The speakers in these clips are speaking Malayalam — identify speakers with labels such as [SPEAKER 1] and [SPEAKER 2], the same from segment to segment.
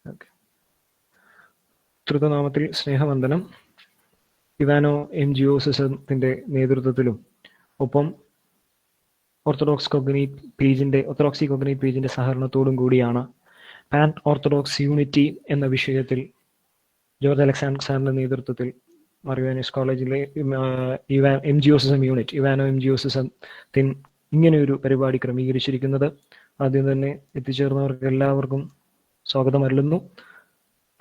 [SPEAKER 1] ഓക്കെ. തൃതനാമത്തിൽ സ്നേഹവന്ദനം. ഇവാനോ എംജിയോസിസത്തിന്റെ നേതൃത്വത്തിലും ഒപ്പം ഓർത്തഡോക്സി കോഗ്നേറ്റ് പേജിന്റെ സഹകരണത്തോടും കൂടിയാണ് പാൻ ഓർത്തഡോക്സ് യൂണിറ്റി എന്ന വിഷയത്തിൽ ജോർജ് അലക്സാണ്ടർ സാറിന്റെ നേതൃത്വത്തിൽ മറിയാനിയസ് കോളേജിലെ ഇവാനോ എംജിയോസിസത്തിൻ ഇങ്ങനെയൊരു പരിപാടി ക്രമീകരിച്ചിരിക്കുന്നത്. ആദ്യം തന്നെ എത്തിച്ചേർന്നവർക്ക് എല്ലാവർക്കും സ്വാഗതം അരുളുന്നു.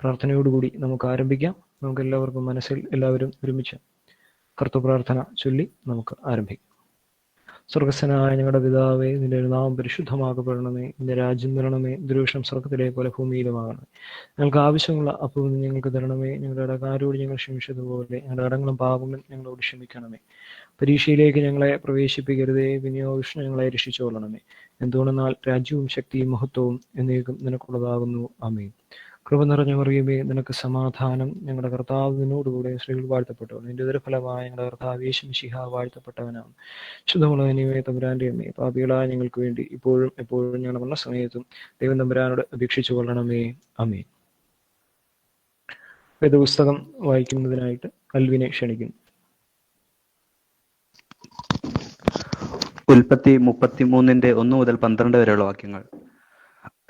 [SPEAKER 1] പ്രാർത്ഥനയോടുകൂടി നമുക്ക് ആരംഭിക്കാം. നമുക്ക് എല്ലാവർക്കും മനസ്സിൽ എല്ലാവരും ഒരുമിച്ച് കർത്തൃപ്രാർത്ഥന ചൊല്ലി നമുക്ക് ആരംഭിക്കാം. സ്വർഗസ്ഥനായ ഞങ്ങളുടെ പിതാവേ, നിന്റെ നാമം പരിശുദ്ധമാക്കപ്പെടണമേ, നിന്റെ രാജ്യം വരണമേ, ദുരുഷം സ്വർഗത്തിലെ പോലെ ഭൂമിയിലുമാകണമേ. ഞങ്ങൾക്ക് ആവശ്യമുള്ള അപ്പോൾ ഞങ്ങൾക്ക് തരണമേ, ഞങ്ങളുടെ ഇടക്കാരോട് ഞങ്ങൾ ക്ഷമിച്ചതുപോലെ ഞങ്ങളുടെ കടങ്ങളും പാപങ്ങളും ഞങ്ങളോട് ക്ഷമിക്കണമേ. പരീക്ഷയിലേക്ക് ഞങ്ങളെ പ്രവേശിപ്പിക്കരുതേ, പിന്നെയോ വിഷ്ണു ഞങ്ങളെ രക്ഷിച്ചുകൊള്ളണമേ. എന്തുകൊണ്ടെന്നാൽ രാജ്യവും ശക്തിയും മഹത്വവും എന്നേക്കും നിനക്കുള്ളതാകുന്നു. ആമേൻ. കൃപ നിറഞ്ഞ മറിയമേ, നിനക്ക് സമാധാനം. ഞങ്ങളുടെ കർത്താവ് നിന്നോടുകൂടെ സ്ത്രീകൾ വാഴ്ത്തപ്പെട്ടവൻ, നിന്റെ ഉദരഫലമായ ഞങ്ങളുടെ കർത്താവ് യേശു മിശിഹാ വാഴ്ത്തപ്പെട്ടവനാണ്. ശുദ്ധമുള്ള അനിമേ തമ്പുരാന്റെ അമ്മേ, പാപികളായ ഞങ്ങൾക്ക് വേണ്ടി ഇപ്പോഴും എപ്പോഴും ഞങ്ങളുടെ മരണസമയത്തും ദൈവം തമ്പുരാനോട് അപേക്ഷിച്ചു കൊള്ളണമേ. ആമേൻ. വേദപുസ്തകം വായിക്കുന്നതിനായിട്ട് അൽവിനെ ക്ഷണിക്കുന്നു.
[SPEAKER 2] ഉൽപ്പത്തി 33:1 മുതൽ 12 വരെയുള്ള വാക്യങ്ങൾ.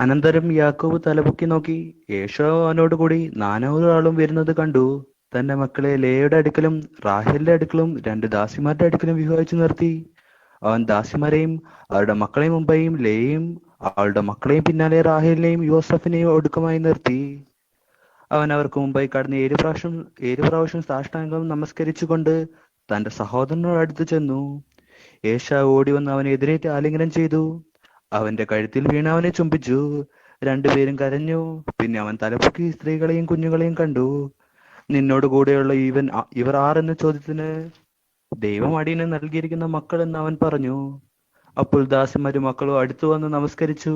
[SPEAKER 2] അനന്തരം യാക്കോബ് തലപൊക്കി നോക്കി, ഏശാവ് അവനോടുകൂടി 400 ആളും വരുന്നത് കണ്ടു. തന്റെ മക്കളെ ലേയുടെ അടുക്കലും റാഹേലിന്റെ അടുക്കലും 2 ദാസിമാരുടെ അടുക്കലും വിവാഹിച്ചു നിർത്തി. അവൻ ദാസിമാരെയും അവരുടെ മക്കളെയും മുമ്പായും ലേയെയും അവളുടെ മക്കളെയും പിന്നാലെ റാഹേലിനെയും യോസഫിനെയും ഒടുക്കമായി നിർത്തി. അവൻ അവർക്ക് മുമ്പായി കടന്ന് 7 പ്രാവശ്യം സാഷ്ടാംഗം നമസ്കരിച്ചുകൊണ്ട് തന്റെ സഹോദരനോട് അടുത്ത് ചെന്നു. ഏശാവ് ഓടി വന്ന് അവനെ എതിരേറ്റ് ആലിംഗനം ചെയ്തു. അവന്റെ കഴുത്തിൽ വീണ് അവനെ ചുംബിച്ചു. 2 പേരും കരഞ്ഞു. പിന്നെ അവൻ തലപൊക്കി സ്ത്രീകളെയും കുഞ്ഞുങ്ങളെയും കണ്ടു. നിന്നോട് കൂടെയുള്ള ഇവർ ആരെന്ന ചോദ്യത്തിന് ദൈവം അടിയന് നൽകിയിരിക്കുന്ന മക്കൾ എന്ന് അവൻ പറഞ്ഞു. അപ്പോൾ ദാസന്മാരും മക്കളും അടുത്തു വന്ന് നമസ്കരിച്ചു.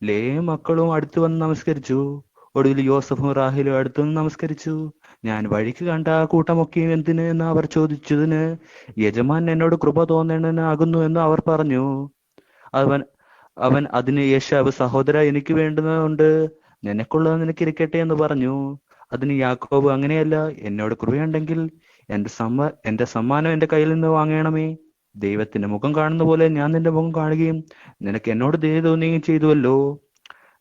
[SPEAKER 2] ലേയും മക്കളും അടുത്തു വന്ന് നമസ്കരിച്ചു. ഒടുവിൽ യോസഫും റാഹേലും അടുത്തുനിന്ന് നമസ്കരിച്ചു. ഞാൻ വഴിക്ക് കണ്ട ആ കൂട്ടമൊക്കെയും എന്തിന് എന്ന് അവർ ചോദിച്ചതിന് യജമാൻ എന്നോട് കൃപ തോന്നേണ്ടതിനാകുന്നു എന്ന് അവർ പറഞ്ഞു. അവൻ അതിന് ഏശാവ്, സഹോദര, എനിക്ക് വേണ്ടുന്നതുകൊണ്ട് നിനക്കുള്ളത് നിനക്കിരിക്കട്ടെ എന്ന് പറഞ്ഞു. അതിന് യാക്കോബ്, അങ്ങനെയല്ല, എന്നോട് കൃപയുണ്ടെങ്കിൽ എന്റെ സമ്മാനം എന്റെ കയ്യിൽ നിന്ന് വാങ്ങണമേ. ദൈവത്തിന്റെ മുഖം കാണുന്ന പോലെ ഞാൻ നിന്റെ മുഖം കാണുകയും നിനക്ക് എന്നോട് ദയ തോന്നുകയും ചെയ്തുവല്ലോ.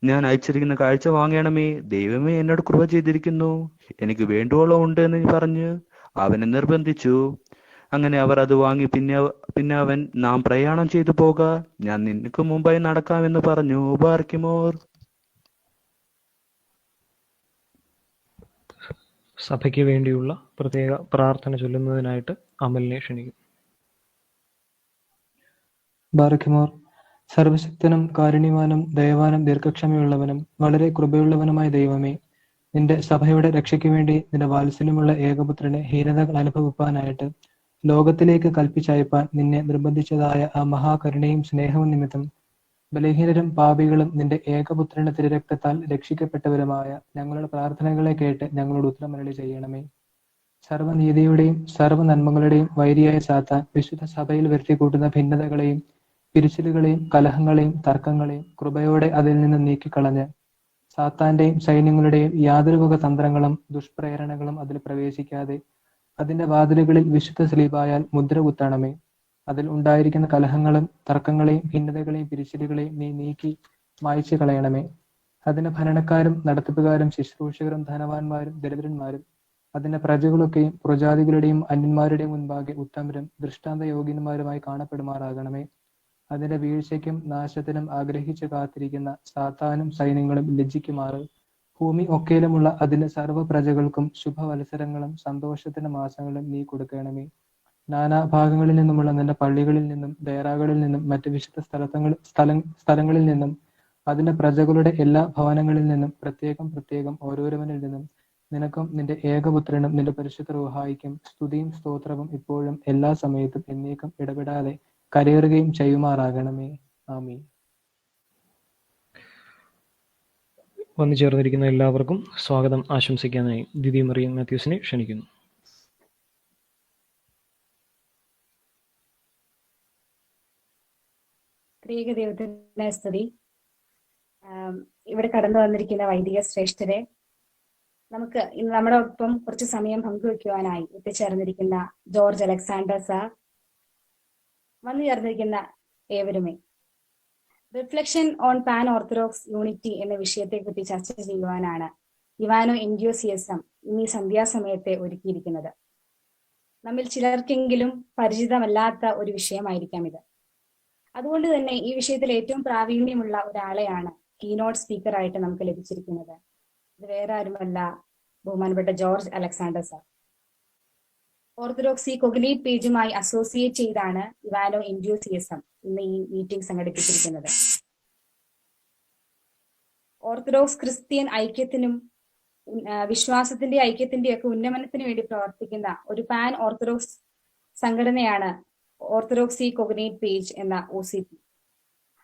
[SPEAKER 2] ഞാൻ അയച്ചിരിക്കുന്ന കാഴ്ച വാങ്ങണമേ. ദൈവമേ എന്നോട് കൃപ ചെയ്തിരിക്കുന്നു, എനിക്ക് വേണ്ടുവോളം ഉണ്ട് എന്ന് പറഞ്ഞ് അവനെ നിർബന്ധിച്ചു. അങ്ങനെ അവർ അത് വാങ്ങി. പിന്നെ അവൻ, നാം പ്രയാണം ചെയ്തു പോക, ഞാൻ നിനക്ക് മുമ്പായി നടക്കാമെന്ന് പറഞ്ഞു. ബാർക്കിമോർ.
[SPEAKER 1] സഭയ്ക്ക് വേണ്ടിയുള്ള പ്രത്യേക പ്രാർത്ഥന ചൊല്ലുന്നതിനായിട്ട് അമലിനെ ക്ഷണിക്കും.
[SPEAKER 3] ബാർക്കിമോർ. സർവശക്തനും കാരുണ്യവാനും ദയവാനും ദീർഘക്ഷമയുള്ളവനും വളരെ കൃപയുള്ളവനുമായ ദൈവമേ, നിന്റെ സഭയുടെ രക്ഷയ്ക്ക് വേണ്ടി നിന്റെ വാത്സല്യമുള്ള ഏകപുത്രനെ ഹീനതകൾ അനുഭവിപ്പാനായിട്ട് ലോകത്തിലേക്ക് കൽപ്പിച്ചയപ്പാൻ നിന്നെ നിർബന്ധിച്ചതായ ആ മഹാകരുണയും സ്നേഹവും നിമിത്തം ബലഹീനരും പാപികളും നിന്റെ ഏകപുത്രന്റെ തിരുരക്തത്താൽ രക്ഷിക്കപ്പെട്ടവരുമായ ഞങ്ങളുടെ പ്രാർത്ഥനകളെ കേട്ട് ഞങ്ങളോട് ഉത്തരമരുളി ചെയ്യണമേ. സർവ്വനീതിയുടെയും സർവ്വനന്മകളുടെയും വൈരിയായ സാത്താൻ വിശുദ്ധ സഭയിൽ വരുത്തിക്കൂട്ടുന്ന ഭിന്നതകളെയും പിരിച്ചിലുകളെയും കലഹങ്ങളെയും തർക്കങ്ങളെയും കൃപയോടെ അതിൽ നിന്ന് നീക്കിക്കളഞ്ഞ് സാത്താന്റെയും സൈന്യങ്ങളുടെയും യാതൊരു വക തന്ത്രങ്ങളും ദുഷ്പ്രേരണകളും അതിൽ പ്രവേശിക്കാതെ അതിന്റെ വാതിലുകളിൽ വിശുദ്ധ സ്ലീബായാൽ മുദ്ര കുത്തണമേ. അതിൽ ഉണ്ടായിരിക്കുന്ന കലഹങ്ങളും തർക്കങ്ങളെയും ഭിന്നതകളെയും പിരിച്ചിലുകളെയും നീ നീക്കി മായ്ച്ചു കളയണമേ. അതിന്റെ ഭരണക്കാരും നടത്തിപ്പുകാരും ശുശ്രൂഷകരും ധനവാന്മാരും ദരിദ്രന്മാരും അതിന്റെ പ്രജകളൊക്കെയും പ്രജാതികളുടെയും അന്യന്മാരുടെയും മുൻപാകെ ഉത്തമരും ദൃഷ്ടാന്ത യോഗ്യന്മാരുമായി കാണപ്പെടുമാറാകണമേ. അതിന്റെ വീഴ്ചയ്ക്കും നാശത്തിനും ആഗ്രഹിച്ചു കാത്തിരിക്കുന്ന സാത്താനും സൈന്യങ്ങളും ലജ്ജിക്കുമാറ് ഭൂമി ഒക്കേലുമുള്ള അതിന്റെ സർവ്വ പ്രജകൾക്കും ശുഭവത്സരങ്ങളും സന്തോഷത്തിന്റെ മാസങ്ങളും നീ കൊടുക്കണമേ. നാനാഭാഗങ്ങളിൽ നിന്നുമുള്ള നിന്റെ പള്ളികളിൽ നിന്നും ദേറാകളിൽ നിന്നും മറ്റ് വിശുദ്ധ സ്ഥലങ്ങളിൽ നിന്നും അതിന്റെ പ്രജകളുടെ എല്ലാ ഭവനങ്ങളിൽ നിന്നും പ്രത്യേകം ഓരോരുവനിൽ നിന്നും നിനക്കും നിന്റെ ഏകപുത്രനും നിന്റെ പരിശുദ്ധ റൂഹായിക്കും സ്തുതിയും സ്തോത്രവും ഇപ്പോഴും എല്ലാ സമയത്തും എന്നേക്കും ഇടപെടാതെ കരയേറുകയും ചെയ്യുമാറാകണമേ. ആമീൻ.
[SPEAKER 1] വന്നു ചേർന്നിരിക്കുന്ന എല്ലാവർക്കും സ്വാഗതം ആശംസിക്കാനായി ദിദി മറിയം മാത്യൂസിനെ ക്ഷണിക്കുന്നു.
[SPEAKER 4] ത്രിയേക ദൈവത്തിന്റെ സ്തുതി. ഇവിടെ കടന്നു വന്നിരിക്കുന്ന വൈദിക ശ്രേഷ്ഠരെ, നമുക്ക് ഇന്ന് നമ്മുടെ ഒപ്പം കുറച്ച് സമയം പങ്കുവെക്കുവാനായി എത്തിച്ചേർന്നിരിക്കുന്ന ജോർജ് അലക്സാണ്ടർ സാർ, വന്നു ചേർന്നിരിക്കുന്ന ഏവരുമേ, reflection on pan orthodox unity എന്ന വിഷയത്തെപ്പറ്റി ചർച്ച ചെയ്യുവാനാണ് ഇവാനോ എൻഡ്യൂസിയസം ഇന്ന് ഈ സന്ധ്യാസമയത്തെ ഒരുക്കിയിരിക്കുന്നത്. നമ്മിൽ ചിലർക്കെങ്കിലും പരിചിതമല്ലാത്ത ഒരു വിഷയമായിരിക്കാം ഇത്. അതുകൊണ്ട് തന്നെ ഈ വിഷയത്തിൽ ഏറ്റവും പ്രാവീണ്യമുള്ള ഒരാളെയാണ് കീനോട്ട് സ്പീക്കറായിട്ട് നമുക്ക് ലഭിച്ചിരിക്കുന്നത്. ഇത് വേറെ ആരുമല്ല, ബഹുമാനപ്പെട്ട George Alexander sir. Orthodoxy cognate പേജുമായി അസോസിയേറ്റ് ചെയ്താണ് ഇവാനോ എൻഡ്യൂസിയസം ഇന്ന് ഈ മീറ്റിംഗ് സംഘടിപ്പിച്ചിരിക്കുന്നത്. ഓർത്തഡോക്സ് ക്രിസ്ത്യൻ ഐക്യത്തിനും വിശ്വാസത്തിന്റെ ഐക്യത്തിന്റെ ഒക്കെ ഉന്നമനത്തിന് വേണ്ടി പ്രവർത്തിക്കുന്ന ഒരു പാൻ ഓർത്തഡോക്സ് സംഘടനയാണ് ഓർത്തഡോക്സി കൊഗ്നേറ്റ് പേജ് എന്ന OCP.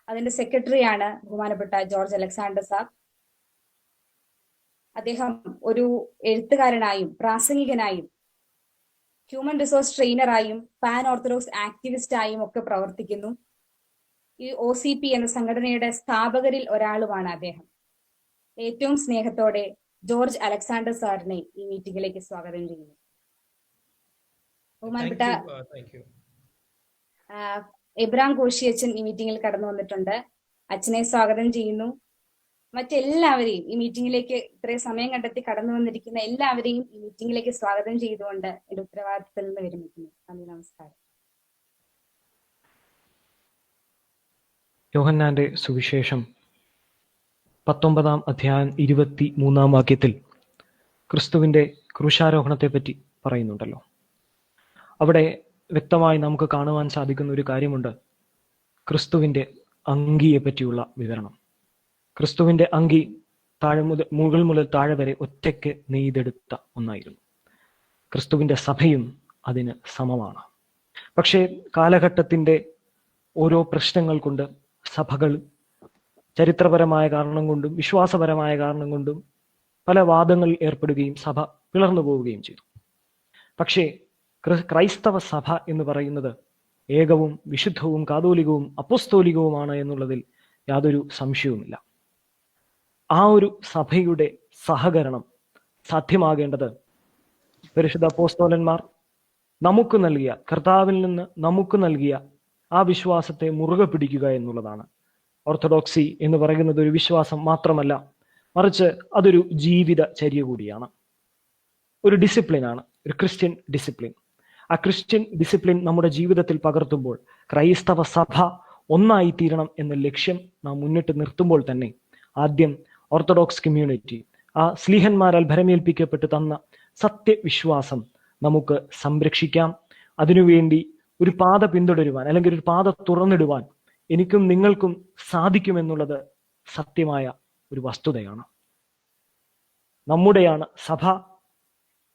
[SPEAKER 4] അതിന്റെ സെക്രട്ടറിയാണ് ബഹുമാനപ്പെട്ട ജോർജ് അലക്സാണ്ടർ സാർ. അദ്ദേഹം ഒരു എഴുത്തുകാരനായും പ്രാസംഗികനായും ഹ്യൂമൻ റിസോഴ്സ് ട്രെയിനറായും പാൻ ഓർത്തഡോക്സ് ആക്ടിവിസ്റ്റായും ഒക്കെ പ്രവർത്തിക്കുന്നു. ഈ OCP എന്ന സംഘടനയുടെ സ്ഥാപകരിൽ ഒരാളുമാണ് അദ്ദേഹം. ഏറ്റവും സ്നേഹത്തോടെ ജോർജ് അലക്സാണ്ടർ സാറിനെ ഈ മീറ്റിംഗിലേക്ക് സ്വാഗതം ചെയ്യുന്നു. ബഹുമാനപ്പെട്ട എബ്രാം കോശിയച്ചൻ ഈ മീറ്റിംഗിൽ കടന്നു വന്നിട്ടുണ്ട്. അച്ഛനെ സ്വാഗതം ചെയ്യുന്നു. മറ്റെല്ലാവരെയും ഈ മീറ്റിംഗിലേക്ക് ഇത്രയും സമയം കണ്ടെത്തി കടന്നു വന്നിരിക്കുന്ന എല്ലാവരെയും ഈ മീറ്റിംഗിലേക്ക് സ്വാഗതം ചെയ്തുകൊണ്ട് എന്റെ ഉത്തരവാദിത്തത്തിൽ നിന്ന് വിരമിക്കുന്നു. നന്ദി, നമസ്കാരം.
[SPEAKER 1] യോഹന്നാന്റെ സുവിശേഷം 19-ാം അധ്യായം 23-ാം വാക്യത്തിൽ ക്രിസ്തുവിന്റെ ക്രൂശാരോഹണത്തെപ്പറ്റി പറയുന്നുണ്ടല്ലോ. അവിടെ വ്യക്തമായി നമുക്ക് കാണുവാൻ സാധിക്കുന്ന ഒരു കാര്യമുണ്ട്, ക്രിസ്തുവിന്റെ അങ്കിയെ പറ്റിയുള്ള വിവരണം. ക്രിസ്തുവിന്റെ അങ്കി മുകൾ മുതൽ താഴെ വരെ ഒറ്റയ്ക്ക് നെയ്തെടുത്ത ഒന്നായിരുന്നു. ക്രിസ്തുവിന്റെ സഭയും അതിന് സമമാണ്. പക്ഷേ കാലഘട്ടത്തിന്റെ ഓരോ പ്രശ്നങ്ങൾ കൊണ്ട് സഭകൾ ചരിത്രപരമായ കാരണം കൊണ്ടും വിശ്വാസപരമായ കാരണം കൊണ്ടും പല വാദങ്ങളിൽ ഏർപ്പെടുകയും സഭ പിളർന്നു പോവുകയും ചെയ്തു. പക്ഷേ ക്രൈസ്തവ സഭ എന്ന് പറയുന്നത് ഏകവും വിശുദ്ധവും കാതോലികവും അപ്പോസ്തോലികവുമാണ് എന്നുള്ളതിൽ യാതൊരു സംശയവുമില്ല. ആ ഒരു സഭയുടെ സഹകരണം സാധ്യമാകേണ്ടത് പരിശുദ്ധ അപ്പോസ്തോലന്മാർ നമുക്ക് നൽകിയ, കർത്താവിൽ നിന്ന് നമുക്ക് നൽകിയ ആ വിശ്വാസത്തെ മുറുകെ പിടിക്കുക എന്നുള്ളതാണ്. ഓർത്തഡോക്സി എന്ന് പറയുന്നത് ഒരു വിശ്വാസം മാത്രമല്ല, മറിച്ച് അതൊരു ജീവിത ചര്യ കൂടിയാണ്, ഒരു ഡിസിപ്ലിനാണ്, ഒരു ക്രിസ്ത്യൻ ഡിസിപ്ലിൻ. ആ ക്രിസ്ത്യൻ ഡിസിപ്ലിൻ നമ്മുടെ ജീവിതത്തിൽ പകർത്തുമ്പോൾ ക്രൈസ്തവ സഭ ഒന്നായി തീരണം എന്ന ലക്ഷ്യം നാം മുന്നിട്ട് നിർത്തുമ്പോൾ തന്നെ ആദ്യം ഓർത്തഡോക്സ് കമ്മ്യൂണിറ്റി, ആ സ്ലീഹന്മാരാൽ ഭരമേൽപ്പിക്കപ്പെട്ട് തന്ന സത്യവിശ്വാസം നമുക്ക് സംരക്ഷിക്കാം. അതിനുവേണ്ടി ഒരു പാത പിന്തുടരുവാൻ, അല്ലെങ്കിൽ ഒരു പാത തുറന്നിടുവാൻ എനിക്കും നിങ്ങൾക്കും സാധിക്കുമെന്നുള്ളത് സത്യമായ ഒരു വസ്തുതയാണ്. നമ്മുടെയാണ് സഭ,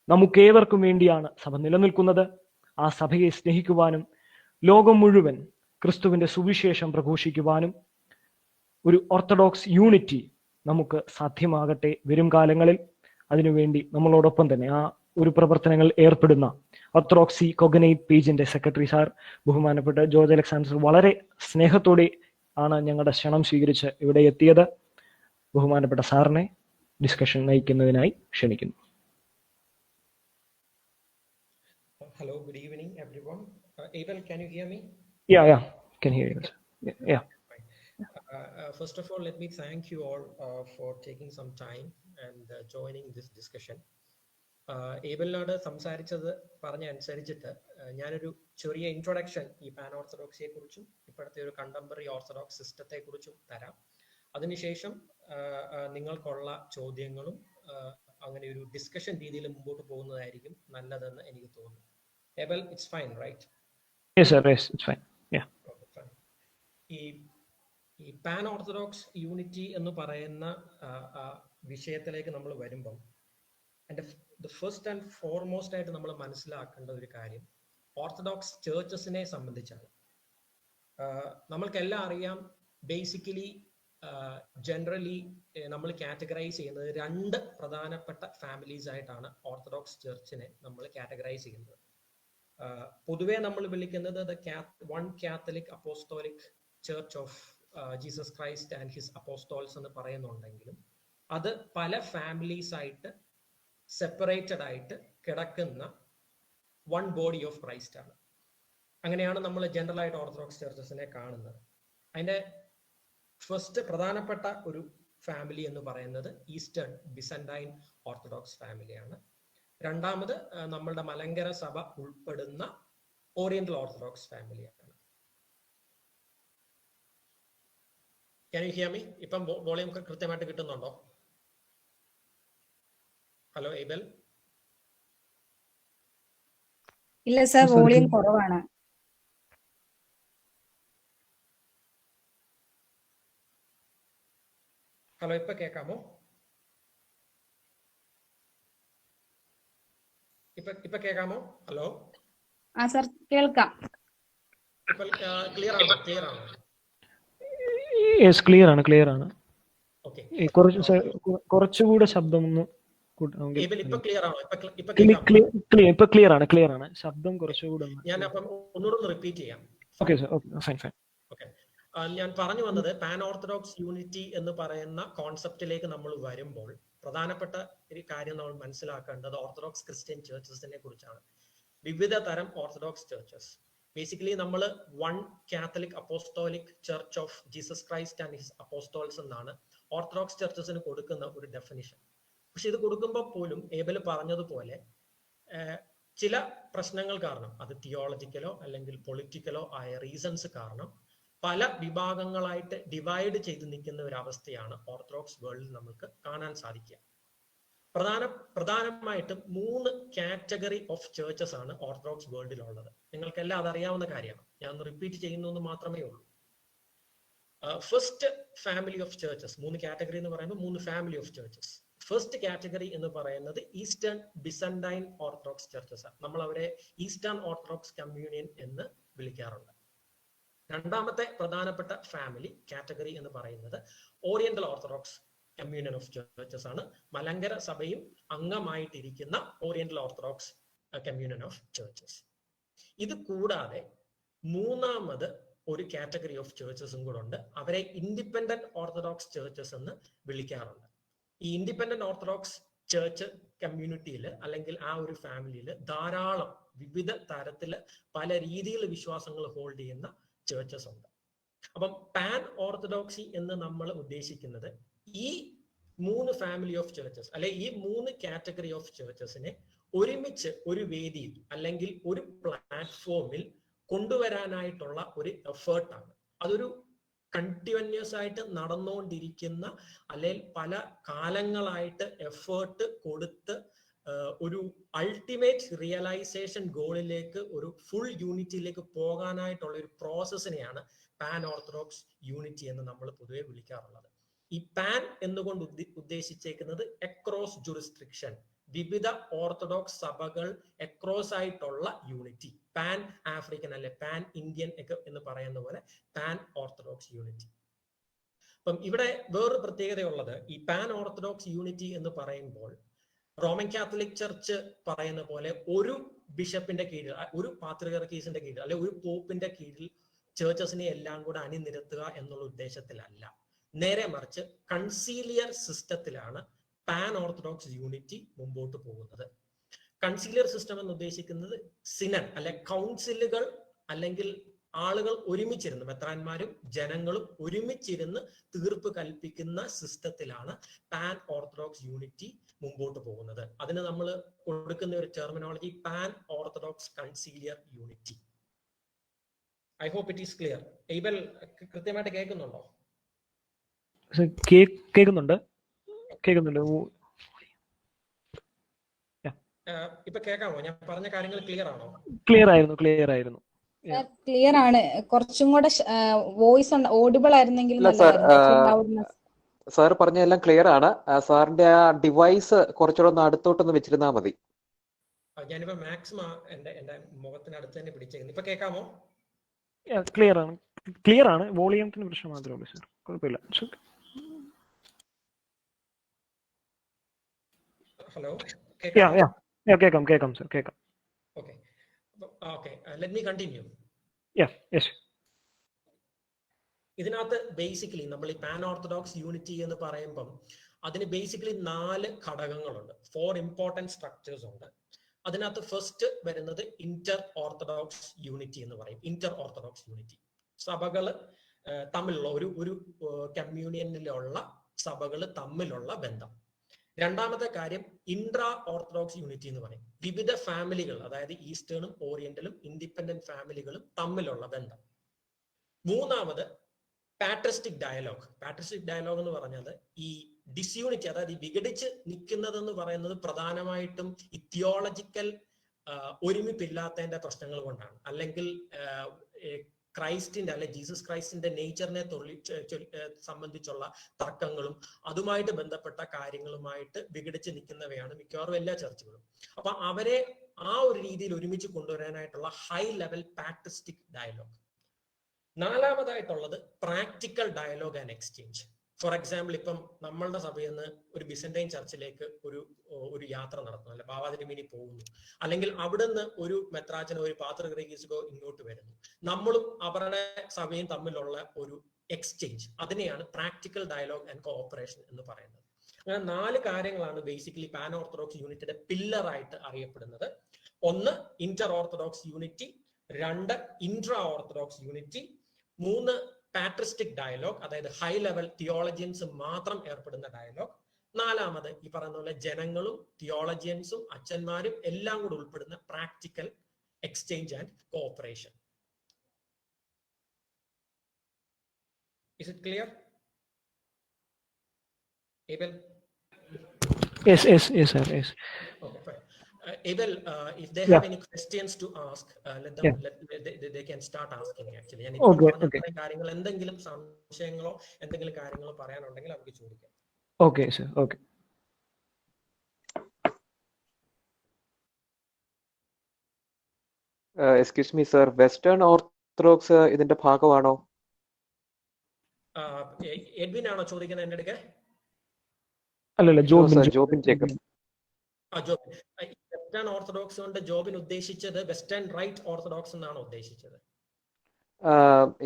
[SPEAKER 1] നമുക്കേവർക്കും വേണ്ടിയാണ് സഭ നിലനിൽക്കുന്നത്. ആ സഭയെ സ്നേഹിക്കുവാനും ലോകം മുഴുവൻ ക്രിസ്തുവിന്റെ സുവിശേഷം പ്രഘോഷിക്കുവാനും ഒരു ഓർത്തഡോക്സ് യൂണിറ്റി നമുക്ക് സാധ്യമാകട്ടെ വരും കാലങ്ങളിൽ. അതിനുവേണ്ടി നമ്മളോടൊപ്പം തന്നെ ആ ഒരു പ്രവർത്തനങ്ങൾ ഏർപ്പെടുന്ന ഓർത്തഡോക്സി കൊഗ്നേറ്റ് പേജിന്റെ സെക്രട്ടറി സാർ, ബഹുമാനപ്പെട്ട ജോർജ് അലക്സാണ്ടർ, വളരെ സ്നേഹത്തോടെ ആണ് ഞങ്ങളുടെ ക്ഷണം സ്വീകരിച്ച് ഇവിടെ എത്തിയത്. ബഹുമാനപ്പെട്ട സാറിനെ ഡിസ്കഷൻ നയിക്കുന്നതിനായി ക്ഷണിക്കുന്നു.
[SPEAKER 5] Hello, good evening, everyone. Abel, can you hear me?
[SPEAKER 1] Yeah, can hear you. Yeah.
[SPEAKER 5] First of all, let me thank you all for taking some time and joining this discussion. ഏബലിനോട് സംസാരിച്ചത് പറഞ്ഞ അനുസരിച്ചിട്ട് ഞാനൊരു ചെറിയ ഇൻട്രൊഡക്ഷൻ ഈ പാൻ ഓർത്തഡോക്സിയെ കുറിച്ചും ഇപ്പോഴത്തെ ഒരു കണ്ടംപററി ഓർത്തഡോക്സ് സിസ്റ്റത്തെ കുറിച്ചും തരാം. അതിനുശേഷം നിങ്ങൾക്കുള്ള ചോദ്യങ്ങളും അങ്ങനെ ഒരു ഡിസ്കഷൻ രീതിയിൽ മുമ്പോട്ട് പോകുന്നതായിരിക്കും നല്ലതെന്ന് എനിക്ക് തോന്നുന്നു. Abel, it's fine, right?
[SPEAKER 1] Yes, sir. Yes, it's fine. Yeah.
[SPEAKER 5] Okay, fine. ഈ പാൻ ഓർത്തഡോക്സ് യൂണിറ്റി എന്ന് പറയുന്ന വിഷയത്തിലേക്ക് നമ്മൾ വരുമ്പം the first and foremost ആയിട്ട് നമ്മൾ മനസ്സിലാക്കേണ്ട ഒരു കാര്യം ഓർത്തഡോക്സ് ചേർച്ചസിനെ സംബന്ധിച്ചാണ്. നമ്മൾക്കെല്ലാം അറിയാം, ബേസിക്കലി ജനറലി നമ്മൾ കാറ്റഗറൈസ് ചെയ്യുന്നത് രണ്ട് പ്രധാനപ്പെട്ട ഫാമിലീസ് ആയിട്ടാണ് ഓർത്തഡോക്സ് ചർച്ചിനെ നമ്മൾ കാറ്റഗറൈസ് ചെയ്യുന്നത്. പൊതുവെ നമ്മൾ വിളിക്കുന്നത് one Catholic apostolic church of Jesus Christ and his apostles എന്ന് പറയുന്നുണ്ടെങ്കിലും അത് പല ഫാമിലീസ് ആയിട്ട് സെപ്പറേറ്റഡ് ആയിട്ട് കിടക്കുന്ന വൺ ബോഡി ഓഫ് ക്രൈസ്റ്റ് ആണ്. അങ്ങനെയാണ് നമ്മൾ ജനറൽ ആയിട്ട് ഓർത്തഡോക്സ് ചർച്ചസിനെ കാണുന്നത്. അതിന്റെ ഫസ്റ്റ് പ്രധാനപ്പെട്ട ഒരു ഫാമിലി എന്ന് പറയുന്നത് ഈസ്റ്റേൺ ബിസന്റൈൻ ഓർത്തഡോക്സ് ഫാമിലിയാണ്. രണ്ടാമത് നമ്മളുടെ മലങ്കര സഭ ഉൾപ്പെടുന്ന ഓറിയന്റൽ ഓർത്തഡോക്സ് ഫാമിലിയാണ്. Can you here me? ഇപ്പം വോളിയം കൃത്യമായിട്ട് കിട്ടുന്നുണ്ടോ? Hello Abel?
[SPEAKER 4] ഇല്ല സർ, വോളിയം കുറവാണ്.
[SPEAKER 5] ഹലോ, ഇപ്പൊ കേൾക്കാമോ? ഇപ്പൊ കേൾക്കാമോ? ഹലോ
[SPEAKER 4] ആ സർ, കേൾക്കാം.
[SPEAKER 5] ഇപ്പൊ ക്ലിയർ ആണോ? ക്ലിയർ ആണോ?
[SPEAKER 1] യെസ്, ക്ലിയർ ആണ്, ക്ലിയർ ആണ്.
[SPEAKER 5] ഓക്കെ,
[SPEAKER 1] കുറച്ചുകൂടെ ശബ്ദം ഒന്ന്
[SPEAKER 5] ഇപ്പൊ ക്ലിയർ ആണോ?
[SPEAKER 1] ഇപ്പൊ ക്ലിയർ ആണ്, ക്ലിയർ ആണ്. ശബ്ദം കുറച്ചുകൂടെ
[SPEAKER 5] ഞാൻ അപ്പം ഒന്നുകൂടെ റിപ്പീറ്റ് ചെയ്യാം.
[SPEAKER 1] Okay sir, okay, fine fine.
[SPEAKER 5] Okay, ഞാൻ പറഞ്ഞു വന്നത് പാൻ ഓർത്തഡോക്സ് യൂണിറ്റി എന്ന് പറയുന്ന കോൺസെപ്റ്റിലേക്ക് നമ്മൾ വരുമ്പോൾ പ്രധാനപ്പെട്ട ഒരു കാര്യം നമ്മൾ മനസ്സിലാക്കേണ്ടത് ഓർത്തഡോക്സ് ക്രിസ്ത്യൻ ചർച്ചസിനെ കുറിച്ചാണ്. വിവിധ തരം ഓർത്തഡോക്സ് ചർച്ചസ്. ബേസിക്കലി നമ്മൾ one Catholic apostolic church of Jesus Christ and his apostles എന്നാണ് ഓർത്തഡോക്സ് ചർച്ചസിന് കൊടുക്കുന്ന ഒരു ഡെഫിനിഷൻ. പക്ഷെ ഇത് കൊടുക്കുമ്പോൾ പോലും ഏബൽ പറഞ്ഞതുപോലെ ചില പ്രശ്നങ്ങൾ കാരണം, അത് തിയോളജിക്കലോ അല്ലെങ്കിൽ പൊളിറ്റിക്കലോ ആയ റീസൺസ് കാരണം പല വിഭാഗങ്ങളായിട്ട് ഡിവൈഡ് ചെയ്ത് നിൽക്കുന്ന ഒരു അവസ്ഥയാണ് ഓർത്തഡോക്സ് വേൾഡിൽ നമുക്ക് കാണാൻ സാധിക്കുക. പ്രധാനമായിട്ടും 3 കാറ്റഗറി ഓഫ് ചേർച്ചസ് ആണ് ഓർത്തഡോക്സ് വേൾഡിലുള്ളത്. നിങ്ങൾക്കെല്ലാം അതറിയാവുന്ന കാര്യമാണ്, ഞാൻ ഒന്ന് റിപ്പീറ്റ് ചെയ്യുന്നു എന്ന് മാത്രമേ ഉള്ളൂ. First family of churches, 3 category എന്ന് പറയുമ്പോൾ 3 family of churches. First category എന്ന് പറയുന്നത് ഈസ്റ്റേൺ ബിസന്റൈൻ ഓർത്തഡോക്സ് ചർച്ചസ് ആണ്. നമ്മൾ അവരെ ഈസ്റ്റേൺ ഓർത്തഡോക്സ് കമ്മ്യൂണിയൻ എന്ന് വിളിക്കാറുണ്ട്. രണ്ടാമത്തെ പ്രധാനപ്പെട്ട ഫാമിലി കാറ്റഗറി എന്ന് പറയുന്നത് Oriental Orthodox communion of churches ആണ്. മലങ്കര സഭയും അംഗമായിട്ടിരിക്കുന്ന Oriental Orthodox communion of churches. ഇത് കൂടാതെ മൂന്നാമത് ഒരു കാറ്റഗറി ഓഫ് ചേർച്ചസും കൂടെ ഉണ്ട്. അവരെ ഇൻഡിപെൻഡന്റ് ഓർത്തഡോക്സ് ചേർച്ചസ് എന്ന് വിളിക്കാറുണ്ട്. ഈ ഇൻഡിപെൻഡന്റ് ഓർത്തഡോക്സ് ചേർച്ച് കമ്മ്യൂണിറ്റിയിൽ അല്ലെങ്കിൽ ആ ഒരു ഫാമിലിയിൽ ധാരാളം വിവിധ തരത്തില് പല രീതിയിൽ വിശ്വാസങ്ങൾ ഹോൾഡ് ചെയ്യുന്ന ചേർച്ചസ് ഉണ്ട്. അപ്പം പാൻ ഓർത്തഡോക്സി എന്ന് നമ്മൾ ഉദ്ദേശിക്കുന്നത് ഈ 3 ഫാമിലി ഓഫ് ചേർച്ചസ് അല്ലെ ഈ 3 കാറ്റഗറി ഓഫ് ചേർച്ചസിനെ ഒരുമിച്ച് ഒരു വേദിയിൽ അല്ലെങ്കിൽ ഒരു പ്ലാറ്റ്ഫോമിൽ കൊണ്ടുവരാനായിട്ടുള്ള ഒരു എഫേർട്ടാണ്. അതൊരു കണ്ടിന്യൂസ് ആയിട്ട് നടന്നുകൊണ്ടിരിക്കുന്ന അല്ലെങ്കിൽ പല കാലങ്ങളായിട്ട് എഫേർട്ട് കൊടുത്ത് ഒരു അൾട്ടിമേറ്റ് റിയലൈസേഷൻ ഗോളിലേക്ക്, ഒരു ഫുൾ യൂണിറ്റിയിലേക്ക് പോകാനായിട്ടുള്ള ഒരു പ്രോസസ്സിനെയാണ് പാൻ ഓർത്തഡോക്സ് യൂണിറ്റി എന്ന് നമ്മൾ പൊതുവെ വിളിക്കാറുള്ളത്. ഈ പാൻ എന്നുകൊണ്ട് ഉദ്ദേശിച്ചേക്കുന്നത് എക്രോസ് ജുറിസ്ട്രിക്ഷൻ, വിവിധ ഓർത്തഡോക്സ് സഭകൾ എക്രോസ് ആയിട്ടുള്ള യൂണിറ്റി. പാൻ ആഫ്രിക്കൻ അല്ലെ പാൻ ഇന്ത്യൻ ഒക്കെ എന്ന് പറയുന്ന പോലെ പാൻ ഓർത്തഡോക്സ് യൂണിറ്റി. അപ്പം ഇവിടെ വേറൊരു പ്രത്യേകതയുള്ളത്, ഈ പാൻ ഓർത്തഡോക്സ് യൂണിറ്റി എന്ന് പറയുമ്പോൾ റോമൻ കാത്തലിക് ചർച്ച് പറയുന്ന പോലെ ഒരു ബിഷപ്പിന്റെ കീഴിൽ, ഒരു പാത്രിയർക്കീസിന്റെ കീഴിൽ അല്ലെ ഒരു പോപ്പിന്റെ കീഴിൽ ചേർച്ചസിനെ എല്ലാം കൂടെ അണിനിരത്തുക എന്നുള്ള ഉദ്ദേശത്തിലല്ല. നേരെ മറിച്ച് കൺസീലിയർ സിസ്റ്റത്തിലാണ് പാൻ ഓർത്തഡോക്സ് യൂണിറ്റി മുമ്പോട്ട് പോകുന്നത്. കൺസീലിയർ സിസ്റ്റം എന്ന് ഉദ്ദേശിക്കുന്നത് സിനഡ് അല്ലെ കൗൺസിലുകൾ അല്ലെങ്കിൽ ആളുകൾ ഒരുമിച്ചിരുന്ന്, മെത്രാന്മാരും ജനങ്ങളും ഒരുമിച്ചിരുന്ന് തീർപ്പ് കൽപ്പിക്കുന്ന സിസ്റ്റത്തിലാണ് പാൻ ഓർത്തഡോക്സ് യൂണിറ്റി മുമ്പോട്ട് പോകുന്നത്. അതിന് നമ്മൾ കൊടുക്കുന്ന ഒരു terminology pan Orthodox conciliar unity. I hope it is clear. Abel കൃത്യമായിട്ട് കേൾക്കുന്നുണ്ടോ?
[SPEAKER 1] കേൾക്കുന്നുണ്ട്.
[SPEAKER 5] ഇപ്പൊ കേൾക്കാമോ? ഞാൻ പറഞ്ഞ കാര്യങ്ങൾ ക്ലിയർ ആണോ?
[SPEAKER 1] ക്ലിയർ ആയിരുന്നു.
[SPEAKER 6] ക്ലിയർ ആണ്. കുറച്ചും കൂടെ വോയിസ് ഓഡിബിൾ ആയിരുന്നെങ്കിൽ
[SPEAKER 7] സാർ പറഞ്ഞ എല്ലാം ക്ലിയർ ആണ്. സാറിന്റെ ആ ഡിവൈസ് കുറച്ചുകൂടെ ഒന്ന് അടുത്തോട്ടൊന്ന് വെച്ചിരുന്നാ മതി.
[SPEAKER 5] ഞാനിപ്പോ മാക്സിമം എന്റെ മുഖത്തിനടുത്ത് തന്നെ പിടിച്ചേക്കുന്നു. ഇപ്പൊ കേൾക്കാമോ?
[SPEAKER 1] ക്ലിയർ ആണ്. വോളിയത്തിന് പ്രശ്നം മാത്രമേ ഉള്ളൂ സാർ, കുഴപ്പമില്ല.
[SPEAKER 5] ഹലോ,
[SPEAKER 1] കേൾക്കാം സർ, കേൾക്കാം.
[SPEAKER 5] Okay, let me continue.
[SPEAKER 1] Yes.
[SPEAKER 5] ഇതിനകത്ത് ബേസിക്കലി നമ്മൾ ഈ പാൻ ഓർത്തഡോക്സ് യൂണിറ്റി എന്ന് പറയുമ്പം അതിന് ബേസിക്കലി 4 ഘടകങ്ങളുണ്ട്, 4 ഇമ്പോർട്ടൻറ്റ് സ്ട്രക്ചേഴ്സ് ഉണ്ട്. അതിനകത്ത് ഫസ്റ്റ് വരുന്നത് ഇന്റർ ഓർത്തഡോക്സ് യൂണിറ്റി എന്ന് പറയും. ഇന്റർ ഓർത്തഡോക്സ് യൂണിറ്റി സഭകൾ തമ്മിലുള്ള ഒരു കമ്മ്യൂണിയനിലുള്ള സഭകൾ തമ്മിലുള്ള ബന്ധം. രണ്ടാമത്തെ കാര്യം ഇൻട്രാ ഓർത്തഡോക്സ് യൂണിറ്റി എന്ന് പറയും. വിവിധ ഫാമിലികൾ, അതായത് ഈസ്റ്റേണും ഓറിയന്റലും ഇൻഡിപെൻഡന്റ് ഫാമിലികളും തമ്മിലുള്ള ബന്ധം. മൂന്നാമത് പാട്രിസ്റ്റിക് ഡയലോഗ്. പാട്രിസ്റ്റിക് ഡയലോഗ് എന്ന് പറഞ്ഞാൽ ഈ ഡിസ്യൂണിറ്റി, അതായത് ഈ വിഘടിച്ച് നിൽക്കുന്നത് എന്ന് പറയുന്നത് പ്രധാനമായിട്ടും ഈ തിയോളജിക്കൽ ഒരുമിപ്പില്ലാത്തതിന്റെ പ്രശ്നങ്ങൾ കൊണ്ടാണ്, അല്ലെങ്കിൽ ക്രൈസ്റ്റിന്റെ അല്ലെ ജീസസ് ക്രൈസ്റ്റിന്റെ നേച്ചറിനെ സംബന്ധിച്ചുള്ള തർക്കങ്ങളും അതുമായിട്ട് ബന്ധപ്പെട്ട കാര്യങ്ങളുമായിട്ട് വിഘടിച്ച് നിൽക്കുന്നവയാണ് മിക്കവാറും എല്ലാ ചർച്ചുകളും. അപ്പൊ അവരെ ആ ഒരു രീതിയിൽ ഒരുമിച്ച് കൊണ്ടുവരാനായിട്ടുള്ള ഹൈ ലെവൽ പാട്രിസ്റ്റിക് ഡയലോഗ്. നാലാമതായിട്ടുള്ളത് practical dialogue and exchange. For example, ഇപ്പം നമ്മളുടെ സഭയിൽ നിന്ന് ഒരു ബിസന്റൈൻ ചർച്ചിലേക്ക് ഒരു യാത്ര നടത്തുന്നു, അല്ലെ ബാവാതിരുമേനി പോകുന്നു, അല്ലെങ്കിൽ അവിടുന്ന് ഒരു മെത്രാച്ചനോ ഒരു പാത്രികർഗീസിക്കോ ഇങ്ങോട്ട് വരുന്നു, നമ്മളും അവരുടെ സഭയും തമ്മിലുള്ള ഒരു എക്സ്ചേഞ്ച്, അതിനെയാണ് പ്രാക്ടിക്കൽ ഡയലോഗ് ആൻഡ് കോഓപ്പറേഷൻ എന്ന് പറയുന്നത്. അങ്ങനെ 4 കാര്യങ്ങളാണ് ബേസിക്കലി പാൻ ഓർത്തഡോക്സ് യൂണിറ്റിയുടെ പില്ലറായിട്ട് അറിയപ്പെടുന്നത്. 1 inter orthodox unity, 2 intra orthodox unity, 3 patristic dialogue, അതായത് ഹൈ ലെവൽ തിയോളജിയൻസ് മാത്രം ഏർപ്പെടുന്ന ഡയലോഗ്, 4 ഈ പറയുന്ന പോലെ ജനങ്ങളും തിയോളജിയൻസും അച്ഛന്മാരും എല്ലാം കൂടെ ഉൾപ്പെടുന്ന practical exchange and cooperation. Is it clear? Abel?
[SPEAKER 1] Yes, sir. Yes.
[SPEAKER 5] Okay, fine. Abel, if they have any questions to ask, let them. They can start asking. Actually,
[SPEAKER 1] Okay.
[SPEAKER 5] കാര്യങ്ങൾ എന്തെങ്കിലും സംശയങ്ങളോ എന്തെങ്കിലും കാര്യങ്ങളോ പറയാനുണ്ടെങ്കിൽ അവർക്ക് ചോദിക്കാം.
[SPEAKER 1] Okay, sir. Okay.
[SPEAKER 7] Excuse me sir, western orthodox ഇതിന്റെ ഭാഗമാണോ?
[SPEAKER 5] എഡ്വിൻ ആണോ ചോദിക്കുന്നത് എന്റെ അടുക്കെ?
[SPEAKER 1] അല്ലല്ല,
[SPEAKER 7] ജോബിൻ ജേക്കബ്.
[SPEAKER 5] വെസ്റ്റേൺ ഓർത്തഡോക്സ് കൊണ്ട് ജോബിൻ ഉദ്ദേശിച്ചത് വെസ്റ്റേൺ റൈറ്റ് ഓർത്തഡോക്സ് എന്നാണ് ഉദ്ദേശിച്ചത്.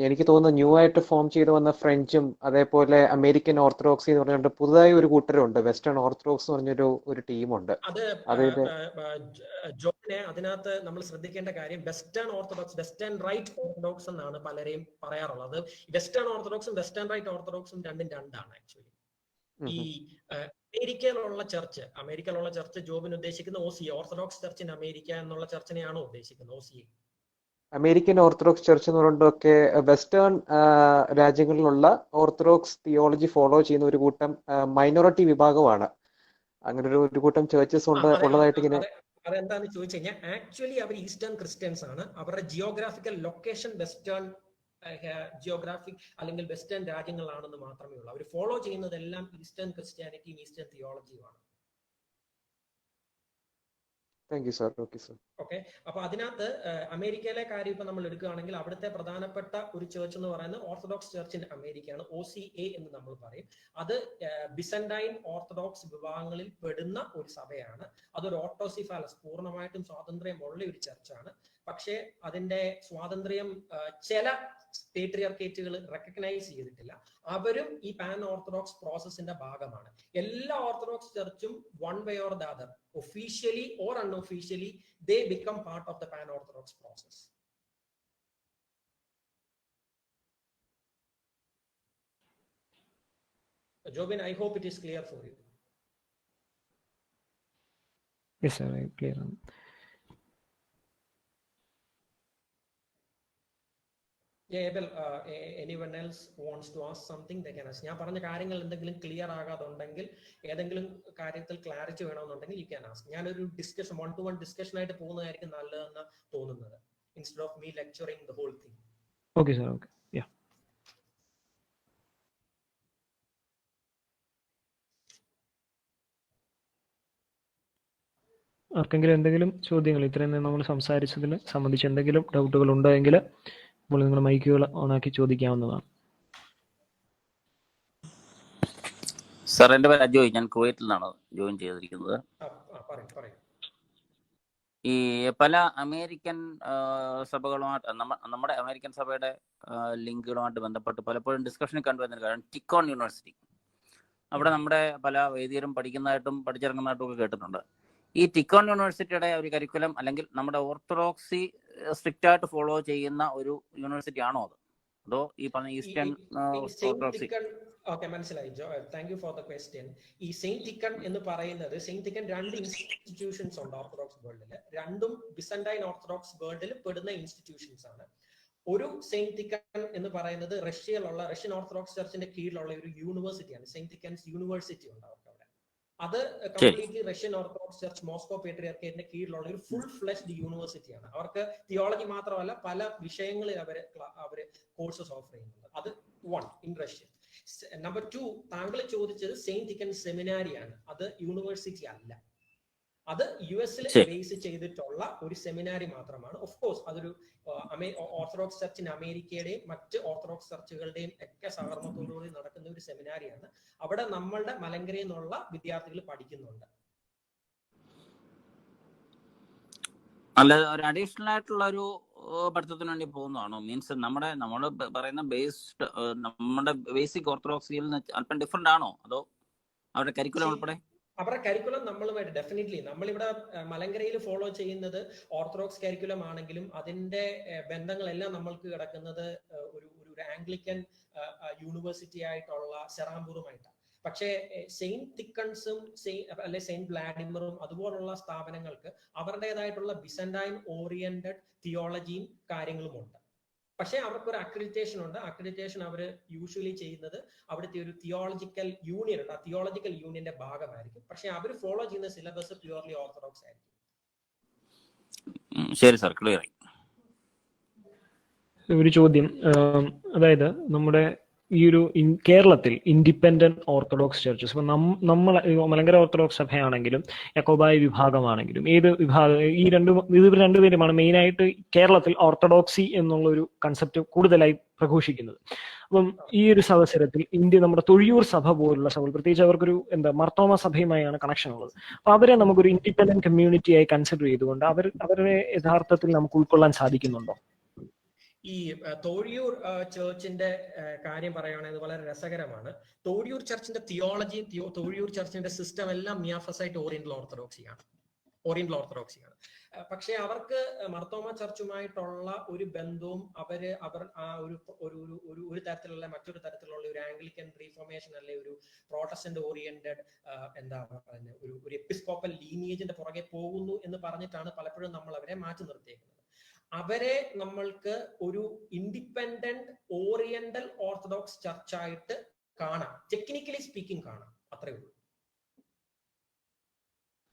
[SPEAKER 7] എനിക്ക് തോന്നുന്നു ന്യൂ ആയിട്ട് ഫോം ചെയ്തു വന്ന ഫ്രഞ്ചും അതേപോലെ അമേരിക്കൻ ഓർത്തഡോക്സി എന്ന് പറഞ്ഞിട്ട് പുതുതായി ഒരു കൂട്ടരുണ്ട്, വെസ്റ്റേൺ ഓർത്തഡോക്സ് എന്ന് പറഞ്ഞൊരു ടീമുണ്ട്.
[SPEAKER 5] ജോബിനെ അതിനകത്ത് നമ്മൾ ശ്രദ്ധിക്കേണ്ട കാര്യം western orthodox, western rite orthodox എന്നാണ് പലരെയും പറയാറുള്ളത്. വെസ്റ്റേൺ ഓർത്തഡോക്സും വെസ്റ്റേൺ റൈറ്റ് ഓർത്തഡോക്സും രണ്ടാണ് ആക്ച്വലി. ഈ അമേരിക്കയിലുള്ള ചർച്ച് ജോബിന് ഉദ്ദേശിക്കുന്ന OCA, orthodox church in America എന്നുള്ള ചർച്ചിനെയാണോ ഉദ്ദേശിക്കുന്നത്? OCA,
[SPEAKER 7] അമേരിക്കൻ ഓർത്തഡോക്സ് ചർച്ച് എന്ന് പറഞ്ഞിട്ടൊക്കെ വെസ്റ്റേൺ രാജ്യങ്ങളിലുള്ള ഓർത്തഡോക്സ് തിയോളജി ഫോളോ ചെയ്യുന്ന ഒരു കൂട്ടം മൈനോറിറ്റി വിഭാഗമാണ്. അങ്ങനെ ഒരു കൂട്ടം ചേർച്ചസ് ഉള്ളതായിട്ട് ഇങ്ങനെ.
[SPEAKER 5] അതെന്താന്ന് ചോദിച്ചു കഴിഞ്ഞാൽ ആക്ച്വലി അവർ ഈസ്റ്റേൺ ക്രിസ്ത്യൻസ് ആണ്. അവരുടെ ജിയോഗ്രാഫിക്കൽ ലൊക്കേഷൻ വെസ്റ്റേൺ ജിയോഗ്രാഫിക് അല്ലെങ്കിൽ വെസ്റ്റേൺ രാജ്യങ്ങളാണെന്ന് മാത്രമേ ഉള്ളൂ. അവർ ഫോളോ ചെയ്യുന്നതെല്ലാം ഈസ്റ്റേൺ ക്രിസ്ത്യാനിറ്റിയും ഈസ്റ്റേൺ തിയോളജിയുമാണ്.
[SPEAKER 7] Thank you sir. Okay sir.
[SPEAKER 5] Okay, അപ്പൊ അതിനകത്ത് അമേരിക്കയിലെ കാര്യം ഇപ്പൊ നമ്മൾ എടുക്കുകയാണെങ്കിൽ അവിടുത്തെ പ്രധാനപ്പെട്ട ഒരു ചേർച്ച് എന്ന് പറയുന്നത് ഓർത്തഡോക്സ് ചർച്ച് ഇൻ അമേരിക്കയാണ്, OCA എന്ന് നമ്മൾ പറയും. അത് ബിസന്റൈൻ ഓർത്തഡോക്സ് വിഭാഗങ്ങളിൽ പെടുന്ന ഒരു സഭയാണ്. അതൊരു ഓട്ടോസിഫാലസ്, പൂർണ്ണമായിട്ടും സ്വാതന്ത്ര്യമുള്ള ഒരു ചർച്ചാണ്. പക്ഷേ അതിന്റെ സ്വാതന്ത്ര്യം ചില പേട്രിയാർക്കേറ്റുകൾ റെക്കഗ്നൈസ് ചെയ്തിട്ടില്ല. അവരും ഈ പാൻ ഓർത്തഡോക്സ് പ്രോസസ്സിന്റെ ഭാഗമാണ്. എല്ലാ ഓർത്തഡോക്സ് ചർച്ചും one way or the other, officially or unofficially, they become part of the pan orthodox process. Jobin, I hope it is clear for you.
[SPEAKER 1] Yes, sir. Clear.
[SPEAKER 5] Yeah, Abel, anyone else wants to ask something, they can ask. ഞാൻ പറഞ്ഞ കാര്യങ്ങൾ എന്തെങ്കിലും ക്ലിയർ ആകാതുണ്ടെങ്കിൽ, ഏതെങ്കിലും കാര്യത്തിൽ ക്ലാരിറ്റി വേണമെന്നുണ്ടെങ്കിൽ you can ask. ഞാനൊരു ഡിസ്കഷൻ, 1-to-1 ഡിസ്കഷൻ ആയിട്ട് പോകുന്നതായിരിക്കും നല്ലതെന്ന് തോന്നുന്നത്, instead of me lecturing the whole thing.
[SPEAKER 1] Okay, sir. Okay. Yeah. ആർക്കെങ്കിലും എന്തെങ്കിലും ചോദ്യങ്ങൾ ഇത്രയും നമ്മൾ സംസാരിച്ചതിൽ സംബന്ധിച്ച് എന്തെങ്കിലും ഡൗട്ടുകൾ ഉണ്ടെങ്കിൽ ഇപ്പോൾ നിങ്ങൾ മൈക്കുകൾ ഓണാക്കി ചോദിക്കാവുന്നതാണ്.
[SPEAKER 8] സാർ, എൻ്റെ പേര് അജോയ്, ഞാൻ കുവൈറ്റിൽ നിന്നാണ് ജോയിൻ ചെയ്തിരിക്കുന്നത്. ഈ പല അമേരിക്കൻ സഭകളുമായിട്ട് നമ്മുടെ അമേരിക്കൻ സഭയുടെ ലിങ്കുകളുമായിട്ട് ബന്ധപ്പെട്ട് പലപ്പോഴും ഡിസ്കഷനിൽ കണ്ടുവരുന്ന കാര്യം ടിക്കോൺ യൂണിവേഴ്സിറ്റി. അവിടെ നമ്മുടെ പല വേദികരും പഠിക്കുന്നതായിട്ടും പഠിച്ചിറങ്ങുന്നതായിട്ടും ഒക്കെ കേട്ടിട്ടുണ്ട്. ഈ ടിക്കോൺ യൂണിവേഴ്സിറ്റിയുടെ ഒരു കരിക്കുലം അല്ലെങ്കിൽ നമ്മുടെ ഓർത്തഡോക്സി സ്ട്രിക്റ്റ് ആയിട്ട് ഫോളോ ചെയ്യുന്ന ഒരു യൂണിവേഴ്സിറ്റി ആണോ അത്, അതോ ഈ പറഞ്ഞ ഈസ്റ്റേൺ ഓർത്തഡോക്സി?
[SPEAKER 5] ഓക്കെ, മനസ്സിലായി. Thank you for the question. ഈ സെയിന്റ് ടിക്കൺ എന്ന് പറയുന്നത്, സെയിന്റ് ടിക്കൺ 2 ഇൻസ്റ്റിറ്റ്യൂഷൻസ് ഉണ്ട് ഓർത്തഡോക്സ് വേൾഡിൽ. രണ്ടും ബിസന്റൈൻ ഓർത്തഡോക്സ് വേൾഡിൽ പെടുന്ന ഇൻസ്റ്റിറ്റ്യൂഷൻസ് ആണ്. ഒരു സെയിന്റ് ടിക്കൺ എന്ന് പറയുന്നത് റഷ്യയിലുള്ള റഷ്യൻ ഓർത്തഡോക്സ് ചർച്ചിന്റെ കീഴിലുള്ള ഒരു യൂണിവേഴ്സിറ്റിയാണ്. സെയിന്റ് ടിക്കൻസ് യൂണിവേഴ്സിറ്റി ഉണ്ട് അവർക്ക് അവിടെ. അത് completely Russian Orthodox church Moscow പേട്രിയാർക്കേറ്റിന്റെ കീഴിലുള്ള ഒരു ഫുൾ ഫ്ലെഷ്ഡ് യൂണിവേഴ്സിറ്റിയാണ്. അവർക്ക് തിയോളജി മാത്രമല്ല പല വിഷയങ്ങളിൽ അവര് കോഴ്സസ് ഓഫർ ചെയ്യുന്നുണ്ട്. അത് 1 ഇൻ റഷ്യ. നമ്പർ 2, താങ്കൾ ചോദിച്ചത് സെയിന്റ് ടിക്കൻ സെമിനാരിയാണ്. അത് യൂണിവേഴ്സിറ്റി അല്ല. അത് US ബേസ് ചെയ്തിട്ടുള്ള ഒരു സെമിനാരി മാത്രമാണ്. ഓഫ് കോഴ്സ് അതൊരു ഓർത്തഡോക്സ് ചർച്ചിന് അമേരിക്കയുടെയും മറ്റ് ഓർത്തഡോക്സ് ചർച്ചുകളുടെയും ഒക്കെ സഹകരണത്തോടുകൂടി നടക്കുന്ന ഒരു സെമിനാരിയാണ്. അവിടെ നമ്മളുടെ മലങ്കരയിൽ നിന്നുള്ള വിദ്യാർത്ഥികൾ പഠിക്കുന്നുണ്ട്.
[SPEAKER 8] അല്ല, ഒരു അഡീഷണൽ ആയിട്ടുള്ള ഒരു പഠിത്തത്തിന് വേണ്ടി പോകുന്നതാണോ? മീൻസ് നമ്മൾ പറയുന്ന നമ്മുടെ ബേസിക് ഓർത്തഡോക്സിയിൽ നിന്ന് അല്പം ഡിഫറെന്റ് ആണോ, അതോ അവരുടെ കരിക്കുലം ഉൾപ്പെടെ?
[SPEAKER 5] അവരുടെ കരിക്കുലം നമ്മളുമായിട്ട് ഡെഫിനറ്റ്ലി നമ്മളിവിടെ മലങ്കരയിൽ ഫോളോ ചെയ്യുന്നത് ഓർത്തഡോക്സ് കരിക്കുലം ആണെങ്കിലും അതിന്റെ ബന്ധങ്ങളെല്ലാം നമ്മൾക്ക് കിടക്കുന്നത് ഒരു ആംഗ്ലിക്കൻ യൂണിവേഴ്സിറ്റി ആയിട്ടുള്ള സെറാംപൂറുമായിട്ടാണ്. പക്ഷേ സെയിന്റ് തിക്കൺസും അല്ലെ സെയിന്റ് വ്ളാഡിമറും അതുപോലുള്ള സ്ഥാപനങ്ങൾക്ക് അവരുടേതായിട്ടുള്ള ബിസന്റൈൻ ഓറിയന്റഡ് തിയോളജിയും കാര്യങ്ങളുമുണ്ട്. പക്ഷേ അവർക്കൊരു അക്രഡിറ്റേഷൻ ഉണ്ട്. അക്രഡിറ്റേഷൻ അവർ യൂഷ്വലി ചെയ്യുന്നത് അവിടുത്തെ ഒരു തിയോളജിക്കൽ യൂണിയൻ ഉണ്ട്. ആ തിയോളജിക്കൽ യൂണിയന്റെ ഭാഗമായിരിക്കും. പക്ഷെ അവർ ഫോളോ ചെയ്യുന്ന സിലബസ് പ്യൂർലി ഓർത്തഡോക്സ് ആയിരിക്കും.
[SPEAKER 8] ശരി സാർ, ക്ലിയർ ആയി.
[SPEAKER 1] ഒരു ചോദ്യം, അതായത് നമ്മുടെ ഈ ഒരു കേരളത്തിൽ ഇൻഡിപെൻഡന്റ് ഓർത്തഡോക്സ് ചർച്ചസ്, ഇപ്പൊ നമ്മൾ മലങ്കര ഓർത്തഡോക്സ് സഭയാണെങ്കിലും യക്കോബായ വിഭാഗമാണെങ്കിലും ഏത് വിഭാഗം, ഇത് രണ്ടുപേരുമാണ് മെയിനായിട്ട് കേരളത്തിൽ ഓർത്തഡോക്സി എന്നുള്ള ഒരു കൺസെപ്റ്റ് കൂടുതലായി പ്രഘോഷിക്കുന്നത്. അപ്പം ഈ ഒരു അവസരത്തിൽ നമ്മുടെ തൊഴിയൂർ സഭ പോലുള്ള സഭകൾ, പ്രത്യേകിച്ച് അവർക്കൊരു മർത്തോമ സഭയുമായാണ് കണക്ഷൻ ഉള്ളത്. അപ്പൊ അവരെ നമുക്കൊരു ഇൻഡിപെൻഡന്റ് കമ്മ്യൂണിറ്റിയായി കൺസിഡർ ചെയ്തുകൊണ്ട് അവരെ യഥാർത്ഥത്തിൽ നമുക്ക് ഉൾക്കൊള്ളാൻ സാധിക്കുന്നുണ്ടോ?
[SPEAKER 5] ഈ തോഴിയൂർ ചർച്ചിന്റെ കാര്യം പറയുകയാണെങ്കിൽ വളരെ രസകരമാണ്. തോഴിയൂർ ചർച്ചിന്റെ തിയോളജി, തോഴിയൂർ ചർച്ചിന്റെ സിസ്റ്റം എല്ലാം മിയാഫസൈറ്റ് ഓറിയന്റൽ ഓർത്തഡോക്സിയാണ്. പക്ഷെ അവർക്ക് മർത്തോമ ചർച്ചുമായിട്ടുള്ള ഒരു ബന്ധവും അവർ ആ ഒരു തരത്തിലുള്ള മറ്റൊരു തരത്തിലുള്ള ഒരു ആംഗ്ലിക്കൻ റീഫോർമേഷൻ അല്ലെ ഒരു പ്രോട്ടസ്റ്റന്റ് ഓറിയന്റഡ് എന്താ പറയുന്നത് ഒരു എപ്പിസ്കോപ്പൽ ലീനിയേജിന്റെ പുറകെ പോകുന്നു എന്ന് പറഞ്ഞിട്ടാണ് പലപ്പോഴും നമ്മൾ അവരെ മാറ്റി നിർത്തിയേക്കുന്നത്. അവരെ നമ്മൾക്ക് ഒരു ഇൻഡിപെൻഡന്റ് ഓറിയന്റൽ ഓർത്തഡോക്സ് ചർച്ചായിട്ട് കാണാം, ടെക്നിക്കലി സ്പീക്കിംഗ് കാണാം, അത്രേ ഉള്ളൂ.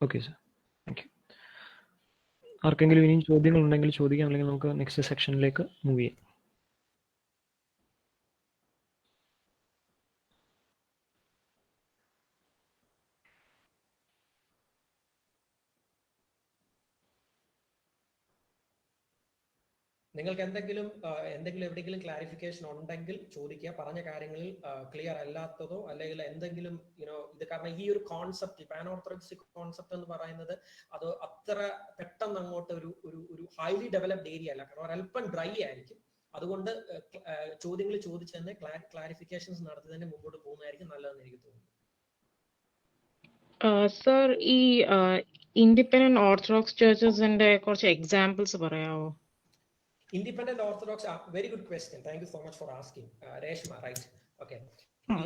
[SPEAKER 1] Okay sir, thank U. ആർക്കെങ്കിലും ഇനിയും ചോദ്യങ്ങൾ ഉണ്ടെങ്കിൽ ചോദിക്കാം, അല്ലെങ്കിൽ നമുക്ക് നെക്സ്റ്റ് സെക്ഷനിലേക്ക് മൂവ് ചെയ്യാം.
[SPEAKER 5] നിങ്ങൾക്ക് എന്തെങ്കിലും എവിടെയെങ്കിലും ക്ലാരിഫിക്കേഷൻ ഉണ്ടെങ്കിൽ ചോദിക്കുക. പറഞ്ഞ കാര്യങ്ങളിൽ ക്ലിയർ അല്ലാത്തതോ അല്ലെങ്കിൽ എന്തെങ്കിലും ഇത് കാരണം ഈ ഒരു കോൺസെപ്റ്റ് പാൻ ഓർത്തഡോക്സ് കോൺസെപ്റ്റ് എന്ന് പറയുന്നത് അത് അത്ര പെട്ടെന്ന് അങ്ങോട്ട് ഒരു ഹൈലി ഡെവലപ്ഡ് ഏരിയ അല്ല. കാരണം ഒരല്പം ഡ്രൈ ആയിരിക്കും. അതുകൊണ്ട് ചോദ്യങ്ങൾ ചോദിച്ചു തന്നെ ക്ലാരിഫിക്കേഷൻസ് നടത്തി തന്നെ മുമ്പോട്ട് പോകുന്നതായിരിക്കും നല്ലതെന്ന് എനിക്ക് തോന്നുന്നു.
[SPEAKER 9] സർ, ഈ ഇൻഡിപെൻഡന്റ് ഓർത്തഡോക്സ് ചർച്ചസിന്റെ കുറച്ച് എക്സാമ്പിൾസ് പറയാമോ?
[SPEAKER 5] Independent Orthodox, very good question. Thank you so much for asking. Reshma, right? Okay.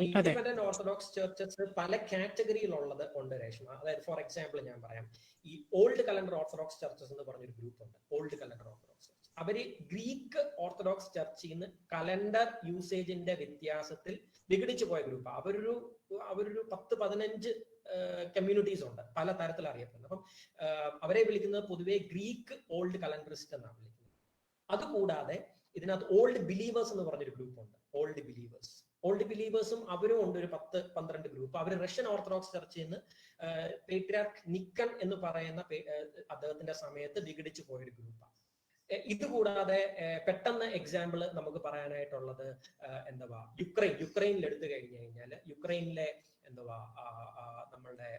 [SPEAKER 5] Independent Orthodox churches പല കാറ്റഗറിയിൽ ഉണ്ട് രേഷ്മ. അതായത് ഫോർ എക്സാമ്പിൾ ഞാൻ പറയാം, ഈ ഓൾഡ് കലണ്ടർ ഓർത്തഡോക്സ് ചർച്ചസ് എന്ന് പറഞ്ഞൊരു ഗ്രൂപ്പ് ഉണ്ട്. ഓൾഡ് കലണ്ടർ ഓർത്തഡോക്സ് ചർച്ച് അവര് ഗ്രീക്ക് ഓർത്തഡോക്സ് ചർച്ചിൽ നിന്ന് കലണ്ടർ യൂസേജിന്റെ വ്യത്യാസത്തിൽ വിഘടിച്ചു പോയ ഗ്രൂപ്പ്. അവരൊരു 10-15 കമ്മ്യൂണിറ്റീസ് ഉണ്ട്, പല തരത്തിൽ അറിയപ്പെടുന്നത്. അപ്പം അവരെ വിളിക്കുന്നത് പൊതുവെ ഗ്രീക്ക് ഓൾഡ് കലണ്ടറിസ്റ്റ് എന്നാണ് വിളിക്കുന്നത്. അതുകൂടാതെ ഇതിനകത്ത് ഓൾഡ് ബിലീവേഴ്സ് എന്ന് പറഞ്ഞൊരു ഗ്രൂപ്പ് ഉണ്ട്. ഓൾഡ് ബിലീവേഴ്സും അവരും ഉണ്ട്, ഒരു 10-12 ഗ്രൂപ്പ്. അവർ റഷ്യൻ ഓർത്തഡോക്സ് ചർച്ചിൽ നിന്ന് പേട്രിയാർക്ക് നിക്കൺ എന്ന് പറയുന്ന അദ്ദേഹത്തിന്റെ സമയത്ത് വിഘടിച്ചു പോയൊരു ഗ്രൂപ്പാണ്. ഇതുകൂടാതെ പെട്ടെന്ന് എക്സാമ്പിൾ നമുക്ക് പറയാനായിട്ടുള്ളത് യുക്രൈനിൽ എടുത്തു കഴിഞ്ഞു കഴിഞ്ഞാൽ യുക്രൈനിലെ നമ്മളുടെ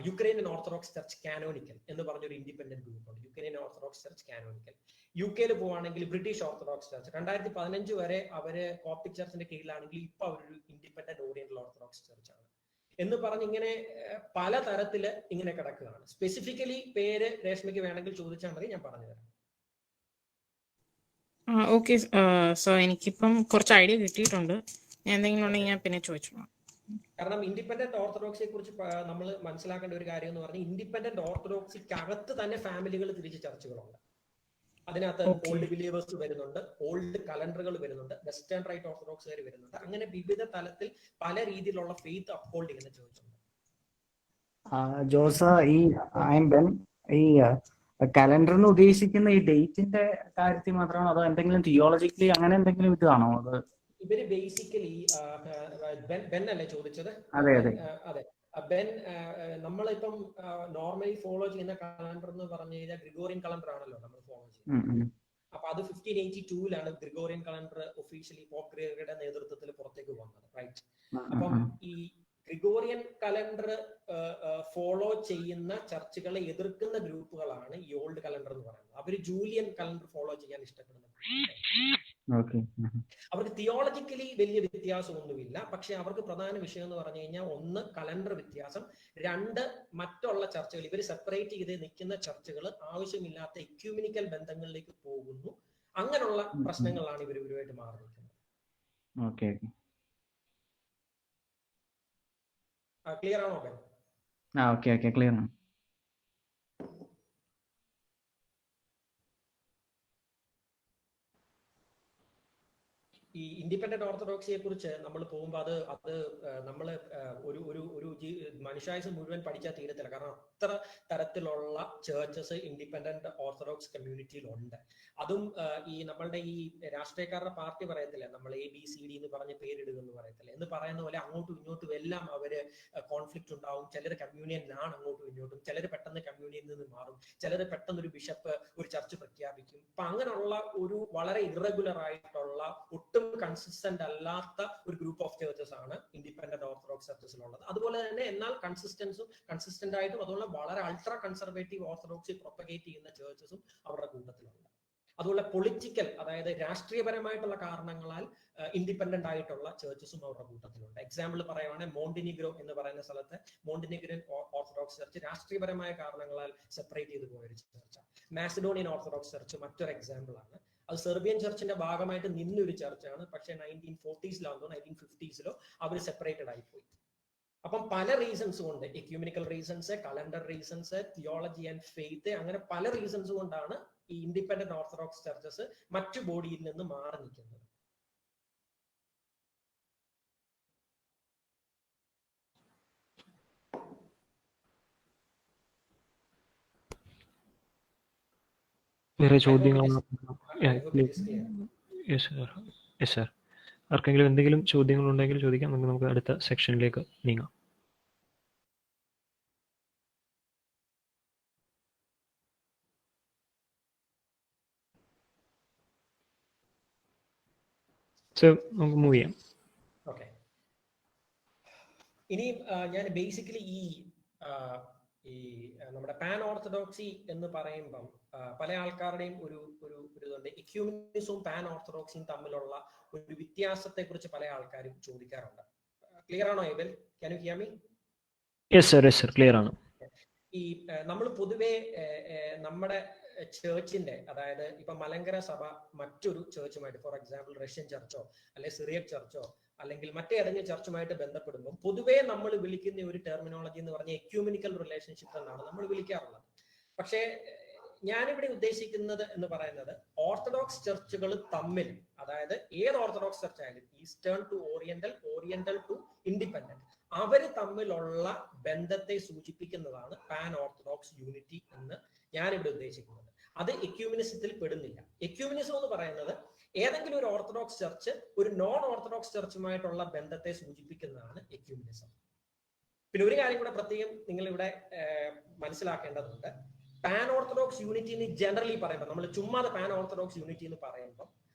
[SPEAKER 5] യുക്രൈനിയൻ ഓർത്തഡോക്സ് ചർച്ച് കാനോനിക്കൽ എന്ന് പറഞ്ഞൊരു ഇൻഡിപെൻഡന്റ് ഗ്രൂപ്പ് ഉണ്ട്. Ukrainian orthodox church canonical. UK പോവുകയാണെങ്കിൽ ബ്രിട്ടീഷ് ഓർത്തഡോക്സ് ചർച്ച്. 2015 വരെ അവര് കോപ്റ്റിക് ചർച്ചിന്റെ കീഴിലാണെങ്കിൽ ഇപ്പൊ അവരൊരു ഇൻഡിപെൻഡന്റ് ഓറിയന്റൽ ഓർത്തഡോക്സ് ചർച്ചാണ് എന്ന് പറഞ്ഞ് ഇങ്ങനെ പല തരത്തില് ഇങ്ങനെ കിടക്കുകയാണ്. സ്പെസിഫിക്കലി പേര് രേഷ്മയ്ക്ക് വേണമെങ്കിൽ ചോദിച്ചാൽ മതി, ഞാൻ പറഞ്ഞുതരാം.
[SPEAKER 9] ഓക്കെ സോ എനിക്കിപ്പം കുറച്ച് ഐഡിയ കിട്ടിയിട്ടുണ്ട്. ഞാൻ എന്തെങ്കിലും ഉണ്ടെങ്കിൽ ഞാൻ പിന്നെ ചോദിച്ചോളാം.
[SPEAKER 5] കാരണം ഇൻഡിപെൻഡന്റ് ഓർത്തഡോക്സിയെ കുറിച്ച് നമ്മൾ മനസ്സിലാക്കേണ്ട ഒരു കാര്യം എന്ന് പറഞ്ഞാൽ ഇൻഡിപെൻഡന്റ് ഓർത്തഡോക്സിക്കകത്ത് തന്നെ ഫാമിലികൾ തിരിച്ച് ചർച്ചുകളുണ്ട്. അതിനകത്ത് ഓൾഡ് ബിലീവേഴ്സ് വരുന്നുണ്ട്, ഓൾഡ് കലണ്ടറുകൾ വരുന്നുണ്ട്, വെസ്റ്റേൺ റൈറ്റ് ഓർത്തഡോക്സുകാർ വരുന്നുണ്ട്. അങ്ങനെ വിവിധ തലത്തിൽ പല രീതിയിലുള്ള ഫെയ്ത്ത് അപ്ഹോൾഡ് ചെയ്യുന്ന ചോദിച്ചിട്ടുണ്ട്.
[SPEAKER 10] ജോസ, ഈ ബെൻ, ഈ കലണ്ടറിന് ഉദ്ദേശിക്കുന്ന ഈ ഡേറ്റിന്റെ കാര്യത്തിൽ മാത്രമാണോ അതോ എന്തെങ്കിലും തിയോളജിക്കലി അങ്ങനെ എന്തെങ്കിലും ഇതാണോ? അത്
[SPEAKER 5] ഇവര് ബേസിക്കലി ബെൻ അല്ലേ ചോദിച്ചത്?
[SPEAKER 10] അതെ അതെ
[SPEAKER 5] അതെ ബെൻ, നമ്മളിപ്പം നോർമലി ഫോളോ ചെയ്യുന്ന കലണ്ടർ എന്ന് പറഞ്ഞു കഴിഞ്ഞാൽ ഗ്രിഗോറിയൻ കലണ്ടർ ആണല്ലോ നമ്മൾ ഫോളോ ചെയ്യുന്നത്. അപ്പൊ അത് 1582 ഗ്രിഗോറിയൻ കലണ്ടർ ഒഫീഷ്യലി പോപ്പ് ഗ്രിഗറിയുടെ നേതൃത്വത്തിൽ പുറത്തേക്ക് വന്നത്, റൈറ്റ്? അപ്പം ഈ ഗ്രിഗോറിയൻ കലണ്ടർ ഫോളോ ചെയ്യുന്ന ചർച്ചുകളെ എതിർക്കുന്ന ഗ്രൂപ്പുകളാണ് ഈ ഓൾഡ് കലണ്ടർ എന്ന് പറയുന്നത്. അവര് ജൂലിയൻ കലണ്ടർ ഫോളോ ചെയ്യാൻ ഇഷ്ടപ്പെടുന്നത്. അവർക്ക് തിയോളജിക്കലി വലിയ വ്യത്യാസമൊന്നുമില്ല. പക്ഷെ അവർക്ക് പ്രധാന വിഷയം എന്ന് പറഞ്ഞു കഴിഞ്ഞാൽ ഒന്ന് കലണ്ടർ വ്യത്യാസം, രണ്ട് മറ്റുള്ള ചർച്ചകൾ. ഇവർ സെപ്പറേറ്റ് ചെയ്ത് നിൽക്കുന്ന ചർച്ചകൾ ആവശ്യമില്ലാത്ത എക്യൂമിനിക്കൽ ബന്ധങ്ങളിലേക്ക് പോകുന്നു. അങ്ങനെയുള്ള പ്രശ്നങ്ങളാണ് ഇവരുമായിട്ട് മാറി നിൽക്കുന്നത്. ക്ലിയർ ആണോ?
[SPEAKER 10] ക്ലിയർ ആണ്.
[SPEAKER 5] ഈ ഇൻഡിപെൻഡന്റ് ഓർത്തഡോക്സിയെ കുറിച്ച് നമ്മൾ പോകുമ്പോൾ അത് നമ്മൾ ഒരു മനുഷ്യായുസ് മുഴുവൻ പഠിച്ചാൽ തീരത്തില്ല. കാരണം അത്ര തരത്തിലുള്ള ചേർച്ചസ് ഇൻഡിപെൻഡന്റ് ഓർത്തഡോക്സ് കമ്മ്യൂണിറ്റിയിലുണ്ട്. അതും ഈ നമ്മളുടെ ഈ രാഷ്ട്രീയക്കാരുടെ പാർട്ടി പറയത്തില്ല, നമ്മൾ ABCD എന്ന് പറഞ്ഞ് പേരിടുക എന്ന് പറയത്തില്ല. എന്ന് പറയുന്ന പോലെ അങ്ങോട്ടും ഇങ്ങോട്ടും എല്ലാം അവര് കോൺഫ്ലിക്റ്റ് ഉണ്ടാവും. ചിലർ കമ്മ്യൂണിയനിലാണ് അങ്ങോട്ടും ഇങ്ങോട്ടും, ചിലർ പെട്ടെന്ന് കമ്മ്യൂണിയനിൽ നിന്ന് മാറും, ചിലർ പെട്ടെന്ന് ഒരു ബിഷപ്പ് ഒരു ചർച്ച് പ്രഖ്യാപിക്കും. അപ്പൊ അങ്ങനെയുള്ള ഒരു വളരെ ഇറഗുലർ ആയിട്ടുള്ള ഒട്ടും കൺസിസ്റ്റന്റ് അല്ലാത്ത ഒരു ഗ്രൂപ്പ് ഓഫ് ചേർച്ചസ് ആണ് ഇൻഡിപെൻഡന്റ് ഓർത്തഡോക്സ് ചർച്ചസിലുള്ളത്. അതുപോലെ തന്നെ എന്നാൽ കൺസിസ്റ്റന്റ് ആയിട്ടും അതുപോലെ വളരെ അൾട്രാ കൺസർവേറ്റീവ് ഓർത്തഡോക്സി പ്രൊപ്പഗേറ്റ് ചെയ്യുന്ന ചേർച്ചസും അവരുടെ കൂട്ടത്തിലുണ്ട്. അതുപോലെ പൊളിറ്റിക്കൽ, അതായത് രാഷ്ട്രീയപരമായിട്ടുള്ള കാരണങ്ങളാൽ ഇൻഡിപെൻഡന്റ് ആയിട്ടുള്ള ചേർച്ചസും അവരുടെ കൂട്ടത്തിലുണ്ട്. എക്സാമ്പിൾ പറയുവാണെങ്കിൽ മോണ്ടിനിഗ്രോ എന്ന് പറയുന്ന സ്ഥലത്ത് മോണ്ടിനിഗ്രൻ ഓർത്തഡോക്സ് ചർച്ച് രാഷ്ട്രീയപരമായ കാരണങ്ങളാൽ സെപ്പറേറ്റ് ചെയ്ത് പോയൊരു ചർച്ചാണ്. മാസിഡോണിയൻ ഓർത്തഡോക്സ് ചർച്ച് മറ്റൊരു എക്സാമ്പിൾ ആണ്. അത് സെർബിയൻ ചർച്ചിന്റെ ഭാഗമായിട്ട് നിന്നൊരു ചർച്ചാണ്. പക്ഷെ 1940s 1950s അവർ സെപ്പറേറ്റഡ് ആയിപ്പോയി. അപ്പം പല റീസൺസ് കൊണ്ട്, ecumenical reasons, calendar reasons, theology and faith, അങ്ങനെ പല റീസൺസ് കൊണ്ടാണ് ഈ ഇൻഡിപെൻഡന്റ് ഓർത്തഡോക്സ് ചർച്ചസ് മറ്റു ബോഡിയിൽ നിന്ന് മാറി നിൽക്കുന്നത്.
[SPEAKER 1] വേറെ ചോദ്യങ്ങൾ? ആർക്കെങ്കിലും എന്തെങ്കിലും ചോദ്യങ്ങൾ ഉണ്ടെങ്കിൽ ചോദിക്കാം. നമുക്ക് അടുത്ത സെക്ഷനിലേക്ക് നീങ്ങാം. നമുക്ക് മൂവ് ചെയ്യാം.
[SPEAKER 5] ഓക്കെ, ഇനി ഞാൻ ബേസിക്കലി ഈ നമ്മുടെ പാൻ ഓർത്തഡോക്സി എന്ന് പറയുമ്പം പല ആൾക്കാരുടെയും ഒരു ഇതുണ്ട്. എക്യൂമിനിസവും പാൻ ഓർത്തഡോക്സിയും തമ്മിലുള്ള ഒരു വ്യത്യാസത്തെ കുറിച്ച് പല ആൾക്കാരും ചോദിക്കാറുണ്ട്. ക്ലിയർ ആണോ Abel? Can you here me?
[SPEAKER 1] Yes sir, clear ആണ്.
[SPEAKER 5] ഈ നമ്മൾ പൊതുവെ നമ്മുടെ ചേർച്ചിന്റെ, അതായത് ഇപ്പൊ മലങ്കര സഭ മറ്റൊരു ചേർച്ചുമായിട്ട്, ഫോർ എക്സാമ്പിൾ റഷ്യൻ ചർച്ചോ അല്ലെ സിറിയക് ചർച്ചോ അല്ലെങ്കിൽ മറ്റേതെങ്കിലും ചർച്ചുമായിട്ട് ബന്ധപ്പെടുമ്പോൾ പൊതുവേ നമ്മൾ വിളിക്കുന്ന ഒരു ടെർമിനോളജി എന്ന് പറഞ്ഞാൽ എക്യൂമിനിക്കൽ റിലേഷൻഷിപ്പ് എന്നാണ് നമ്മൾ വിളിക്കാറുള്ളത്. പക്ഷേ ഞാനിവിടെ ഉദ്ദേശിക്കുന്നത് എന്ന് പറയുന്നത് ഓർത്തഡോക്സ് ചർച്ചുകൾ തമ്മിൽ, അതായത് ഏത് ഓർത്തഡോക്സ് ചർച്ച് ആയാലും eastern to oriental, oriental to independent, അവര് തമ്മിലുള്ള ബന്ധത്തെ സൂചിപ്പിക്കുന്നതാണ് പാൻ ഓർത്തഡോക്സ് യൂണിറ്റി എന്ന് ഞാനിവിടെ ഉദ്ദേശിക്കുന്നത്. അത് എക്യൂമിനിസത്തിൽ പെടുന്നില്ല. എക്യൂമിനിസം എന്ന് പറയുന്നത് ഏതെങ്കിലും ഒരു ഓർത്തഡോക്സ് ചർച്ച് ഒരു നോൺ ഓർത്തഡോക്സ് ചർച്ചുമായിട്ടുള്ള ബന്ധത്തെ സൂചിപ്പിക്കുന്നതാണ് എക്യൂമിനിസം. പിന്നെ ഒരു കാര്യം കൂടെ പ്രത്യേകം നിങ്ങൾ ഇവിടെ മനസ്സിലാക്കേണ്ടതുണ്ട്. പാൻ ഓർത്തഡോക്സ് യൂണിറ്റി എന്ന് ജനറലി പറയുമ്പോൾ, നമ്മൾ ചുമ്മാതെ പാൻ ഓർത്തഡോക്സ് യൂണിറ്റി എന്ന് പറയുമ്പോൾ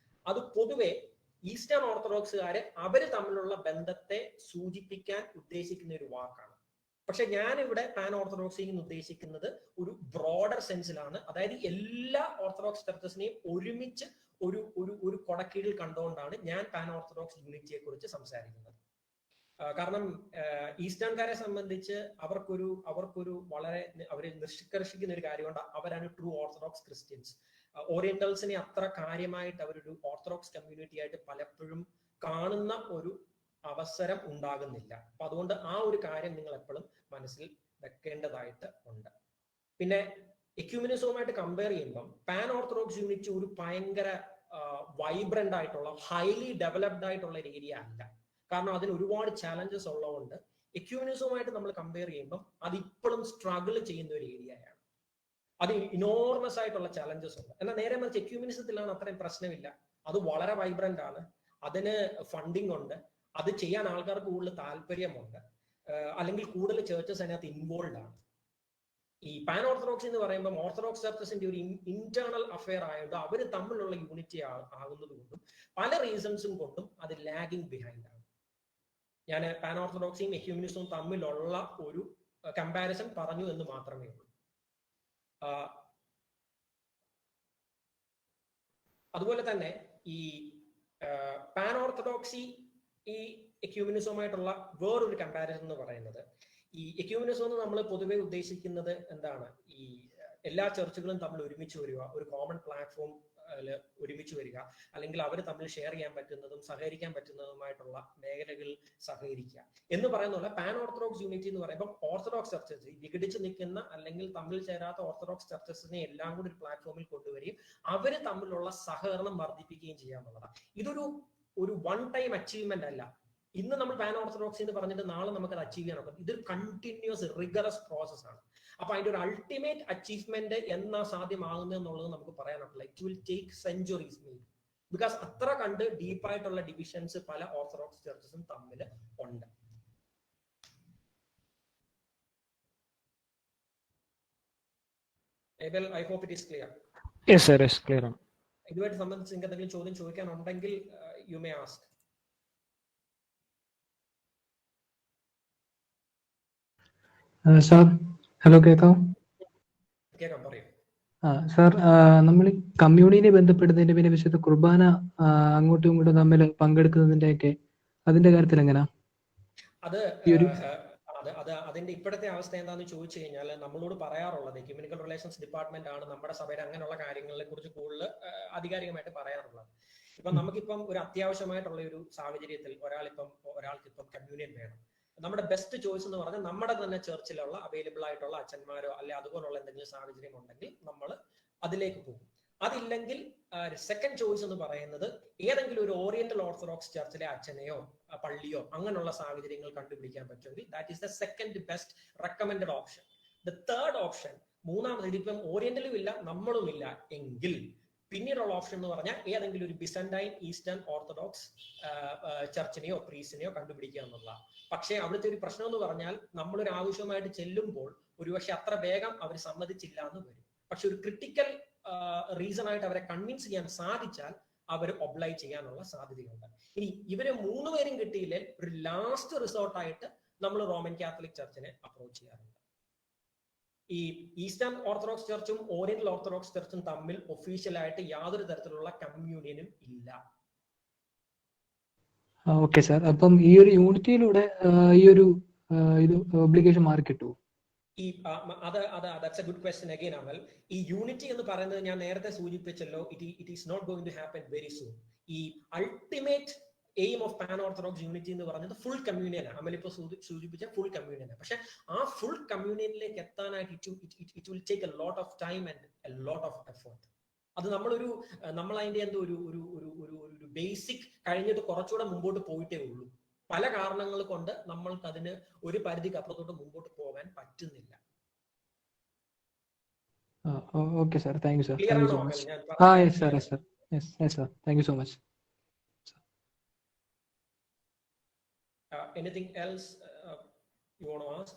[SPEAKER 5] അത് പൊതുവെ ഈസ്റ്റേൺ ഓർത്തഡോക്സുകാര് അവര് തമ്മിലുള്ള ബന്ധത്തെ സൂചിപ്പിക്കാൻ ഉദ്ദേശിക്കുന്ന ഒരു വാക്കാണ്. പക്ഷെ ഞാനിവിടെ പാൻ ഓർത്തഡോക്സി എന്ന് ഉദ്ദേശിക്കുന്നത് ഒരു ബ്രോഡർ സെൻസിലാണ്. അതായത് എല്ലാ ഓർത്തഡോക്സ് ചർച്ചസിനെയും ഒരുമിച്ച് ഒരു ഒരു ഒരു കൊടക്കീഴിൽ കണ്ടുകൊണ്ടാണ് ഞാൻ പാൻ ഓർത്തഡോക്സ് യൂണിറ്റിയെ കുറിച്ച് സംസാരിക്കുന്നത്. കാരണം ഈസ്റ്റേൺകാരെ സംബന്ധിച്ച് അവർക്കൊരു വളരെ അവർ നിഷ്കർഷിക്കുന്ന ഒരു കാര്യമുണ്ട്. അവരാണ് ട്രൂ ഓർത്തഡോക്സ് ക്രിസ്ത്യൻസ്. ഓറിയന്റൽസിനെ അത്ര കാര്യമായിട്ട് അവരൊരു ഓർത്തഡോക്സ് കമ്മ്യൂണിറ്റി ആയിട്ട് പലപ്പോഴും കാണുന്ന ഒരു അവസരം ഉണ്ടാകുന്നില്ല. അപ്പൊ അതുകൊണ്ട് ആ ഒരു കാര്യം നിങ്ങൾ എപ്പോഴും മനസ്സിൽ വെക്കേണ്ടതായിട്ട് ഉണ്ട്. പിന്നെ എക്യൂമിനിസവുമായിട്ട് കമ്പയർ ചെയ്യുമ്പം പാൻ ഓർത്തഡോക്സ് യൂണിറ്റ് ഒരു ഭയങ്കര വൈബ്രന്റ് ആയിട്ടുള്ള ഹൈലി ഡെവലപ്ഡ് ആയിട്ടുള്ള ഒരു ഏരിയ അല്ല. കാരണം അതിന് ഒരുപാട് ചാലഞ്ചസ് ഉള്ളതുകൊണ്ട് എക്യൂമിനിസവുമായിട്ട് നമ്മൾ കമ്പയർ ചെയ്യുമ്പം അത് ഇപ്പോഴും സ്ട്രഗിൾ ചെയ്യുന്ന ഒരു ഏരിയയാണ്. അത് ഇനോർമസ് ആയിട്ടുള്ള ചാലഞ്ചസ് ഉണ്ട്. എന്നാൽ നേരെ മറിച്ച് എക്യൂമിനിസത്തിലാണ് അത്രയും പ്രശ്നമില്ല. അത് വളരെ വൈബ്രന്റ് ആണ്, അതിന് ഫണ്ടിങ് ഉണ്ട്, അത് ചെയ്യാൻ ആൾക്കാർക്ക് കൂടുതൽ താല്പര്യമുണ്ട്, അല്ലെങ്കിൽ കൂടുതൽ ചേർച്ചസ് അതിനകത്ത് ഇൻവോൾവ് ആണ്. ഈ പാൻ ഓർത്തഡോക്സ് എന്ന് പറയുമ്പോൾ ഓർത്തഡോക്സ് ചർച്ചസിന്റെ ഒരു ഇന്റേണൽ അഫെയർ ആയതുകൊണ്ട് അവർ തമ്മിലുള്ള യൂണിറ്റി ആകുന്നത് കൊണ്ടും പല റീസൺസും കൊണ്ടും അത് ലാഗിങ് ബിഹൈൻഡ് ആണ്. ഞാൻ പാൻ ഓർത്തഡോക്സിയും എക്യൂമിനിസവും തമ്മിലുള്ള ഒരു കമ്പാരിസൺ പറഞ്ഞു എന്ന് മാത്രമേ ഉള്ളൂ. അതുപോലെ തന്നെ ഈ പാൻ ഓർത്തഡോക്സി ഈ എക്യൂമിനിസവുമായിട്ടുള്ള വേറൊരു കമ്പാരിസൺ എന്ന് പറയുന്നത്, ഈ എക്യൂമിനിസം എന്ന് നമ്മൾ പൊതുവെ ഉദ്ദേശിക്കുന്നത് എന്താണ്, ഈ എല്ലാ ചർച്ചുകളും തമ്മിൽ ഒരുമിച്ച് വരിക, ഒരു കോമൺ പ്ലാറ്റ്ഫോം ഒരുമിച്ച് വരിക, അല്ലെങ്കിൽ അവർ തമ്മിൽ ഷെയർ ചെയ്യാൻ പറ്റുന്നതും സഹകരിക്കാൻ പറ്റുന്നതുമായിട്ടുള്ള മേഖലകളിൽ സഹകരിക്കുക എന്ന് പറയുന്ന പോലെ പാൻ ഓർത്തഡോക്സ് യൂണിറ്റി എന്ന് പറയുമ്പോൾ ഓർത്തഡോക്സ് ചർച്ചസ് വിഘടിച്ച് നിൽക്കുന്ന അല്ലെങ്കിൽ തമ്മിൽ ചേരാത്ത ഓർത്തഡോക്സ് ചർച്ചസിനെ എല്ലാം കൂടി ഒരു പ്ലാറ്റ്ഫോമിൽ കൊണ്ടുവരികയും അവർ തമ്മിലുള്ള സഹകരണം വർദ്ധിപ്പിക്കുകയും ചെയ്യാന്നുള്ളതാണ്. ഇതൊരു വൺ ടൈം അച്ചീവ്മെന്റ് അല്ല. ഇന്ന് നമ്മൾ പാൻ ഓർത്തഡോക്സി എന്ന് പറഞ്ഞിട്ട് നാളെ നമുക്ക് അത് അച്ചീവ് ചെയ്യാൻ നോക്കാം. ഇതൊരു കണ്ടിന്യൂസ് റിഗറസ് പ്രോസസ് ആണ്. അപ്പൊ അതിന്റെ ഒരു അൾട്ടിമേറ്റ് അച്ചീവ്മെന്റ് എന്നാ സാധ്യമാകുന്നത് എന്നുള്ളത് നമുക്ക് പറയാനൊക്കില്ല. It will take centuries may be, because അത്ര കണ്ട് ഡീപ്പായിട്ടുള്ള ഡിവിഷൻസ് പല ഓർത്തഡോക്സ് ചർച്ചസും തമ്മിൽ ഉണ്ട്. I hope it is clear.
[SPEAKER 1] Yes sir, yes, clear ആണ്.
[SPEAKER 5] ഇതുമായിട്ട് സംബന്ധിച്ച് നിങ്ങൾക്ക് എന്തെങ്കിലും ചോദ്യം ചോദിക്കാനുണ്ടെങ്കിൽ you may ask.
[SPEAKER 3] Sir, hello, കേൾക്കാം?
[SPEAKER 5] കേൾക്കാം, പറയൂ.
[SPEAKER 3] സാർ, നമ്മൾ ഈ കമ്മ്യൂണിനെ ബന്ധപ്പെടുന്നതിന്റെ പിന്നെ വിശുദ്ധ കുർബാന അങ്ങോട്ടും ഇങ്ങോട്ടും തമ്മിൽ പങ്കെടുക്കുന്നതിന്റെയൊക്കെ അതിന്റെ കാര്യത്തിൽ എങ്ങനെയാ?
[SPEAKER 5] അതിന്റെ ഇപ്പോഴത്തെ അവസ്ഥ എന്താണെന്ന് ചോദിച്ചു കഴിഞ്ഞാൽ നമ്മളോട് പറയാറുള്ളത് എക്യൂമെനിക്കൽ റിലേഷൻസ് ഡിപ്പാർട്ട്മെന്റ് ആണ് നമ്മുടെ സഭയുടെ അങ്ങനെയുള്ള കാര്യങ്ങളെ കുറിച്ച് കൂടുതൽ ആധികാരികമായിട്ട് പറയാറുള്ളത്. ഇപ്പം നമുക്കിപ്പം ഒരു അത്യാവശ്യമായിട്ടുള്ള ഒരു സാഹചര്യത്തിൽ ഒരാൾക്കിപ്പം കമ്മ്യൂണിയൻ വേണം. നമ്മുടെ ബെസ്റ്റ് ചോയ്സ് എന്ന് പറഞ്ഞാൽ നമ്മുടെ തന്നെ ചർച്ചിലുള്ള അവൈലബിൾ ആയിട്ടുള്ള അച്ഛന്മാരോ അല്ലെ അതുപോലുള്ള എന്തെങ്കിലും സാഹചര്യം ഉണ്ടെങ്കിൽ നമ്മൾ അതിലേക്ക് പോകും. അതില്ലെങ്കിൽ സെക്കൻഡ് ചോയ്സ് എന്ന് പറയുന്നത് ഏതെങ്കിലും ഒരു ഓറിയന്റൽ ഓർത്തഡോക്സ് ചർച്ചിലെ അച്ഛനെയോ പള്ളിയോ അങ്ങനെയുള്ള സാഹചര്യങ്ങൾ കണ്ടുപിടിക്കാൻ പറ്റുമെങ്കിൽ that is the second best recommended option. The third option, മൂന്നാമത്, ഇതിപ്പം ഓറിയന്റലും ഇല്ല നമ്മളും ഇല്ല എങ്കിൽ പിന്നീടുള്ള ഓപ്ഷൻ എന്ന് പറഞ്ഞാൽ ഏതെങ്കിലും ഒരു ബിസന്റൈൻ ഈസ്റ്റേൺ ഓർത്തഡോക്സ് ചർച്ചിനെയോ പ്രീസിനെയോ കണ്ടുപിടിക്കുക എന്നുള്ള. പക്ഷേ അവിടുത്തെ ഒരു പ്രശ്നം എന്ന് പറഞ്ഞാൽ നമ്മളൊരു ആവശ്യമായിട്ട് ചെല്ലുമ്പോൾ ഒരുപക്ഷെ അത്ര വേഗം അവർ സമ്മതിച്ചില്ല എന്ന് വരും. പക്ഷെ ഒരു ക്രിട്ടിക്കൽ റീസൺ ആയിട്ട് അവരെ കൺവിൻസ് ചെയ്യാൻ സാധിച്ചാൽ അവർ ഒബ്ലൈ ചെയ്യാനുള്ള സാധ്യതയുണ്ട്. ഇനി ഇവര് മൂന്നുപേരും കിട്ടിയില്ലേ, ഒരു ലാസ്റ്റ് റിസോർട്ടായിട്ട് നമ്മൾ റോമൻ കാത്തലിക് ചർച്ചിനെ അപ്രോച്ച് ചെയ്യാറുണ്ട്. ഈ ഈസ്റ്റേൺ ഓർത്തഡോക്സ് ചർച്ചും ഓറിയന്റൽ ഓർത്തഡോക്സ് ചർച്ചും തമ്മിൽ ഒഫീഷ്യലായിട്ട് യാതൊരു തരത്തിലുള്ള കമ്മ്യൂണിയനും ഇല്ല.
[SPEAKER 3] ഓക്കെ സാർ, അപ്പം ഈ ഒരു യൂണിറ്റിയിലൂടെ ഈ ഒരു ഇത് ഒബ്ലിഗേഷൻ മാറി കിട്ടുമോ?
[SPEAKER 5] That's a good question again, Amal. ഈ യൂണിറ്റി എന്ന് പറയുന്നത് ഞാൻ നേരത്തെ സൂചിപ്പിച്ചല്ലോ, it is not going to happen very soon. ഈ ultimate aim of pan orthodox unity എന്ന് പറയുന്നത് ഫുൾ കമ്മ്യൂണിയനാണ്. അമൽ ഇപ്പോൾ സൂചിപ്പിച്ച ഫുൾ കമ്മ്യൂണിയനാണ്. പക്ഷെ ആ ഫുൾ കമ്മ്യൂണിയനിലേക്ക് എത്താനായിട്ട് it will take A lot of time and A lot of effort. അത് നമ്മൾ അതിന്റെ എന്തോ ഒരു ബേസിക് കഴിഞ്ഞിട്ട് കുറച്ചുകൂടെ മുമ്പോട്ട് പോയിട്ടേ ഉള്ളൂ. പല കാരണങ്ങൾ കൊണ്ട് നമ്മൾക്ക് അതിന് ഒരു പരിധിക്ക് അപ്പുറത്തോട്ട് മുമ്പോട്ട് പോകാൻ പറ്റുന്നില്ല.
[SPEAKER 3] Okay sir, thank you sir.
[SPEAKER 5] Clear ആണോ?
[SPEAKER 3] Yes sir, yes sir, yes sir, thank you so much.
[SPEAKER 5] Anything else you want to ask?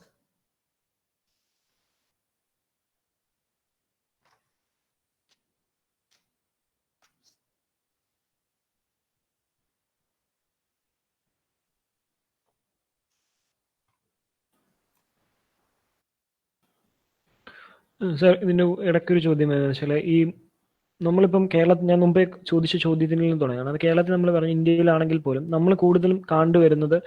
[SPEAKER 1] Sir ഇതിന്റെ ഇടയ്ക്കൊരു ചോദ്യം എന്താണെന്ന് വെച്ചാൽ, ഈ നമ്മളിപ്പം കേരളത്തിൽ, ഞാൻ മുമ്പേ ചോദിച്ച ചോദ്യത്തിൽ നിന്ന് തുടങ്ങുകയാണ്. അത് കേരളത്തിൽ നമ്മൾ പറഞ്ഞു ഇന്ത്യയിലാണെങ്കിൽ പോലും നമ്മൾ കൂടുതലും കണ്ടുവരുന്നത്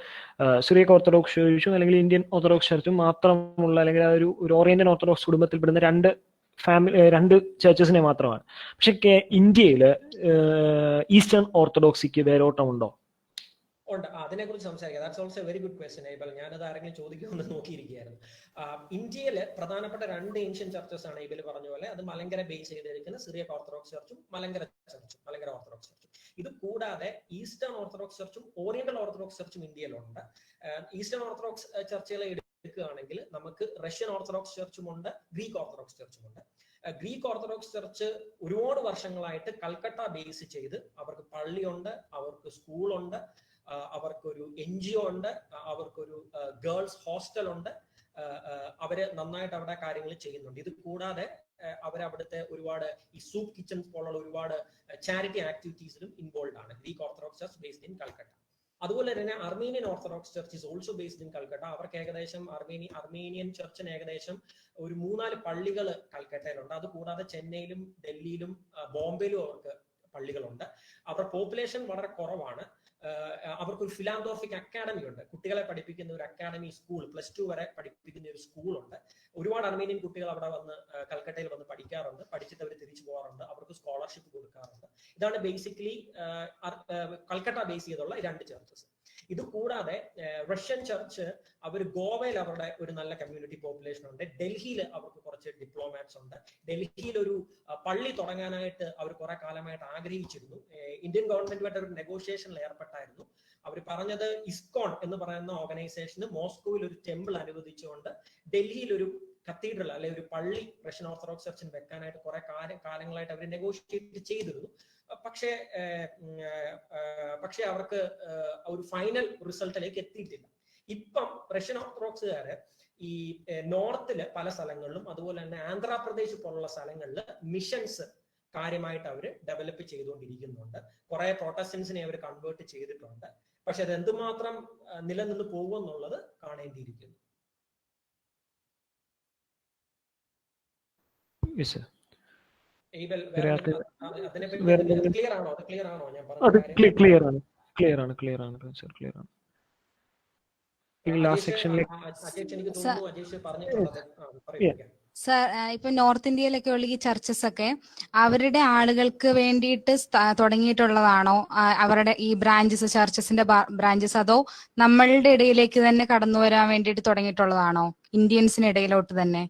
[SPEAKER 1] സിറിയക് ഓർത്തഡോക്സ് ചർച്ചും അല്ലെങ്കിൽ ഇന്ത്യൻ ഓർത്തഡോക്സ് ചർച്ചും മാത്രമുള്ള, അല്ലെങ്കിൽ ആ ഒരു ഓറിയന്റൽ ഓർത്തഡോക്സ് കുടുംബത്തിൽപ്പെടുന്ന രണ്ട് ചർച്ചസിനെ മാത്രമാണ്. പക്ഷെ ഇന്ത്യയിൽ ഈസ്റ്റേൺ ഓർത്തഡോക്സിക്ക് വേരോട്ടമുണ്ടോ?
[SPEAKER 5] ഉണ്ട്, അതിനെ കുറിച്ച് സംസാരിക്കാം. That's also very good question. ഞാനത് ആരെങ്കിലും ചോദിക്കുമെന്ന് നോക്കിയിരിക്കുകയായിരുന്നു. ഇന്ത്യയിൽ പ്രധാനപ്പെട്ട രണ്ട് ഏൻഷ്യൻ ചർച്ചസ് ആണ് ഏബിൾ പറഞ്ഞ പോലെ. അത് മലങ്കര ബേസ് ചെയ്തിരിക്കുന്ന സിറിയക് ഓർത്തഡോക്സ് ചർച്ചും മലങ്കര ഓർത്തഡോക്സ് ചർച്ചും. ഇത് കൂടാതെ ഈസ്റ്റേൺ ഓർത്തഡോക്സ് ചർച്ചും ഓറിയന്റൽ ഓർത്തഡോക്സ് ചർച്ചും ഇന്ത്യയിലുണ്ട്. ഈസ്റ്റേൺ ഓർത്തഡോക്സ് ചർച്ചുകളെ എടുക്കുകയാണെങ്കിൽ നമുക്ക് റഷ്യൻ ഓർത്തഡോക്സ് ചർച്ചുമുണ്ട്, ഗ്രീക്ക് ഓർത്തഡോക്സ് ചർച്ചുമുണ്ട്. ഗ്രീക്ക് ഓർത്തഡോക്സ് ചർച്ച് ഒരുപാട് വർഷങ്ങളായിട്ട് കൽക്കട്ട ബേസ് ചെയ്ത് അവർക്ക് പള്ളിയുണ്ട്, അവർക്ക് സ്കൂളുണ്ട്, അവർക്കൊരു NGO ഉണ്ട്, അവർക്കൊരു ഗേൾസ് ഹോസ്റ്റൽ ഉണ്ട്. അവര് നന്നായിട്ട് അവിടെ കാര്യങ്ങൾ ചെയ്യുന്നുണ്ട്. ഇത് കൂടാതെ അവരവിടുത്തെ ഒരുപാട് ഈ സൂപ്പ് കിച്ചൺസ് പോലുള്ള ഒരുപാട് ചാരിറ്റി ആക്ടിവിറ്റീസിലും ഇൻവോൾവ് ആണ്. Greek Orthodox church based in Calcutta. അതുപോലെ തന്നെ Armenian orthodox church is also based in Calcutta. അവർക്ക് ഏകദേശം അർമേനിയൻ ചർച്ചിന് ഏകദേശം ഒരു 3-4 പള്ളികൾ കൽക്കട്ടയിലുണ്ട്. അത് കൂടാതെ ചെന്നൈയിലും ഡൽഹിയിലും ബോംബെയിലും അവർക്ക് പള്ളികളുണ്ട്. അവരുടെ പോപ്പുലേഷൻ വളരെ കുറവാണ്. അവർക്കൊരു ഫിലാന്തോഫിക് അക്കാഡമി ഉണ്ട്, കുട്ടികളെ പഠിപ്പിക്കുന്ന ഒരു അക്കാഡമി, സ്കൂൾ +2 വരെ പഠിപ്പിക്കുന്ന ഒരു സ്കൂളുണ്ട്. ഒരുപാട് അർമേനിയൻ കുട്ടികൾ അവിടെ വന്ന് കൽക്കട്ടയിൽ വന്ന് പഠിക്കാറുണ്ട്. പഠിച്ചിട്ട് അവർ തിരിച്ചു പോകാറുണ്ട്. അവർക്ക് സ്കോളർഷിപ്പ് കൊടുക്കാറുണ്ട്. ഇതാണ് ബേസിക്കലി കൽക്കട്ട ബേസ് ചെയ്തുള്ള 2 ചർച്ചസ്. ഇത് കൂടാതെ റഷ്യൻ ചർച്ച് അവർ ഗോവയിൽ അവരുടെ ഒരു നല്ല കമ്മ്യൂണിറ്റി പോപ്പുലേഷൻ ഉണ്ട്. ഡൽഹിയിൽ അവർക്ക് കുറച്ച് ഡിപ്ലോമാറ്റ്സ് ഉണ്ട്. ഡൽഹിയിൽ ഒരു പള്ളി തുടങ്ങാനായിട്ട് അവർ കുറെ കാലമായിട്ട് ആഗ്രഹിച്ചിരുന്നു. ഇന്ത്യൻ ഗവൺമെന്റുമായിട്ട് ഒരു നെഗോഷിയേഷനിൽ ഏർപ്പെട്ടായിരുന്നു. അവർ പറഞ്ഞത് ഇസ്കോൺ എന്ന് പറയുന്ന ഓർഗനൈസേഷന് മോസ്കോയിൽ ഒരു ടെമ്പിൾ അനുവദിച്ചുകൊണ്ട് ഡൽഹിയിൽ ഒരു കത്തീഡ്രൽ അല്ലെ ഒരു പള്ളി റഷ്യൻ ഓർത്തഡോക്സ് ചർച്ചിന് വെക്കാനായിട്ട് കുറെ കാലങ്ങളായിട്ട് അവർ നെഗോഷിയേറ്റ് ചെയ്തിരുന്നു. പക്ഷെ അവർക്ക് ഒരു ഫൈനൽ റിസൾട്ടിലേക്ക് എത്തിയിട്ടില്ല. ഇപ്പം റഷ്യൻ ഓർത്തഡോക്സുകാര് ഈ നോർത്തില് പല സ്ഥലങ്ങളിലും അതുപോലെ തന്നെ ആന്ധ്രാപ്രദേശ് പോലുള്ള സ്ഥലങ്ങളിൽ മിഷൻസ് കാര്യമായിട്ട് അവർ ഡെവലപ്പ് ചെയ്തുകൊണ്ടിരിക്കുന്നുണ്ട്. കുറെ പ്രൊട്ടസ്റ്റന്റ്സിനെ അവർ കൺവേർട്ട് ചെയ്തിട്ടുണ്ട്. പക്ഷെ അത് എന്തുമാത്രം നിലനിന്ന് പോകുമെന്നുള്ളത് കാണേണ്ടിയിരിക്കുന്നു.
[SPEAKER 6] സർ, ഇപ്പൊ നോർത്ത് ഇന്ത്യയിലൊക്കെ ഉള്ള ഈ ചർച്ചസ് ഒക്കെ അവരുടെ ആളുകൾക്ക് വേണ്ടിയിട്ട് തുടങ്ങിയിട്ടുള്ളതാണോ, അവരുടെ ഈ ബ്രാഞ്ചസ്, ചർച്ചസിന്റെ ബ്രാഞ്ചസ്, അതോ നമ്മളുടെ ഇടയിലേക്ക് തന്നെ കടന്നു വരാൻ വേണ്ടിയിട്ട് തുടങ്ങിയിട്ടുള്ളതാണോ, ഇന്ത്യൻസിന് ഇടയിലോട്ട് തന്നെ?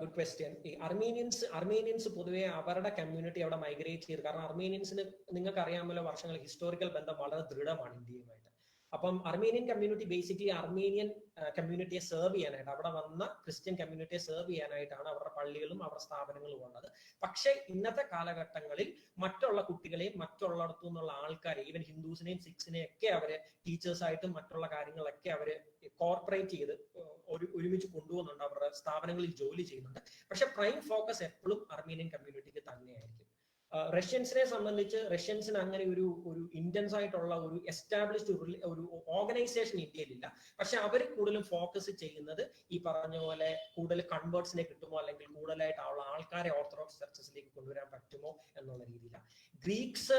[SPEAKER 5] Good question. ഈ അർമേനിയൻസ് പൊതുവെ അവരുടെ കമ്മ്യൂണിറ്റി അവിടെ മൈഗ്രേറ്റ് ചെയ്തു. കാരണം അർമേനിയൻസിന് നിങ്ങൾക്ക് അറിയാമല്ലോ, വർഷങ്ങൾ ഹിസ്റ്റോറിക്കൽ ബന്ധം വളരെ ദൃഢമാണ് ഇന്ത്യയുമായിട്ട്. അപ്പം അർമേനിയൻ കമ്മ്യൂണിറ്റി ബേസിക്കലി അർമേനിയൻ കമ്മ്യൂണിറ്റിയെ സെർവ് ചെയ്യാനായിട്ട്, അവിടെ വന്ന ക്രിസ്ത്യൻ കമ്മ്യൂണിറ്റിയെ സെർവ് ചെയ്യാനായിട്ടാണ് അവരുടെ പള്ളികളും അവരുടെ സ്ഥാപനങ്ങളും ഉള്ളത്. പക്ഷേ ഇന്നത്തെ കാലഘട്ടങ്ങളിൽ മറ്റുള്ള കുട്ടികളെയും മറ്റുള്ളിടത്തു നിന്നുള്ള ആൾക്കാരെ, ഈവൻ ഹിന്ദുസിനെയും സിഖ്സിനെയും ഒക്കെ അവര് ടീച്ചേഴ്സായിട്ടും മറ്റുള്ള കാര്യങ്ങളൊക്കെ അവര് കോർപ്പറേറ്റ് ചെയ്ത് ഒരുമിച്ച് കൊണ്ടുപോകുന്നുണ്ട്, അവരുടെ സ്ഥാപനങ്ങളിൽ ജോലി ചെയ്യുന്നുണ്ട്. പക്ഷെ പ്രൈം ഫോക്കസ് എപ്പോഴും അർമേനിയൻ കമ്മ്യൂണിറ്റിക്ക് തന്നെയായിരിക്കും. റഷ്യൻസിനെ സംബന്ധിച്ച് റഷ്യൻസിന് അങ്ങനെ ഒരു ഇന്റൻസ് ആയിട്ടുള്ള ഒരു എസ്റ്റാബ്ലിഷ്ഡ് ഒരു ഓർഗനൈസേഷൻ ഇന്ത്യയിലില്ല. പക്ഷെ അവർ കൂടുതലും ഫോക്കസ് ചെയ്യുന്നത് ഈ പറഞ്ഞ പോലെ കൂടുതൽ കൺവേർട്സിനെ കിട്ടുമോ അല്ലെങ്കിൽ കൂടുതലായിട്ടുള്ള ആൾക്കാരെ ഓർത്തഡോക്സ് ചർച്ചസിലേക്ക് കൊണ്ടുവരാൻ പറ്റുമോ എന്നുള്ള രീതിയിലാണ്. ഗ്രീക്സ്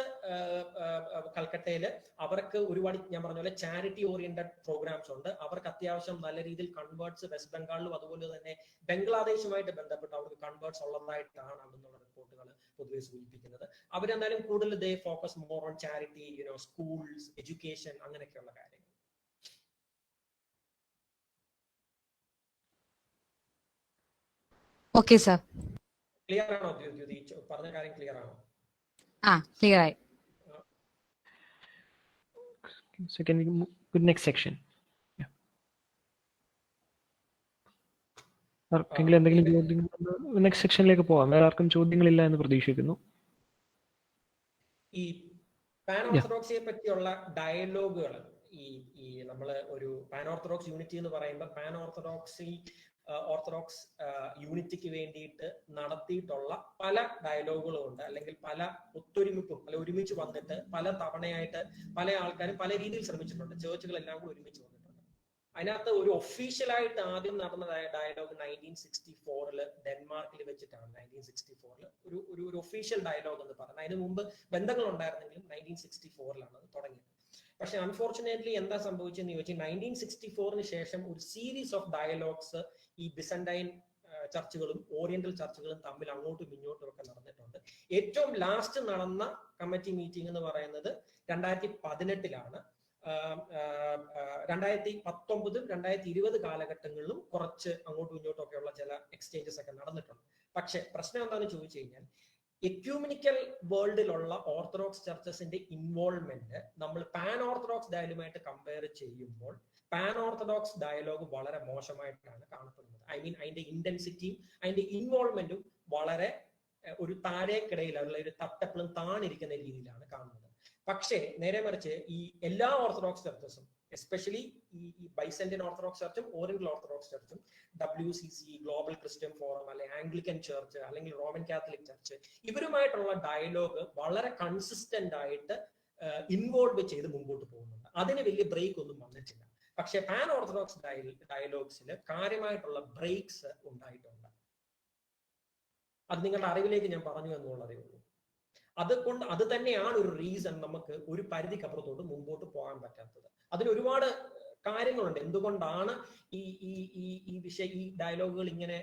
[SPEAKER 5] കൽക്കട്ടയില് അവർക്ക് ഒരുപാട് ഞാൻ പറഞ്ഞ പോലെ ചാരിറ്റി ഓറിയന്റഡ് പ്രോഗ്രാംസ് ഉണ്ട്. അവർക്ക് അത്യാവശ്യം നല്ല രീതിയിൽ കൺവേർട്സ് വെസ്റ്റ് ബംഗാളിലും അതുപോലെ തന്നെ ബംഗ്ലാദേശുമായിട്ട് ബന്ധപ്പെട്ട് അവർക്ക് കൺവേർട്സ് ഉള്ളതായിട്ടാണ് അവിടുന്നുള്ള റിപ്പോർട്ടുകൾ പൊതുവെ സൂചിപ്പിക്കുന്നത്. അവരെന്തായാലും കൂടുതൽ they focus more on charity, schools, education, അങ്ങനെയൊക്കെയുള്ള കാര്യങ്ങൾ.
[SPEAKER 6] Okay sir.
[SPEAKER 5] ക്ലിയർ ആണോ ദ്യുതി? പറഞ്ഞ കാര്യം ക്ലിയർ ആണോ?
[SPEAKER 6] ക്ലിയർ ആയി.
[SPEAKER 1] So can we move to the next section? ആർക്കെങ്കിലും എന്തെങ്കിലും ചോദ്യങ്ങൾ നെക്സ്റ്റ് സെക്ഷനിലേക്ക് പോവാം. വേറെ ആർക്കും ചോദ്യങ്ങളില്ല എന്ന് പ്രതീക്ഷിക്കുന്നു.
[SPEAKER 5] ഈ പാൻ ഓർത്തഡോക്സിയെ പറ്റിയുള്ള ഡയലോഗുകൾ, ഈ നമ്മള് ഒരു പാൻ ഓർത്തഡോക്സ് യൂണിറ്റി എന്ന് പറയുമ്പോൾ പാൻ ഓർത്തഡോക്സ് യൂണിറ്റിക്ക് വേണ്ടിയിട്ട് നടത്തിയിട്ടുള്ള പല ഡയലോഗുകളും ഉണ്ട്, അല്ലെങ്കിൽ പല ഒത്തൊരുമിപ്പും അല്ലെ ഒരുമിച്ച് വന്നിട്ട് പല തവണയായിട്ട് പല ആൾക്കാരും പല രീതിയിൽ ശ്രമിച്ചിട്ടുണ്ട്. ചേർച്ചുകളെല്ലാം കൂടി ഒരുമിച്ച് വന്നിട്ടുണ്ട്. അതിനകത്ത് ഒരു ഒഫീഷ്യലായിട്ട് ആദ്യം നടന്ന ഡയലോഗ് 1964 ഡെൻമാർക്കിൽ വെച്ചിട്ടാണ്. 1964 ഒരു ഒഫീഷ്യൽ ഡയലോഗ് എന്ന് പറഞ്ഞത്. അതിന് മുമ്പ് ബന്ധങ്ങൾ ഉണ്ടായിരുന്നെങ്കിലും 1964 അത് തുടങ്ങിയത്. പക്ഷെ അൺഫോർച്ചുനേറ്റ്ലി എന്താ സംഭവിച്ചെന്ന് ചോദിച്ചാൽ 1964 ശേഷം ഒരു സീരീസ് ഓഫ് ഡയലോഗ്സ് ഈ ബിസന്റൈൻ ചർച്ചുകളും ഓറിയന്റൽ ചർച്ചുകളും തമ്മിൽ അങ്ങോട്ടും ഇങ്ങോട്ടും ഒക്കെ നടന്നിട്ടുണ്ട്. ഏറ്റവും ലാസ്റ്റ് നടന്ന കമ്മിറ്റി മീറ്റിംഗ് എന്ന് പറയുന്നത് 2018 2019 2020 കാലഘട്ടങ്ങളിലും കുറച്ച് അങ്ങോട്ടും ഇങ്ങോട്ടും ഒക്കെയുള്ള ചില എക്സ്ചേഞ്ചസ് ഒക്കെ നടന്നിട്ടുണ്ട്. പക്ഷെ പ്രശ്നം എന്താണെന്ന് ചോദിച്ചു കഴിഞ്ഞാൽ എക്യൂമിനിക്കൽ വേൾഡിലുള്ള ഓർത്തഡോക്സ് ചർച്ചസിന്റെ ഇൻവോൾവ്മെന്റ് നമ്മൾ പാൻ ഓർത്തഡോക്സ് ഡയലുമായിട്ട് കമ്പയർ ചെയ്യുമ്പോൾ പാൻ ഓർത്തഡോക്സ് ഡയലോഗ് വളരെ മോശമായിട്ടാണ് കാണപ്പെടുന്നത്. ഐ മീൻ അതിന്റെ ഇന്റൻസിറ്റിയും അതിന്റെ ഇൻവോൾവ്മെന്റും വളരെ ഒരു താഴേക്കിടയിലുള്ള ഒരു തട്ടപ്പിളും താണിരിക്കുന്ന രീതിയിലാണ് കാണുന്നത്. പക്ഷേ നേരെ മറിച്ച് ഈ എല്ലാ ഓർത്തഡോക്സ് ചർച്ചസും എസ്പെഷ്യലി ഈ ബൈസെന്റിയൻ ഓർത്തഡോക്സ് ചർച്ചും ഓറിയന്റൽ ഓർത്തഡോക്സ് ചർച്ചും WCC ഗ്ലോബൽ ക്രിസ്ത്യൻ ഫോറം അല്ലെങ്കിൽ ആംഗ്ലിക്കൻ ചർച്ച് അല്ലെങ്കിൽ റോമൻ കാത്തലിക് ചർച്ച് ഇവരുമായിട്ടുള്ള ഡയലോഗ് വളരെ കൺസിസ്റ്റന്റ് ആയിട്ട് ഇൻവോൾവ് ചെയ്ത് മുമ്പോട്ട് പോകുന്നുണ്ട്. അതിന് വലിയ ബ്രേക്ക് ഒന്നും വന്നിട്ടില്ല. പക്ഷെ പാൻ ഓർത്തഡോക്സ് ഡയലോഗ്സിൽ കാര്യമായിട്ടുള്ള ബ്രേക്സ് ഉണ്ടായിട്ടുണ്ട്. അത് നിങ്ങളുടെ അറിവിലേക്ക് ഞാൻ പറഞ്ഞു എന്നുള്ളതേ ഉള്ളൂ. അതുകൊണ്ട് അത് തന്നെയാണ് ഒരു റീസൺ നമുക്ക് ഒരു പരിധിക്കപ്പുറത്തോട്ട് മുമ്പോട്ട് പോകാൻ പറ്റാത്തത്. അതിന് ഒരുപാട് കാര്യങ്ങളുണ്ട് എന്തുകൊണ്ടാണ് ഈ ഡയലോഗുകൾ ഇങ്ങനെ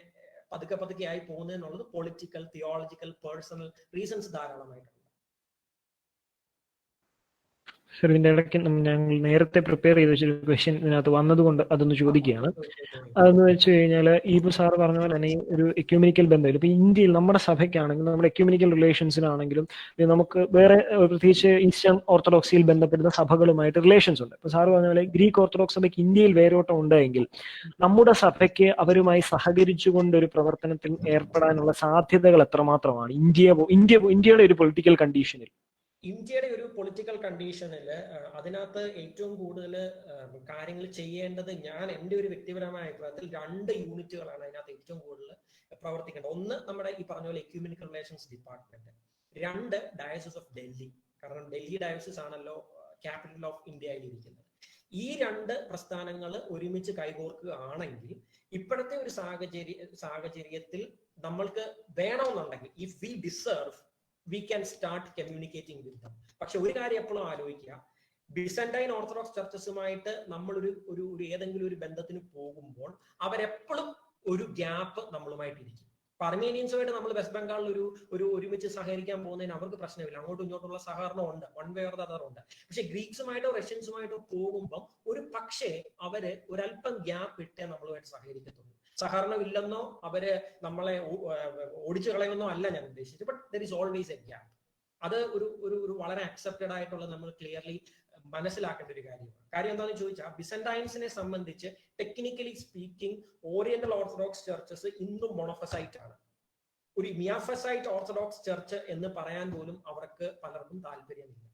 [SPEAKER 5] പതുക്കെ ആയി പോകുന്നതെന്നുള്ളത്. പൊളിറ്റിക്കൽ, തിയോളജിക്കൽ, പേഴ്സണൽ റീസൺസ് ധാരാളമായിട്ടുണ്ട്.
[SPEAKER 1] സർ, ഇതിന്റെ ഇടയ്ക്ക് ഞങ്ങൾ നേരത്തെ പ്രിപ്പയർ ചെയ്ത ഒരു ക്വസ്റ്റ്യൻ ഇതിനകത്ത് വന്നതുകൊണ്ട് അതൊന്ന് ചോദിക്കുകയാണ്. അതെന്ന് വെച്ച് കഴിഞ്ഞാൽ ഇപ്പൊ സാർ പറഞ്ഞ പോലെ തന്നെ ഒരു എക്യൂമിനിക്കൽ ബന്ധമില്ല. ഇപ്പൊ ഇന്ത്യയിൽ നമ്മുടെ സഭയ്ക്കാണെങ്കിലും നമ്മുടെ എക്യൂമിനിക്കൽ റിലേഷൻസിനാണെങ്കിലും നമുക്ക് വേറെ പ്രത്യേകിച്ച് ഈസ്റ്റേൺ ഓർത്തഡോക്സിയിൽ ബന്ധപ്പെടുന്ന സഭകളുമായിട്ട് റിലേഷൻസ് ഉണ്ട്. ഇപ്പൊ സാർ പറഞ്ഞ പോലെ ഗ്രീക്ക് ഓർത്തഡോക്സ് സഭയ്ക്ക് ഇന്ത്യയിൽ വേരോട്ടം ഉണ്ടെങ്കിൽ നമ്മുടെ സഭയ്ക്ക് അവരുമായി സഹകരിച്ചുകൊണ്ട് ഒരു പ്രവർത്തനത്തിൽ ഏർപ്പെടാനുള്ള സാധ്യതകൾ എത്രമാത്രമാണ് ഇന്ത്യയുടെ ഒരു പൊളിറ്റിക്കൽ കണ്ടീഷനിൽ?
[SPEAKER 5] ഇന്ത്യയുടെ ഒരു പൊളിറ്റിക്കൽ കണ്ടീഷനിൽ അതിനകത്ത് ഏറ്റവും കൂടുതൽ കാര്യങ്ങൾ ചെയ്യേണ്ടത് എൻ്റെ ഒരു വ്യക്തിപരമായ അഭിപ്രായത്തിൽ 2 യൂണിറ്റുകളാണ് അതിനകത്ത് ഏറ്റവും കൂടുതൽ പ്രവർത്തിക്കേണ്ടത്. ഒന്ന് നമ്മുടെ ഈ പറഞ്ഞ പോലെ ecumenical relations department, 2 diocese of Delhi. കാരണം ഡൽഹി ഡയസിസ് ആണല്ലോ ക്യാപിറ്റൽ ഓഫ് ഇന്ത്യയിൽ ഇരിക്കുന്നത്. ഈ 2 പ്രസ്ഥാനങ്ങൾ ഒരുമിച്ച് കൈകോർക്കുകയാണെങ്കിൽ ഇപ്പോഴത്തെ ഒരു സാഹചര്യത്തിൽ നമ്മൾക്ക് വേണമെന്നുണ്ടെങ്കിൽ if we deserve we can start communicating with them. പക്ഷെ ഒരു കാര്യം എപ്പോഴും ആലോചിക്കുക, ബിസന്റൈൻ ഓർത്തഡോക്സ് ചർച്ചസുമായിട്ട് നമ്മൾ ഒരു ഏതെങ്കിലും ഒരു ബന്ധത്തിന് പോകുമ്പോൾ അവരെപ്പോഴും ഒരു ഗ്യാപ്പ് നമ്മളുമായിട്ടിരിക്കും. അർമേനിയൻസുമായിട്ട് നമ്മൾ വെസ്റ്റ് ബംഗാളിൽ ഒരുമിച്ച് സഹകരിക്കാൻ പോകുന്നതിന് അവർക്ക് പ്രശ്നമില്ല, അങ്ങോട്ടും ഇങ്ങോട്ടുള്ള സഹകരണം ഉണ്ട്, one way or the other ഉണ്ട്. പക്ഷെ ഗ്രീക്സുമായിട്ടോ റഷ്യൻസുമായിട്ടോ പോകുമ്പോൾ ഒരു പക്ഷേ അവര് ഒരല്പം ഗ്യാപ്പ് ഇട്ടേ നമ്മളുമായിട്ട് സഹകരിക്കത്തുള്ളൂ. സഹകരണം ഇല്ലെന്നോ അവര് നമ്മളെ ഓടിച്ചു കളയുമെന്നോ അല്ല ഞാൻ ഉദ്ദേശിച്ചത്. But there is always A gap. അത് ഒരു വളരെ അക്സെപ്റ്റഡ് ആയിട്ടുള്ള നമ്മൾ ക്ലിയർലി മനസ്സിലാക്കേണ്ട ഒരു കാര്യമാണ്. കാര്യം എന്താണെന്ന് ചോദിച്ചാൽ ബിസന്റൈൻസിനെ സംബന്ധിച്ച് technically speaking oriental orthodox churches ഇന്നും മോണോഫസൈറ്റ് ആണ്. ഒരു മിയാഫസൈറ്റ് ഓർത്തഡോക്സ് ചർച്ച് എന്ന് പറയാൻ പോലും അവർക്ക് പലർക്കും താല്പര്യമില്ല.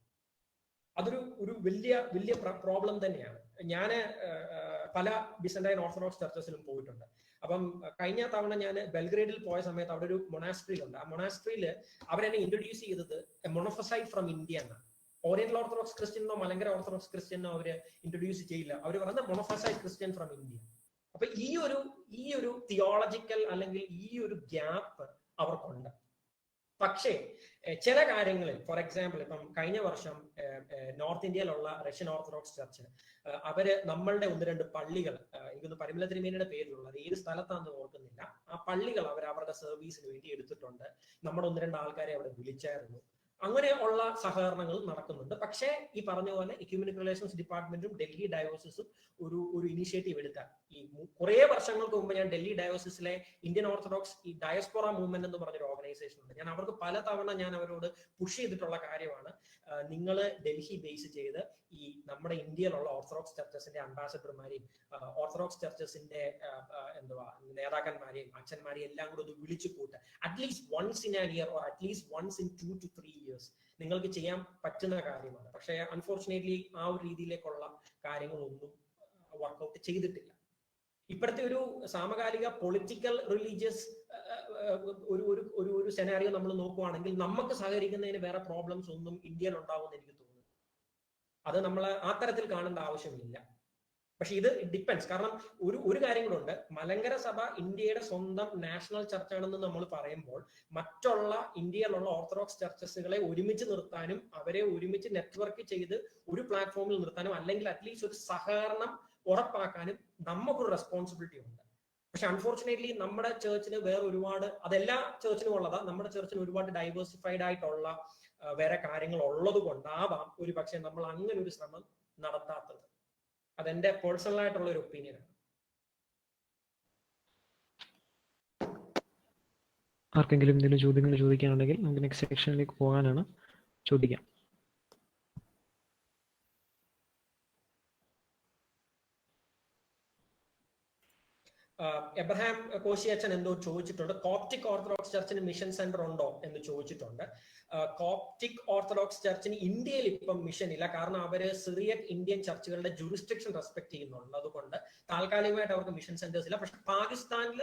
[SPEAKER 5] അതൊരു വലിയ പ്രോബ്ലം തന്നെയാണ്. ഞാൻ പല ബിസന്റൈൻ ഓർത്തഡോക്സ് ചർച്ചസിലും പോയിട്ടുണ്ട്. അപ്പം കഴിഞ്ഞ തവണ ഞാൻ ബെൽഗ്രേഡിൽ പോയ സമയത്ത് അവിടെ ഒരു മൊണാസ്ട്രിയിലുണ്ട്. ആ മൊണാസ്ട്രിയിൽ അവരെന്നെ ഇൻട്രൊഡ്യൂസ് ചെയ്തത് മൊണോഫസൈറ്റ് ഫ്രം ഇന്ത്യ എന്നാണ്. Oriental orthodox Cristiano Malankara orthodox Cristiano അവര് ഇൻട്രൊഡ്യൂസ് ചെയ്യില്ല. അവർ പറയുന്നത് മൊണോഫസൈറ്റ് ക്രിസ്ത്യൻ ഫ്രം ഇന്ത്യ. അപ്പൊ ഈ ഒരു തിയോളജിക്കൽ അല്ലെങ്കിൽ ഈ ഒരു ഗ്യാപ്പ് അവർക്കുണ്ട്. പക്ഷേ ചില കാര്യങ്ങളിൽ, ഫോർ എക്സാമ്പിൾ ഇപ്പം കഴിഞ്ഞ വർഷം നോർത്ത് ഇന്ത്യയിലുള്ള റഷ്യൻ ഓർത്തഡോക്സ് ചർച്ച് അവര് നമ്മളുടെ 1-2 പള്ളികൾ, എനിക്കൊന്ന് പരിമല തിരുമേനിയുടെ പേരിലുള്ളത് ഏത് സ്ഥലത്താണെന്ന് ഓർക്കുന്നില്ല, ആ പള്ളികൾ അവരുടെ സർവീസിന് വേണ്ടി എടുത്തിട്ടുണ്ട്. നമ്മുടെ 1-2 ആൾക്കാരെ അവിടെ വിളിച്ചായിരുന്നു. അങ്ങനെയുള്ള സഹകരണങ്ങൾ നടക്കുന്നുണ്ട്. പക്ഷേ ഈ പറഞ്ഞ പോലെ എക്യൂമെനിക് റിലേഷൻസ് ഡിപ്പാർട്ട്മെന്റും ഡൽഹി ഡയോസിസും ഒരു ഇനിഷ്യേറ്റീവ് എടുത്താൽ, ഈ കുറെ വർഷങ്ങൾക്ക് മുമ്പ് ഞാൻ ഡൽഹി ഡയോസിസിലെ ഇന്ത്യൻ ഓർത്തഡോക്സ് ഈ ഡയസ്പോറ മൂവ്മെന്റ് എന്ന് പറഞ്ഞൊരു ഓർഗനൈസേഷൻ ഉണ്ട്. ഞാൻ അവർക്ക് പലതവണ ഞാൻ അവരോട് പുഷ് ചെയ്തിട്ടുള്ള കാര്യമാണ്, നിങ്ങൾ ഡൽഹി ബേസ് ചെയ്ത് ഈ നമ്മുടെ ഇന്ത്യയിലുള്ള ഓർത്തഡോക്സ് ചർച്ചസിന്റെ അംബാസഡർമാരെയും ഓർത്തഡോക്സ് ചർച്ചസിന്റെ നേതാക്കന്മാരെയും അച്ഛന്മാരെയും എല്ലാം കൂടെ ഒന്ന് വിളിച്ചു കൂട്ടുക. At least once in an year or at least once in 2 to 3 years നിങ്ങൾക്ക് ചെയ്യാൻ പറ്റുന്ന കാര്യമാണ്. പക്ഷേ അൺഫോർച്ചുനേറ്റ്ലി ആ ഒരു രീതിയിലേക്കുള്ള കാര്യങ്ങളൊന്നും വർക്ക്ഔട്ട് ചെയ്തിട്ടില്ല. ഇപ്പോഴത്തെ ഒരു സമകാലിക പൊളിറ്റിക്കൽ റിലീജിയസ് ഒരു സെനാരിയോ നമ്മൾ നോക്കുവാണെങ്കിൽ നമുക്ക് സഹകരിക്കുന്നതിന് വേറെ പ്രോബ്ലംസ് ഒന്നും ഇന്ത്യയിൽ ഉണ്ടാവുമെന്ന് എനിക്ക് തോന്നുന്നു. അത് നമ്മൾ ആ തരത്തിൽ കാണേണ്ട ആവശ്യമില്ല. പക്ഷെ ഇത് ഡിപ്പെൻസ്. കാരണം ഒരു കാര്യം കൂടെ ഉണ്ട്, മലങ്കര സഭ ഇന്ത്യയുടെ സ്വന്തം നാഷണൽ ചർച്ചാണെന്ന് നമ്മൾ പറയുമ്പോൾ മറ്റുള്ള ഇന്ത്യയിലുള്ള ഓർത്തഡോക്സ് ചർച്ചസുകളെ ഒരുമിച്ച് നിർത്താനും അവരെ ഒരുമിച്ച് നെറ്റ്വർക്ക് ചെയ്ത് ഒരു പ്ലാറ്റ്ഫോമിൽ നിർത്താനും അല്ലെങ്കിൽ അറ്റ്ലീസ്റ്റ് ഒരു സഹകരണം ഉറപ്പാക്കാനും നമുക്കൊരു റെസ്പോൺസിബിലിറ്റി ഉണ്ട്. പക്ഷെ അൺഫോർച്ചുനേറ്റ്ലി നമ്മുടെ ചേർച്ചിന് വേറെ ഒരുപാട്, അതെല്ലാ ചേർച്ചിനും ഉള്ളതാ, നമ്മുടെ ചേർച്ചിന് ഒരുപാട് ഡൈവേഴ്സിഫൈഡ് ആയിട്ടുള്ള വേറെ കാര്യങ്ങൾ ഉള്ളത് കൊണ്ടാവാം ഒരു പക്ഷെ നമ്മൾ അങ്ങനെ ഒരു ശ്രമം നടത്താത്തത്. അതെന്റെ പേഴ്സണൽ ആയിട്ടുള്ള ഒരു ഒപ്പീനിയനാണ്.
[SPEAKER 1] ആർക്കെങ്കിലും എന്തെങ്കിലും ചോദ്യങ്ങൾ ചോദിക്കാനുണ്ടെങ്കിൽ നമുക്ക് നെക്സ്റ്റ് സെക്ഷനിലേക്ക് പോകാനാണ്. ചോദിക്കാം.
[SPEAKER 5] എബ്രഹാം കോശിയച്ചൻ എന്തോ ചോദിച്ചിട്ടുണ്ട്, കോപ്റ്റിക് ഓർത്തഡോക്സ് ചർച്ചിന് മിഷൻ സെന്റർ ഉണ്ടോ എന്ന് ചോദിച്ചിട്ടുണ്ട്. കോപ്റ്റിക് ഓർത്തഡോക്സ് ചർച്ചിന് ഇന്ത്യയിൽ ഇപ്പം മിഷൻ ഇല്ല, കാരണം അവര് സിറിയക് ഇന്ത്യൻ ചർച്ചുകളുടെ ജുറിസ്ഡിക്ഷൻ റെസ്പെക്ട് ചെയ്യുന്നുണ്ട്, അതുകൊണ്ട് താൽക്കാലികമായിട്ട് അവർക്ക് മിഷൻ സെന്റേഴ്സ് ഇല്ല. പക്ഷെ പാകിസ്ഥാനിൽ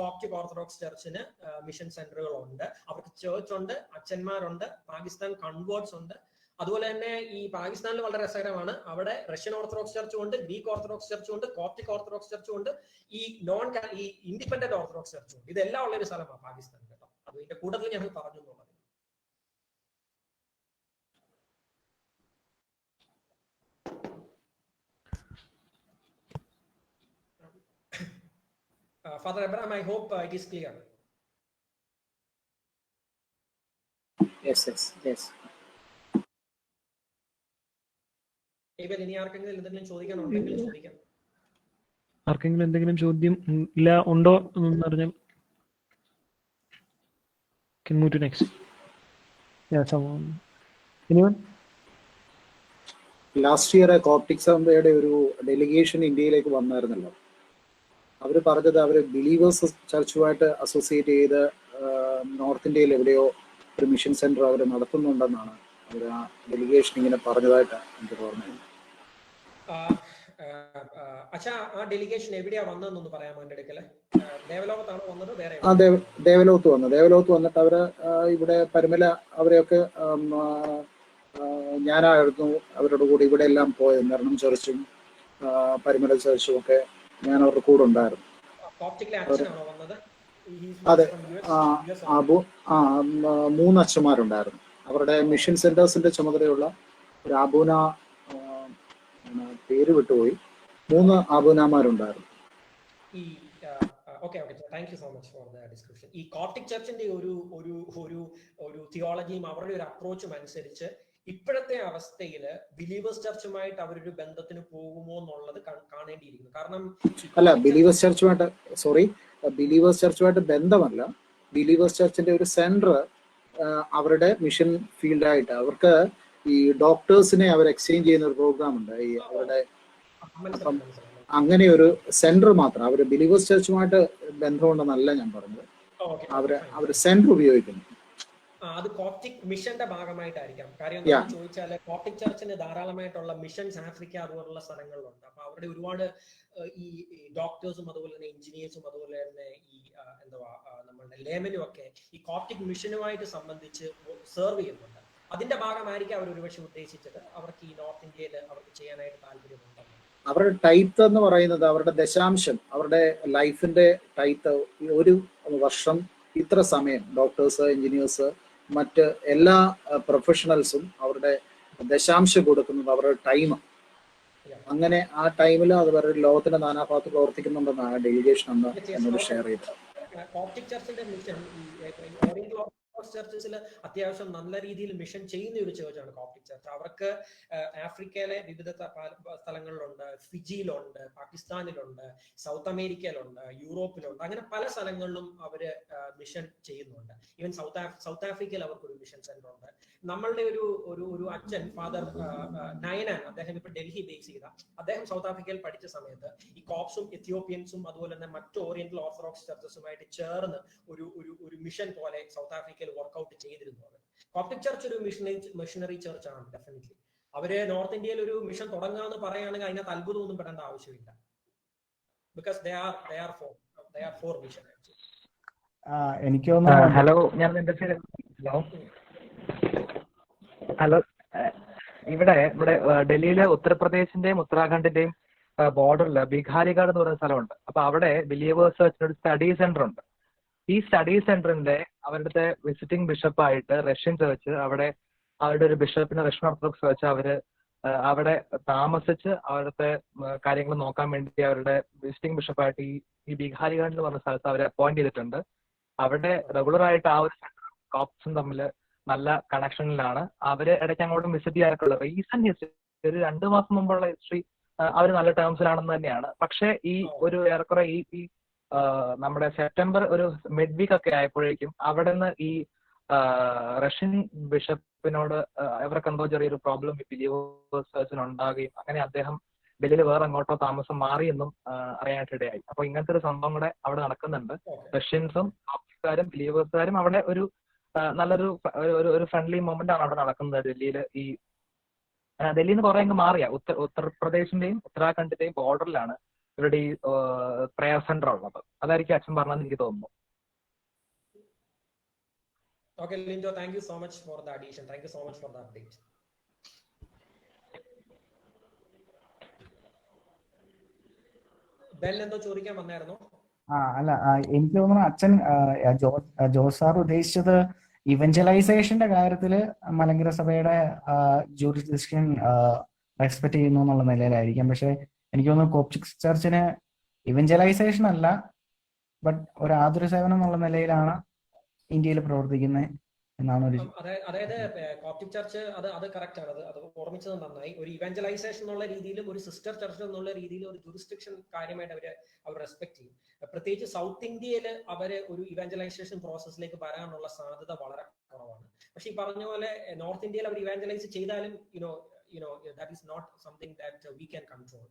[SPEAKER 5] കോപ്റ്റിക് ഓർത്തഡോക്സ് ചർച്ചിന് മിഷൻ സെന്ററുകളുണ്ട്, അവർക്ക് ചേർച്ച് ഉണ്ട്, അച്ഛന്മാരുണ്ട്, പാകിസ്ഥാൻ കൺവേർട്സ് ഉണ്ട്. അതുപോലെ തന്നെ ഈ പാകിസ്ഥാനിൽ വളരെ രസകരമാണ്, അവിടെ റഷ്യൻ ഓർത്തഡോക്സ് ചർച്ചും ഉണ്ട്, ഗ്രീക്ക് ഓർത്തഡോക്സ് ചർച്ചും ഉണ്ട്, കോപ്റ്റിക് ഓർത്തഡോക്സ് ചർച്ചും ഉണ്ട്, ഈ ഈ ഇൻഡിപെൻഡന്റ് ഓർത്തഡോക്സ് ചർച്ചും ഉണ്ട്. ഇതെല്ലാം ഉള്ള ഒരു സ്ഥലമാണ് പാകിസ്ഥാൻ കേട്ടോ. അത് ഇതിന്റെ കൂട്ടത്തിൽ ഞങ്ങൾ പറഞ്ഞു എന്നുള്ളത്. Father Abraham, I hope it is clear.
[SPEAKER 10] Yes.
[SPEAKER 5] ഇനി ആർക്കെങ്കിലും എന്തെങ്കിലും ചോദിക്കാനുണ്ടെങ്കിൽ ചോദിക്കാം.
[SPEAKER 1] ആർക്കെങ്കിലും എന്തെങ്കിലും ചോദ്യം ഇല്ല ഉണ്ടോ എന്ന് പറഞ്ഞാൽ can move to next. Yeah, someone. Anyone?
[SPEAKER 11] Last year Coptic സഭയുടെ ഒരു ഡെലിഗേഷൻ ഇന്ത്യയിലേക്ക് വന്നായിരുന്നല്ലോ. അവർ പറഞ്ഞത് അവർ ബിലീവേഴ്സ് ചർച്ചുമായിട്ട് അസോസിയേറ്റ് ചെയ്ത് നോർത്ത് ഇന്ത്യയിൽ എവിടെയോ ഒരു മിഷൻ സെന്റർ അവർ നടത്തുന്നുണ്ടെന്നാണ് അവർ ആ ഡെലിഗേഷൻ ഇങ്ങനെ പറഞ്ഞതായിട്ട് എനിക്ക് ഓർമ്മയുണ്ട്.
[SPEAKER 5] അച്ഛാ, ആ ഡെലിഗേഷൻ എവിടെയാ വന്നതെന്നൊന്ന് പറയാമോ? എൻ്റെ അടുക്കല് ദേവലോകത്താണോ വന്നത്? വേറെ
[SPEAKER 11] ദേവലോകത്ത് വന്നിട്ട് അവര് ഇവിടെ പരുമല അവരെയൊക്കെ ഞാനായിരുന്നു അവരുടെ കൂടെ ഇവിടെ എല്ലാം പോയത്. മരണം ചർച്ചും പരുമല ചർച്ചും ഒക്കെ ഞാൻ അവരുടെ കൂടെ ഉണ്ടായിരുന്നു. അതെ, 3 അച്ഛന്മാരുണ്ടായിരുന്നു. അവരുടെ മിഷൻ സെന്റേഴ്സിന്റെ ചുമതലയുള്ള ഒരു അബൂന, പേര് വിട്ടുപോയി, 3 അബൂനമാരുണ്ടായിരുന്നു.
[SPEAKER 5] Thank you so much for the description. ഈ കോപ്റ്റിക് ചർച്ചിന്റെ ഒരു തിയോളജിയും അവരുടെ ഒരു അപ്രോച്ചും അനുസരിച്ച് ഇപ്പോഴത്തെ അവസ്ഥയിൽ ബിലീവേഴ്സ് ചർച്ചുമായിട്ട് അവരൊരു ബന്ധത്തിന് പോകുമോ എന്നുള്ളത് കാണേണ്ടിയിരിക്കുന്നു. കാരണം
[SPEAKER 11] അല്ല, ബിലീവേഴ്സ് ചർച്ചുമായിട്ട് ബന്ധമല്ല. ബിലീവേഴ്സ് ചർച്ചിന്റെ ഒരു സെന്റർ അവരുടെ മിഷൻ ഫീൽഡായിട്ട് അവർക്ക് ഈ ഡോക്ടേഴ്സിനെ അവർ എക്സ്ചേഞ്ച് ചെയ്യുന്ന ഒരു പ്രോഗ്രാം ഉണ്ട് ഈ അവരുടെ. അങ്ങനെ ഒരു സെന്റർ മാത്രം. അവര് ബിലീവേഴ്സ് ചർച്ചുമായിട്ട് ബന്ധമുണ്ടെന്നല്ല ഞാൻ പറഞ്ഞത്. അവര് സെന്റർ ഉപയോഗിക്കുന്നു.
[SPEAKER 5] അത് കോപ്റ്റിക് മിഷന്റെ ഭാഗമായിട്ടായിരിക്കാം. കാര്യം ചോദിച്ചാല് കോപ്റ്റിക് ചർച്ചിന് ധാരാളമായിട്ടുള്ള മിഷൻസ് ആഫ്രിക്ക അതുപോലുള്ള സ്ഥലങ്ങളിലുണ്ട്. അപ്പൊ അവരുടെ ഒരുപാട് ഈ ഡോക്ടേഴ്സും അതുപോലെ തന്നെ എഞ്ചിനീയേഴ്സും അതുപോലെ തന്നെ ഈ നമ്മളുടെ ലേമനും ഒക്കെ ഈ കോപ്റ്റിക് മിഷനുമായിട്ട് സംബന്ധിച്ച് സെർവ് ചെയ്യുന്നുണ്ട്. അതിന്റെ ഭാഗമായിരിക്കും അവർ ഒരുപക്ഷെ ഉദ്ദേശിച്ചത് അവർക്ക് ഈ നോർത്ത് ഇന്ത്യയിൽ അവർക്ക് ചെയ്യാനായിട്ട് താല്പര്യമുണ്ടെന്ന്.
[SPEAKER 11] അവരുടെ ടൈത്ത് എന്ന് പറയുന്നത് അവരുടെ ദശാംശം, അവരുടെ ലൈഫിന്റെ ടൈത്ത്, ഒരു വർഷം ഇത്ര സമയം ഡോക്ടേഴ്സ്, എഞ്ചിനീയേഴ്സ്, മറ്റ് എല്ലാ പ്രൊഫഷണൽസും അവരുടെ ദശാംശം കൊടുക്കുന്നത് അവരുടെ ടൈം. അങ്ങനെ ആ ടൈമിൽ അത് അവരുടെ ലോകത്തിന്റെ നാനാഭാഗത്ത് പ്രവർത്തിക്കുന്നുണ്ടെന്നാണ് ഡെലിഗേഷൻ എന്നോട് ഷെയർ ചെയ്തത്.
[SPEAKER 5] കോപ്റ്റിക് ചർച്ചിന്റെ മിഷൻ ഓറിയന്റൽ ഓർത്തഡോക്സ് ചർച്ചസിൽ അത്യാവശ്യം നല്ല രീതിയിൽ മിഷൻ ചെയ്യുന്ന ഒരു ചേർച്ചാണ് കോപ്റ്റിക് ചർച്ച്. അവർക്ക് ആഫ്രിക്കയിലെ വിവിധ സ്ഥലങ്ങളിലുണ്ട്, ഫിജിയിലുണ്ട്, പാകിസ്ഥാനിലുണ്ട്, സൗത്ത് അമേരിക്കയിലുണ്ട്, യൂറോപ്പിലുണ്ട്, അങ്ങനെ പല സ്ഥലങ്ങളിലും അവര് മിഷൻ ചെയ്യുന്നുണ്ട്. ഈവൻ സൗത്ത് ആഫ്രിക്കയിൽ അവർക്കൊരു മിഷൻ സെന്റർ ഉണ്ട്. നമ്മളുടെ ഒരു അച്ഛൻ ഫാദർ നയനാൻ, അദ്ദേഹം ഇപ്പൊ ഡൽഹി ബേസ് ചെയ്ത, അദ്ദേഹം സൗത്ത് ആഫ്രിക്കയിൽ പഠിച്ച സമയത്ത് ഈ കോപ്സും എത്യോപ്യൻസും അതുപോലെ തന്നെ മറ്റു ഓറിയന്റൽ ഓർത്തഡോക്സ് ചർച്ചസുമായിട്ട് ചേർന്ന് ഒരു മിഷൻ പോലെ സൗത്ത് ആഫ്രിക്കയിൽ വർക്ക്ഔട്ട് ചെയ്തിരുന്നു. കോപ്റ്റിക് ചർച്ച് ഒരു മിഷണറി ചർച്ച് ആണ് ഡെഫിനറ്റ്ലി. അവര് നോർത്ത് ഇന്ത്യയിൽ ഒരു മിഷൻ തുടങ്ങാന്ന് പറയുകയാണെങ്കിൽ അതിനകത്ത് അത്ഭുതമൊന്നും പെടേണ്ട ആവശ്യമില്ല. Because they are for mission.
[SPEAKER 10] എനിക്ക് തോന്നുന്നു.
[SPEAKER 12] ഹലോ, ഹലോ, ഇവിടെ ഡൽഹിയിലെ ഉത്തർപ്രദേശിന്റെയും ഉത്തരാഖണ്ഡിന്റെയും ബോർഡറിൽ ബിഘാരിഗാഡ് എന്ന് പറയുന്ന സ്ഥലമുണ്ട്. അപ്പൊ അവിടെ ബിലീവേഴ്സ് ഒരു സ്റ്റഡി സെന്റർ ഉണ്ട്. ഈ സ്റ്റഡി സെന്ററിന്റെ അവരുടെ വിസിറ്റിംഗ് ബിഷപ്പായിട്ട് റഷ്യൻ ചേർച്ച് അവിടെ അവരുടെ ഒരു ബിഷപ്പിനെ റഷ്യൻ ഓർത്തഡോക്സ് ചേർച്ച് അവര് അവിടെ താമസിച്ച് അവിടുത്തെ കാര്യങ്ങൾ നോക്കാൻ വേണ്ടി അവരുടെ വിസിറ്റിംഗ് ബിഷപ്പായിട്ട് ഈ ബിഘാരിഗാഡ് എന്ന് പറഞ്ഞ സ്ഥലത്ത് അവരെ അപ്പോയിന്റ് ചെയ്തിട്ടുണ്ട്. അവിടെ റെഗുലർ ആയിട്ട് ആ ഒരു സെന്ററും കോപ്സും തമ്മിൽ നല്ല കണക്ഷനിലാണ്. അവര് ഇടയ്ക്ക് അങ്ങോട്ടും വിസിറ്റ് ചെയ്യാറുള്ളത്. റീസെന്റ് ഹിസ്റ്ററി ഒരു 2 മാസം മുമ്പുള്ള ഹിസ്റ്ററി അവർ നല്ല ടേംസിലാണെന്ന് തന്നെയാണ്. പക്ഷെ ഈ ഒരു ഏറെക്കുറെ ഈ നമ്മുടെ സെപ്റ്റംബർ ഒരു മിഡ് വീക്ക് ഒക്കെ ആയപ്പോഴേക്കും അവിടെ നിന്ന് ഈ റഷ്യൻ ബിഷപ്പിനോട് ഇവർക്ക് എന്തോ ചെറിയൊരു പ്രോബ്ലം ബിലീവേഴ്സിന് ഉണ്ടാകുകയും അങ്ങനെ അദ്ദേഹം ഡൽഹിയിൽ വേറെ എങ്ങോട്ടോ താമസം മാറിയെന്നും അറിയാനായിട്ടിടയായി. അപ്പൊ ഇങ്ങനത്തെ ഒരു സംഭവം കൂടെ അവിടെ നടക്കുന്നുണ്ട്. റഷ്യൻസും ഓഫീസുകാരും ബിലീവേഴ്സുകാരും അവിടെ ഒരു നല്ലൊരു ഒരു ഫ്രണ്ട്ലി മൊമെന്റ് ആണ് അവിടെ നടക്കുന്നത്. ഡൽഹിയിൽ ഡൽഹിയിൽ നിന്ന് കുറെ അങ്ങ് മാറിയ ഉത്തർപ്രദേശിന്റെയും ഉത്തരാഖണ്ഡിന്റെയും ബോർഡറിലാണ് ഇവരുടെ ഈ പ്രയർ സെന്റർ ഉള്ളത്. അതായിരിക്കും അച്ഛൻ പറഞ്ഞതെന്ന് എനിക്ക് തോന്നുന്നു.
[SPEAKER 5] Okay, Lindo, thank you so much for the addition. Thank you so much for the update. Bell എന്തോ ചോദിക്കാൻ വന്നായിരുന്നോ?
[SPEAKER 10] അല്ല, എനിക്ക് തോന്നുന്നു അച്ഛൻ ജോസ് സാർ ഉദ്ദേശിച്ചത് ഇവഞ്ചലൈസേഷന്റെ കാര്യത്തില് മലങ്കര സഭയുടെ ജൂറിസ്ഡിക്ഷൻ റെസ്പെക്ട് ചെയ്യുന്നു എന്നുള്ള നിലയിലായിരിക്കാം. പക്ഷെ എനിക്ക് തോന്നുന്നു കോപ്റ്റിക് ചർച്ചിന് ഇവഞ്ചലൈസേഷൻ അല്ല, ബട്ട് ഒരു ആതുര സേവനം എന്നുള്ള നിലയിലാണ് ഇന്ത്യയിൽ പ്രവർത്തിക്കുന്നത് എന്നാണ് ഒരു.
[SPEAKER 5] അതായത് കോപ്റ്റിക് ചർച്ച് അത് കറക്റ്റ് ആണ്. അത് ഓർമ്മിച്ചത് നന്നായി. ഒരു ഇവാഞ്ചലൈസേഷൻ എന്നുള്ള രീതിയിലും ഒരു സിസ്റ്റർ ചർച്ച് എന്നുള്ള രീതിയിലും ഒരു ജൂറിസ്ഡിക്ഷൻ കാര്യമായിട്ട് അവർ റെസ്പെക്ട് ചെയ്യും. പ്രത്യേകിച്ച് സൗത്ത് ഇന്ത്യയിൽ അവര് ഒരു ഇവാഞ്ചലൈസേഷൻ പ്രോസസ്സിലേക്ക് വരാനുള്ള സാധ്യത വളരെ കുറവാണ്. പക്ഷെ ഈ പറഞ്ഞ പോലെ നോർത്ത് ഇന്ത്യയിൽ അവർ ഇവാഞ്ചലൈസ് ചെയ്താലും that is not something that we can control.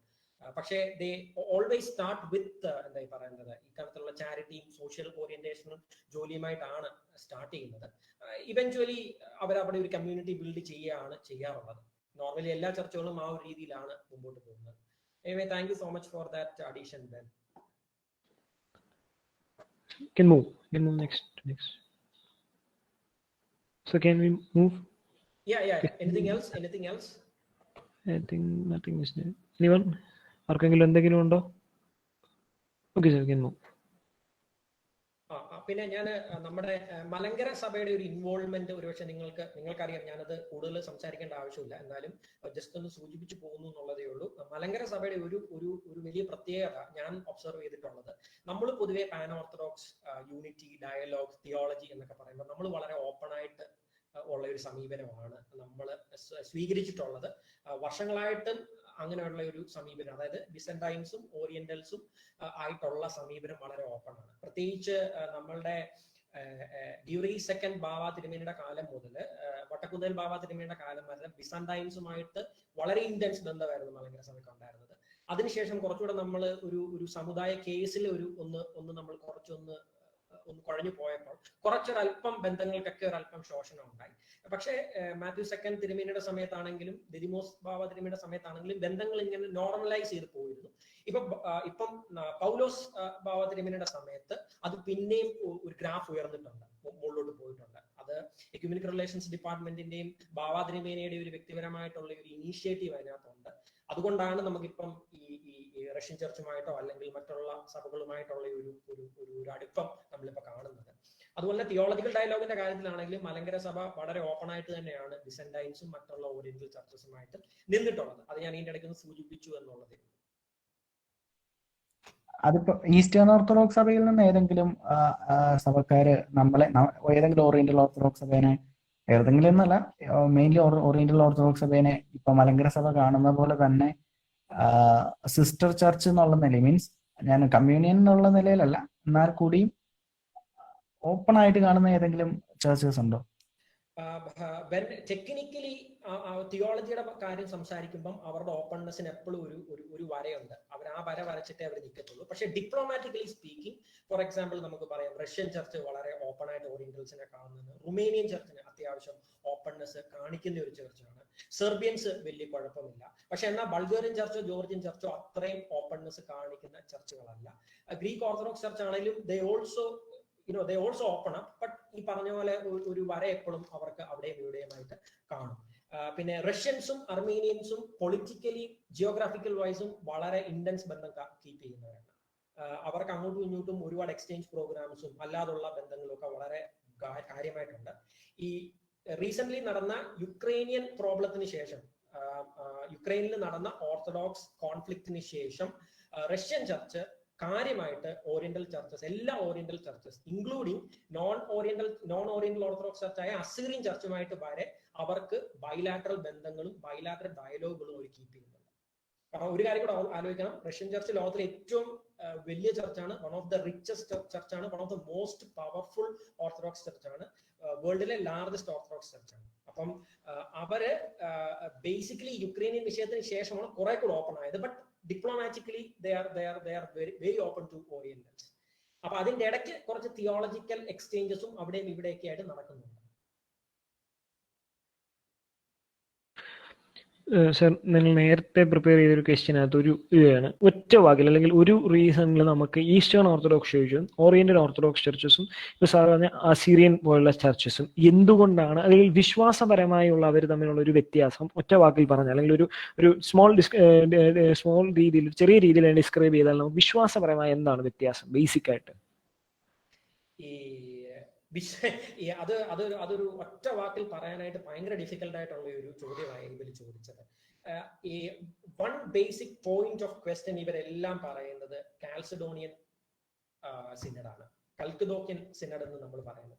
[SPEAKER 5] പക്ഷേ ദേ ഓൾവേസ് സ്റ്റാർട്ട് വിത്ത് എന്തായി പറയുന്നത് ഇക്കാലത്തുള്ള ചാരിറ്റിയും സോഷ്യൽ ഓറിയന്റേഷനും ജോലിയുമായിട്ടാണ് സ്റ്റാർട്ട് ചെയ്യുന്നത്. ഇവഞ്ച്വലി അവരവിടെ ഒരു കമ്മ്യൂണിറ്റി ബിൽഡ് ചെയ്യാറുള്ളത്. നോർമലി എല്ലാ ചർച്ചകളും ആ ഒരു രീതിയിലാണ് മുമ്പോട്ട് പോകുന്നത്. Anyway, thank you so much for that addition, Ben.
[SPEAKER 1] Can move next. So can we move?
[SPEAKER 5] Yeah. Anything else?
[SPEAKER 1] I think nothing is there. Anyone? ആർക്കെങ്കിലും എന്തെങ്കിലും ഉണ്ടോ? Okay sir, can move.
[SPEAKER 5] പിന്നെ ഞാൻ നമ്മുടെ മലങ്കര സഭയുടെ ഒരു ഇൻവോൾവ്മെന്റ് ഒരുപക്ഷെ നിങ്ങൾക്കറിയാം. ഞാനത് കൂടുതൽ സംസാരിക്കേണ്ട ആവശ്യമില്ല, എന്നാലും ജസ്റ്റ് ഒന്ന് സൂചിപ്പിച്ചു പോകുന്നു എന്നുള്ളതേ ഉള്ളൂ. മലങ്കര സഭയുടെ ഒരു വലിയ പ്രത്യേകത ഞാൻ ഒബ്സർവ് ചെയ്തിട്ടുള്ളത്, നമ്മൾ പൊതുവെ pan orthodox unity, dialogue, theology എന്നൊക്കെ പറയുമ്പോൾ നമ്മൾ വളരെ ഓപ്പൺ ആയിട്ട് ഉള്ള ഒരു സമീപനമാണ് നമ്മൾ സ്വീകരിച്ചിട്ടുള്ളത്. വർഷങ്ങളായിട്ടും അങ്ങനെയുള്ള ഒരു സമീപനം, അതായത് ബിസന്റൈൻസും ഓറിയന്റൽസും ആയിട്ടുള്ള സമീപനം വളരെ ഓപ്പൺ ആണ്. പ്രത്യേകിച്ച് നമ്മളുടെ ഡ്യൂറി സെക്കൻഡ് ബാവ തിരുമേനിയുടെ കാലം മുതൽ വട്ടക്കുന്തൽ ബാവ തിരുമേനിയുടെ കാലം വരെ ബിസന്റൈൻസുമായിട്ട് വളരെ ഇന്റൻസ് ബന്ധമായിരുന്നു മലങ്കര സഭയ്ക്ക് ഉണ്ടായിരുന്നത്. അതിനുശേഷം കുറച്ചുകൂടെ നമ്മൾ ഒരു സമുദായ കേസിൽ ഒന്ന് നമ്മൾ കുറച്ചൊന്ന് കുഴഞ്ഞു പോയപ്പോൾ കുറച്ചൊരല്പം ബന്ധങ്ങൾക്കൊക്കെ ഒരല്പം ശോഷണം ഉണ്ടായി. പക്ഷേ മാത്യു സെക്കൻഡ് തിരുമേനിയുടെ സമയത്താണെങ്കിലും ദിദിമോസ് ബാവ തിരുമേനിയുടെ സമയത്താണെങ്കിലും ബന്ധങ്ങൾ ഇങ്ങനെ നോർമലൈസ് ചെയ്ത് പോയിരുന്നു. ഇപ്പം പൗലോസ് ബാവ തിരുമേനിയുടെ സമയത്ത് അത് പിന്നെയും ഒരു ഗ്രാഫ് ഉയർന്നിട്ടുണ്ട്, മുകളിലോട്ട് പോയിട്ടുണ്ട്. അത് എക്യുമെനിക് റിലേഷൻസ് ഡിപ്പാർട്ട്മെന്റിന്റെയും ബാവ തിരുമേനിയുടെ ഒരു വ്യക്തിപരമായിട്ടുള്ള ഒരു ഇനീഷ്യേറ്റീവ് അതിനകത്തുണ്ട്. അതുകൊണ്ടാണ് നമുക്കിപ്പം ഈ റഷ്യൻ ചർച്ചുമായിട്ടോ അല്ലെങ്കിൽ മറ്റുള്ള സഭകളുമായിട്ടുള്ള ഒരു അടുപ്പം നമ്മളിപ്പോ കാണുന്നത്. അതുപോലെ തിയോളജിക്കൽ ഡയലോഗിന്റെ കാര്യത്തിലാണെങ്കിലും മലങ്കര സഭ വളരെ ഓപ്പൺ ആയിട്ട് തന്നെയാണ് ബിസന്റൈൻസും മറ്റുള്ള ഓറിയന്റൽ ചർച്ചസുമായിട്ട് നിന്നിട്ടുള്ളത്. അത് ഞാൻ ഇതിന്റെ ഇടയ്ക്ക് സൂചിപ്പിച്ചു എന്നുള്ളതേ.
[SPEAKER 10] അതിപ്പോ ഈസ്റ്റേൺ ഓർത്തഡോക്സ് സഭയിൽ നിന്ന് ഏതെങ്കിലും സഭക്കാര് ഏതെങ്കിലും ഓറിയന്റൽ ഓർത്തഡോക്സ് സഭേനെ, ഏതെങ്കിലും എന്നല്ല, മെയിൻലി ഓറിയന്റൽ ഓർത്തഡോക്സ് സഭേനെ ഇപ്പൊ മലങ്കര സഭ കാണുന്ന പോലെ തന്നെ സിസ്റ്റർ ചർച്ച് എന്നുള്ള നിലയിൽ, മീൻസ് ഞാൻ കമ്മ്യൂണിയൻ എന്നുള്ള നിലയിലല്ല, എന്നാൽ കൂടിയും ഓപ്പൺ ആയിട്ട് കാണുന്ന ഏതെങ്കിലും ചർച്ചസ് ഉണ്ടോ?
[SPEAKER 5] ടെക്നിക്കലി തിയോളജിയുടെ കാര്യം സംസാരിക്കുമ്പം അവരുടെ ഓപ്പൺനെസ്സിന് എപ്പോഴും ഒരു വരയുണ്ട്. അവർ ആ വര വരച്ചിട്ടേ അവർ നിൽക്കത്തുള്ളൂ. പക്ഷെ ഡിപ്ലോമാറ്റിക്കലി സ്പീക്കിംഗ്, ഫോർ എക്സാമ്പിൾ നമുക്ക് പറയാം റഷ്യൻ ചർച്ച് വളരെ ഓപ്പൺ ആയിട്ട് ഓറിയന്റൽസിനെ കാണുന്നത്, റുമേനിയൻ ചർച്ചിന് അത്യാവശ്യം ഓപ്പൺനെസ് കാണിക്കുന്ന ഒരു ചർച്ചാണ്. സെർബിയൻസ് വലിയ കുഴപ്പമില്ല. പക്ഷെ എന്നാൽ ബൾഗേറിയൻ ചർച്ചോ ജോർജിയൻ ചർച്ചോ അത്രയും ഓപ്പൺനെസ് കാണിക്കുന്ന ചർച്ചുകളല്ല. ഗ്രീക്ക് ഓർത്തഡോക്സ് ചർച്ച് ആണെങ്കിലും they also open up, but ഈ പറഞ്ഞ പോലെ ഒരു വര എപ്പോഴും അവർക്ക് അവിടെയും ഇവിടെയുമായിട്ട് കാണും. പിന്നെ റഷ്യൻസും അർമീനിയൻസും പൊളിറ്റിക്കലി ജിയോഗ്രാഫിക്കൽ വൈസും വളരെ ഇന്റൻസ് ബന്ധം കീപ്പ് ചെയ്യുന്നവരാണ്. അവർക്ക് അങ്ങോട്ടും ഇങ്ങോട്ടും ഒരുപാട് എക്സ്ചേഞ്ച് പ്രോഗ്രാംസും അല്ലാതുള്ള ബന്ധങ്ങളും ഒക്കെ വളരെ കാര്യമായിട്ടുണ്ട്. ഈ റീസെന്റ് നടന്ന യുക്രൈനിയൻ പ്രോബ്ലത്തിന് ശേഷം, യുക്രൈനിൽ നടന്ന ഓർത്തഡോക്സ് കോൺഫ്ലിക്റ്റിന് ശേഷം റഷ്യൻ ചർച്ച് കാര്യമായിട്ട് ഓറിയന്റൽ ചർച്ചസ്, എല്ലാ Oriental churches including non Oriental Orthodox ചർച്ചായ അസീറിയൻ ചർച്ചുമായിട്ട് വരെ അവർക്ക് ബൈലാറ്ററൽ ബന്ധങ്ങളും ബൈലാറ്ററൽ ഡയലോഗുകളും അവർ കീപ്പ് ചെയ്യുന്നുണ്ട്. കാരണം ഒരു കാര്യം കൂടെ ആലോചിക്കണം, റഷ്യൻ ചർച്ച് ലോകത്തിലെ ഏറ്റവും വലിയ ചർച്ചാണ്, വൺ ഓഫ് ദ റിച്ചസ്റ്റ് ചർച്ചാണ്, one of the most powerful Orthodox ചർച്ചാണ്, വേൾഡിലെ ലാർജസ്റ്റ് ഓർത്തഡോക്സ് ചർച്ചാണ്. അപ്പം അവര് ബേസിക്കലി യുക്രൈനിയൻ വിഷയത്തിന് ശേഷമാണ് കുറെ കൂടെ ഓപ്പൺ ആയത്. But diplomatically they are very open to Orientals. അപ്പൊ അതിന്റെ ഇടയ്ക്ക് കുറച്ച് തിയോളജിക്കൽ എക്സ്ചേഞ്ചസും അവിടെയും ഇവിടെയൊക്കെ ആയിട്ട് നടക്കുന്നുണ്ട്.
[SPEAKER 1] സർ, നിങ്ങൾ നേരത്തെ പ്രിപ്പയർ ചെയ്തൊരു ക്വസ്റ്റ്യനകത്ത് ഒരു ഇതാണ്, ഒറ്റ വാക്കിൽ അല്ലെങ്കിൽ ഒരു റീസണിൽ നമുക്ക് ഈസ്റ്റേൺ ഓർത്തഡോക്സ് ചർച്ചും ഓറിയന്റൽ ഓർത്തഡോക്സ് ചർച്ചസും ഇപ്പോൾ സാർ പറഞ്ഞ അസീറിയൻ പോലുള്ള ചർച്ചസും എന്തുകൊണ്ടാണ്, അല്ലെങ്കിൽ വിശ്വാസപരമായുള്ള അവർ തമ്മിലുള്ള ഒരു വ്യത്യാസം ഒറ്റ വാക്കിൽ പറഞ്ഞാൽ, അല്ലെങ്കിൽ ഒരു സ്മോൾ രീതിയിൽ, ചെറിയ രീതിയിൽ ഡിസ്ക്രൈബ് ചെയ്താൽ നമുക്ക് വിശ്വാസപരമായ എന്താണ് വ്യത്യാസം ബേസിക് ആയിട്ട്?
[SPEAKER 5] അതൊരു ഒറ്റ വാക്കിൽ പറയാനായിട്ട് ഭയങ്കര ഡിഫിക്കൽട്ട് ആയിട്ടുള്ള ഒരു ചോദ്യമായി ഇവർ ചോദിച്ചത്. ഈ one basic point of question ഇവരെല്ലാം പറയുന്നത് കാൽസഡോണിയൻ സിനഡാണ്, കൽക്കദോക്യൻ സിനഡ് എന്ന് നമ്മൾ പറയുന്നത്.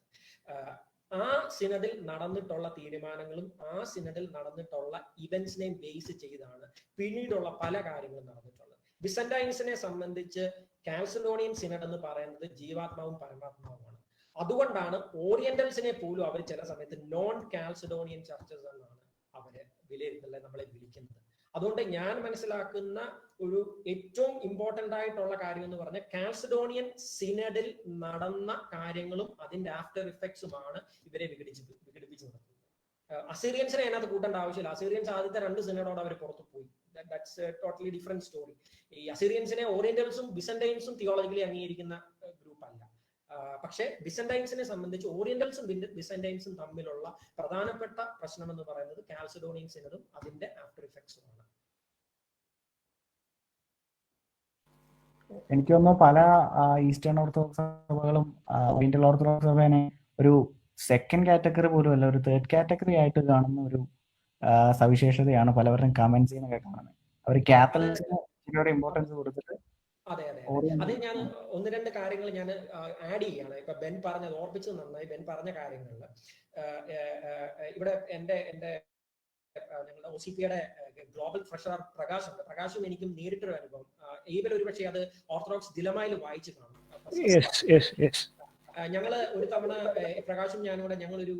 [SPEAKER 5] ആ സിനഡിൽ നടന്നിട്ടുള്ള തീരുമാനങ്ങളും ആ സിനഡിൽ നടന്നിട്ടുള്ള ഇവന്റ്സിനെ ബേസ് ചെയ്താണ് പിന്നീടുള്ള പല കാര്യങ്ങളും നടന്നിട്ടുള്ളത്. ബിസന്റൈൻസിനെ സംബന്ധിച്ച് കാൽസഡോണിയൻ സിനഡ് എന്ന് പറയുന്നത് ജീവാത്മാവും പരമാത്മാവുമാണ്. അതുകൊണ്ടാണ് ഓറിയന്റൽസിനെ പോലും അവർ ചില സമയത്ത് നോൺ കാൽസഡോണിയൻ ചർച്ചസ് എന്നാണ് അവര് നമ്മളെ വിളിക്കുന്നത്. അതുകൊണ്ട് ഞാൻ മനസ്സിലാക്കുന്ന ഒരു ഏറ്റവും ഇമ്പോർട്ടന്റ് ആയിട്ടുള്ള കാര്യം എന്ന് പറഞ്ഞാൽ കാൽസഡോണിയൻ സിനഡിൽ നടന്ന കാര്യങ്ങളും അതിന്റെ ആഫ്റ്റർ ഇഫക്ട്സുമാണ് ഇവരെ വിഘടിപ്പിച്ചു നിർത്തുന്നത്. അസീറിയൻസിനെ അതിനകത്ത് കൂട്ടേണ്ട ആവശ്യമില്ല. അസീറിയൻസ് ആദ്യത്തെ 2 സിനഡോട് അവർ പുറത്തു പോയി. That's totally different story. ഈ അസീറിയൻസിനെ ഓറിയന്റൽസും ബിസന്റൈൻസും തിയോളജിക്കലി അംഗീകരിക്കുന്ന ഗ്രൂപ്പ് അല്ല. പക്ഷേ ബിസന്റൈൻസിനെ സംബന്ധിച്ച് ഓറിയന്റൽസും ബിസന്റൈൻസും തമ്മിലുള്ള പ്രധാനപ്പെട്ട പ്രശ്നം എന്ന് പറയുന്നത് കാൽസഡോണിയൻ സിനഡും അതിന്റെ ആഫ്റ്റർ ഇഫക്ട്സുമാണ്.
[SPEAKER 10] എനിക്ക് തോന്നുന്നു പല ഈസ്റ്റേൺ ഓർത്തഡോക്സ് സഭകളും ഓറിയന്റൽ ഓർത്തഡോക്സ് സഭേനെ ഒരു സെക്കൻഡ് കാറ്റഗറി പോലും അല്ല, ഒരു തേർഡ് കാറ്റഗറി ആയിട്ട് കാണുന്ന ഒരു സവിശേഷതയാണ് പലവരുടെയും കമന്റ്സ് എന്നൊക്കെ കാണുന്നത്. അവർ കാത്തലിക്സിന് ഇമ്പോർട്ടൻസ് കൊടുത്തിട്ട്.
[SPEAKER 5] അതെ, അത് ഞാൻ 1-2 കാര്യങ്ങൾ ഞാൻ ആഡ് ചെയ്യാണ്. ഇപ്പൊ ബെൻ പറഞ്ഞത് ഓർപ്പിച്ചത് നന്നായി. ബെൻ പറഞ്ഞ കാര്യങ്ങളിൽ ഇവിടെ എന്റെ ഞങ്ങളുടെ OCPയുടെ ഗ്ലോബൽ ട്രഷറർ പ്രകാശും എനിക്കും നേരിട്ടൊരു അനുഭവം. ഏബൽ ഒരുപക്ഷെ അത് ഓർത്തഡോക്സ് ദിലമായിൽ വായിച്ചു കാണും. ഞങ്ങള് ഒരു തവണ പ്രകാശും ഞാനിവിടെ ഞങ്ങളൊരു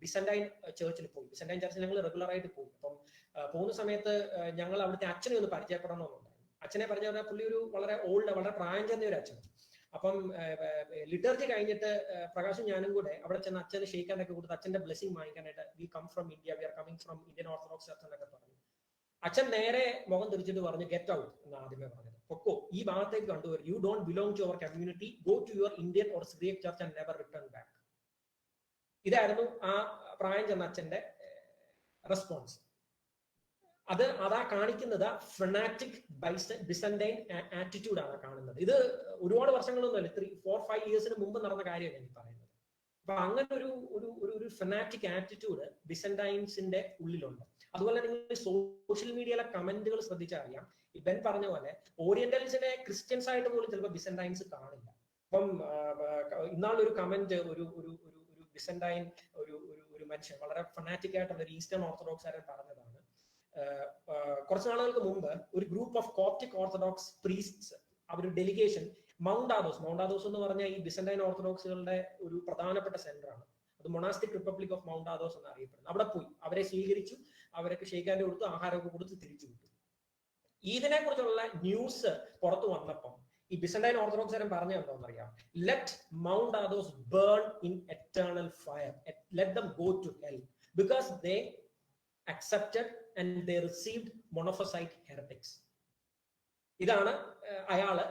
[SPEAKER 5] ബിസന്റൈൻ ചർച്ചിൽ പോയി. ബിസന്റൈൻ ചർച്ചിൽ ഞങ്ങൾ റെഗുലർ ആയിട്ട് പോകും. അപ്പം പോകുന്ന സമയത്ത് ഞങ്ങൾ അവിടുത്തെ അച്ഛനെ ഒന്ന് പരിചയപ്പെടണമെന്നുണ്ട്. അച്ഛനെ പറഞ്ഞ പുള്ളി ഒരു വളരെ വളരെ പ്രായം ചെന്ന ഒരു അച്ഛൻ. അപ്പം ലിറ്റർജി കഴിഞ്ഞിട്ട് പ്രകാശും ഞാനും കൂടെ അവിടെ ചെന്ന് അച്ഛന് ഷെയ്ക്കാനൊക്കെ കൊടുത്ത് അച്ഛന്റെ ബ്ലെസ്സിംഗ് വാങ്ങിക്കാനായിട്ട് we come from India, we are coming from Indian Orthodox church എന്നൊക്കെ പറഞ്ഞു. അച്ഛൻ നേരെ മുഖം തിരിച്ചിട്ട് പറഞ്ഞു ഗെറ്റ് ഔട്ട് എന്ന് ആദ്യമേ പറഞ്ഞത്. പൊക്കോ, ഈ ഭാഗത്തേക്ക് കണ്ടുവരും, you don't belong to our community, go to your Indian or Syriac church and never return back. ഇതായിരുന്നു ആ പ്രായം ചെന്ന അച്ഛന്റെ റെസ്പോൺസ്. അതാ കാണിക്കുന്നത് ഫെനാറ്റിക് ബിസന്റൈൻ ആറ്റിറ്റ്യൂഡ് ആണ് കാണുന്നത്. ഇത് ഒരുപാട് വർഷങ്ങളൊന്നുമല്ല, 3-4-5 ഇയേഴ്സിന് മുമ്പ് നടന്ന കാര്യമാണ് ഞാൻ പറയുന്നത്. അപ്പൊ അങ്ങനെ ഒരു ഫെനാറ്റിക് ആറ്റിറ്റ്യൂഡ് ബിസന്റൈൻസിന്റെ ഉള്ളിലുണ്ട്. അതുപോലെ നിങ്ങൾ സോഷ്യൽ മീഡിയയിലെ കമന്റുകൾ ശ്രദ്ധിച്ചാൽ അറിയാം. ബെൻ പറഞ്ഞ പോലെ ഓറിയന്റൽസിനെ ക്രിസ്ത്യൻസ് ആയിട്ട് പോലും ചിലപ്പോൾ ബിസന്റൈൻസ് കാണില്ല. അപ്പം ഇന്നാളൊരു കമന്റ് ഒരു ബിസന്റൈൻ ഒരു മനുഷ്യൻ വളരെ ഫെനാറ്റിക് ആയിട്ടുള്ള ഒരു ഈസ്റ്റേൺ ഓർത്തഡോക്സ് ആരൻ പറഞ്ഞതാണ്. കുറച്ച് നാളുകൾക്ക് മുമ്പ് ഒരു group of Coptic orthodox priests അവരുടെ ഡെലിഗേഷൻ മൗണ്ട് ആദോസ് എന്ന് പറഞ്ഞാൽ ഈ ബിസന്റൈൻ ഓർത്തഡോക്സുകളുടെ ഒരു പ്രധാനപ്പെട്ട സെന്റർ ആണ്. അത് മൊണാസ്റ്റിക് റിപ്പബ്ലിക് ഓഫ് മൗണ്ട് ആദോസ് എന്ന് അറിയപ്പെടുന്നു. അവിടെ പോയി അവരെ സ്വീകരിച്ചു, അവരൊക്കെ ഷെയ്ക്കാൻ്റെ കൊടുത്തു, ആഹാരമൊക്കെ കൊടുത്ത് തിരിച്ചു വിട്ടു. ഇതിനെ കുറിച്ചുള്ള ന്യൂസ് പുറത്തു വന്നപ്പം ഈ ബിസന്റൈൻ ഓർത്തഡോക്സുകാരൻ പറഞ്ഞ എന്താണെന്നറിയാം? Let Mount Athos burn in eternal fire, let them go to hell because they accepted and they received monophysite heretics. ഇതാണ് അയാള്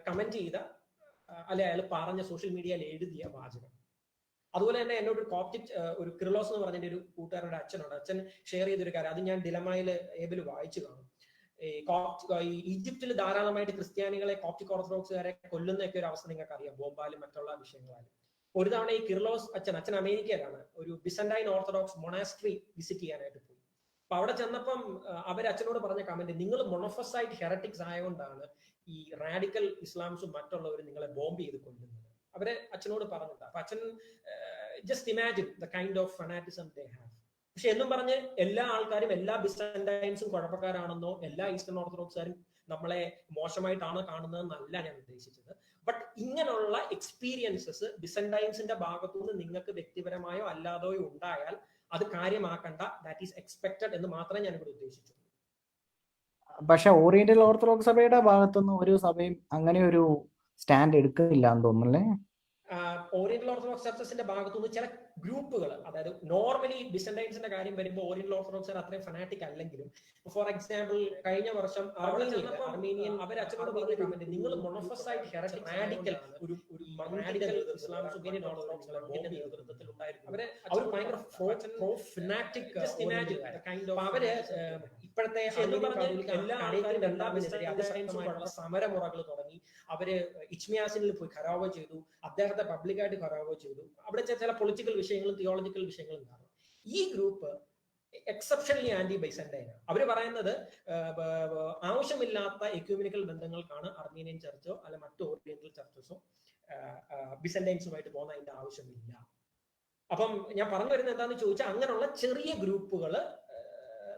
[SPEAKER 5] കമന്റ് ചെയ്ത അല്ലെ അയാൾ പറഞ്ഞ സോഷ്യൽ മീഡിയയിൽ എഴുതിയ വാചകം. അതുപോലെ തന്നെ എന്നോട് ഒരു കോപ്റ്റിക് ഒരു ക്രിലോസ് എന്ന് പറഞ്ഞ ഒരു കൂട്ടുകാരുടെ അച്ഛനുണ്ട്. അച്ഛൻ ഷെയർ ചെയ്തൊരു കാര്യം, അത് ഞാൻ ഡിലമയിൽ ഏബിൽ വായിച്ചു കാണും. ഈ ഈജിപ്തിൽ ധാരാളമായിട്ട് ക്രിസ്ത്യാനികളെ കോപ്റ്റിക് ഓർത്തഡോക്സുകാരെ കൊല്ലുന്നൊക്കെ ഒരു അവസ്ഥ നിങ്ങൾക്ക് അറിയാം, ബോംബാലും മറ്റുള്ള വിഷയങ്ങളാലും. ഒരു തവണ ഈ കിർലോസ് അച്ഛൻ അമേരിക്കയിലാണ്, ഒരു ബിസന്റൈൻ ഓർത്തഡോക്സ് മൊണാസ്ട്രി വിസിറ്റ് ചെയ്യാനായിട്ട് പോയി. അപ്പൊ അവിടെ ചെന്നപ്പം അച്ഛനോട് പറഞ്ഞ കമന്റ്, നിങ്ങൾ മൊണോഫസൈറ്റ് ഹെററ്റിക്സ് ആയതുകൊണ്ടാണ് ഈ റാഡിക്കൽ ഇസ്ലാംസും മറ്റുള്ളവരും നിങ്ങളെ ബോംബ് ചെയ്ത് കൊല്ലുന്നത്. അച്ഛനോട് പറഞ്ഞിട്ട്. അപ്പൊ അച്ഛൻ just imagine the kind of fanaticism they have. പക്ഷെ എന്നും പറഞ്ഞ് എല്ലാ ആൾക്കാരും എല്ലാ ബിസന്റൈൻസും കുഴപ്പക്കാരാണെന്നോ എല്ലാ ഈസ്റ്റേൺ ഓർത്തഡോക്സുകാരും നമ്മളെ മോശമായിട്ടാണ് കാണുന്നതെന്നല്ല ഞാൻ ഉദ്ദേശിച്ചത്. ബട്ട് ഇങ്ങനെയുള്ള എക്സ്പീരിയൻസസ് ബിസന്റൈൻസിന്റെ ഭാഗത്തുനിന്ന് നിങ്ങൾക്ക് വ്യക്തിപരമായോ അല്ലാതെയോ ഉണ്ടായാൽ അത് കാര്യമാക്കണ്ട, ദാറ്റ് ഈസ് എക്സ്പെക്ടഡ് എന്ന് മാത്രമേ ഞാൻ ഇവിടെ ഉദ്ദേശിച്ചു.
[SPEAKER 10] പക്ഷെ ഓറിയന്റൽ ഓർത്തഡോക്സ് സഭയുടെ ഭാഗത്തുനിന്ന് ഒരു സഭയും അങ്ങനെ ഒരു സ്റ്റാൻഡ് എടുക്കുന്നില്ല എന്ന് തോന്നുന്നല്ലേ?
[SPEAKER 5] ഓറിയന്റൽ ഓർത്തഡോക്സ് ചർച്ചസിന്റെ ഭാഗത്തുനിന്ന് ചില ഗ്രൂപ്പുകൾ, അതായത് നോർമലി ബിസന്റൈൻസിന്റെ കാര്യം വരുമ്പോൾ ഓറിയന്റൽ ഓർത്തഡോക്സ് അത്രയും ഫനാറ്റിക് അല്ലെങ്കിലും, ഫോർ എക്സാമ്പിൾ കഴിഞ്ഞ വർഷം അർമീനിയൻ അച്ഛനോട് പറഞ്ഞ കമന്റ്, നിങ്ങൾ മൊണോഫസൈറ്റ് ഹെററ്റിക് റാഡിക്കൽ ഒരു റാഡിക്കൽ ഇസ്ലാംസും നേതൃത്വത്തിൽ ഉണ്ടായിരുന്നു. അവർ ഭയങ്കര ഫനാറ്റിക് ഇമാജിൻ കൈൻഡ് ഓഫ്. അവര് ഇപ്പോഴത്തെ എല്ലാ ആൾക്കാരും അതിശക്തമായിട്ടുള്ള സമരമുറകൾ തുടങ്ങി. അവര് ഇച്മിയാസിനിൽ പോയി ഖരാവോ ചെയ്തു, അദ്ദേഹത്തെ പബ്ലിക്കായിട്ട് ഖരാവോ ചെയ്തു. അവിടെ ചില പൊളിറ്റിക്കൽ വിഷയങ്ങളും തിയോളജിക്കൽ വിഷയങ്ങളും ഉണ്ടാകും. ഈ ഗ്രൂപ്പ് എക്സെപ്ഷനലി ആന്റി ബൈസന്റൈൻ. അവര് പറയുന്നത് ആവശ്യമില്ലാത്ത എക്യൂമിനിക്കൽ ബന്ധങ്ങൾക്കാണ് അർമീനിയൻ ചർച്ചോ അല്ല മറ്റു ഓറിയന്റൽ ചർച്ചസോ ബിസന്റൈൻസുമായിട്ട് പോകുന്ന അതിന്റെ ആവശ്യമില്ല. അപ്പം ഞാൻ പറഞ്ഞു വരുന്നത് എന്താണെന്ന് ചോദിച്ചാൽ, അങ്ങനെയുള്ള ചെറിയ ഗ്രൂപ്പുകൾ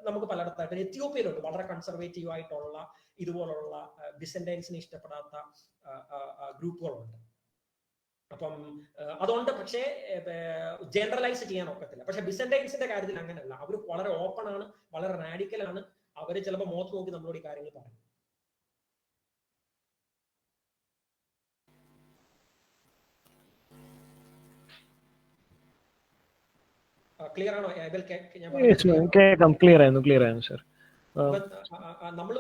[SPEAKER 5] നമുക്ക് പലയിടത്തായിട്ട്, എത്യോപ്യയിലുണ്ട് വളരെ കൺസർവേറ്റീവ് ആയിട്ടുള്ള ഇതുപോലുള്ള ബിസന്റൈൻസിനെ ഇഷ്ടപ്പെടാത്ത ഗ്രൂപ്പുകളുണ്ട്. അപ്പം അതുകൊണ്ട് പക്ഷേ ജനറലൈസ് ചെയ്യാൻ ഒക്കത്തില്ല. പക്ഷെ ബിസന്റൈൻസിന്റെ കാര്യത്തിൽ അങ്ങനെയല്ല. അവർ വളരെ ഓപ്പൺ ആണ്, വളരെ റാഡിക്കൽ ആണ്. അവര് ചിലപ്പോൾ മുഖത്ത് നോക്കി നമ്മളോട് ഈ കാര്യങ്ങൾ പറയും. ക്ലിയർ ആണോ?
[SPEAKER 1] കേൾക്കാം, ക്ലിയർ ആയിരുന്നു സർ.
[SPEAKER 5] നമ്മൾ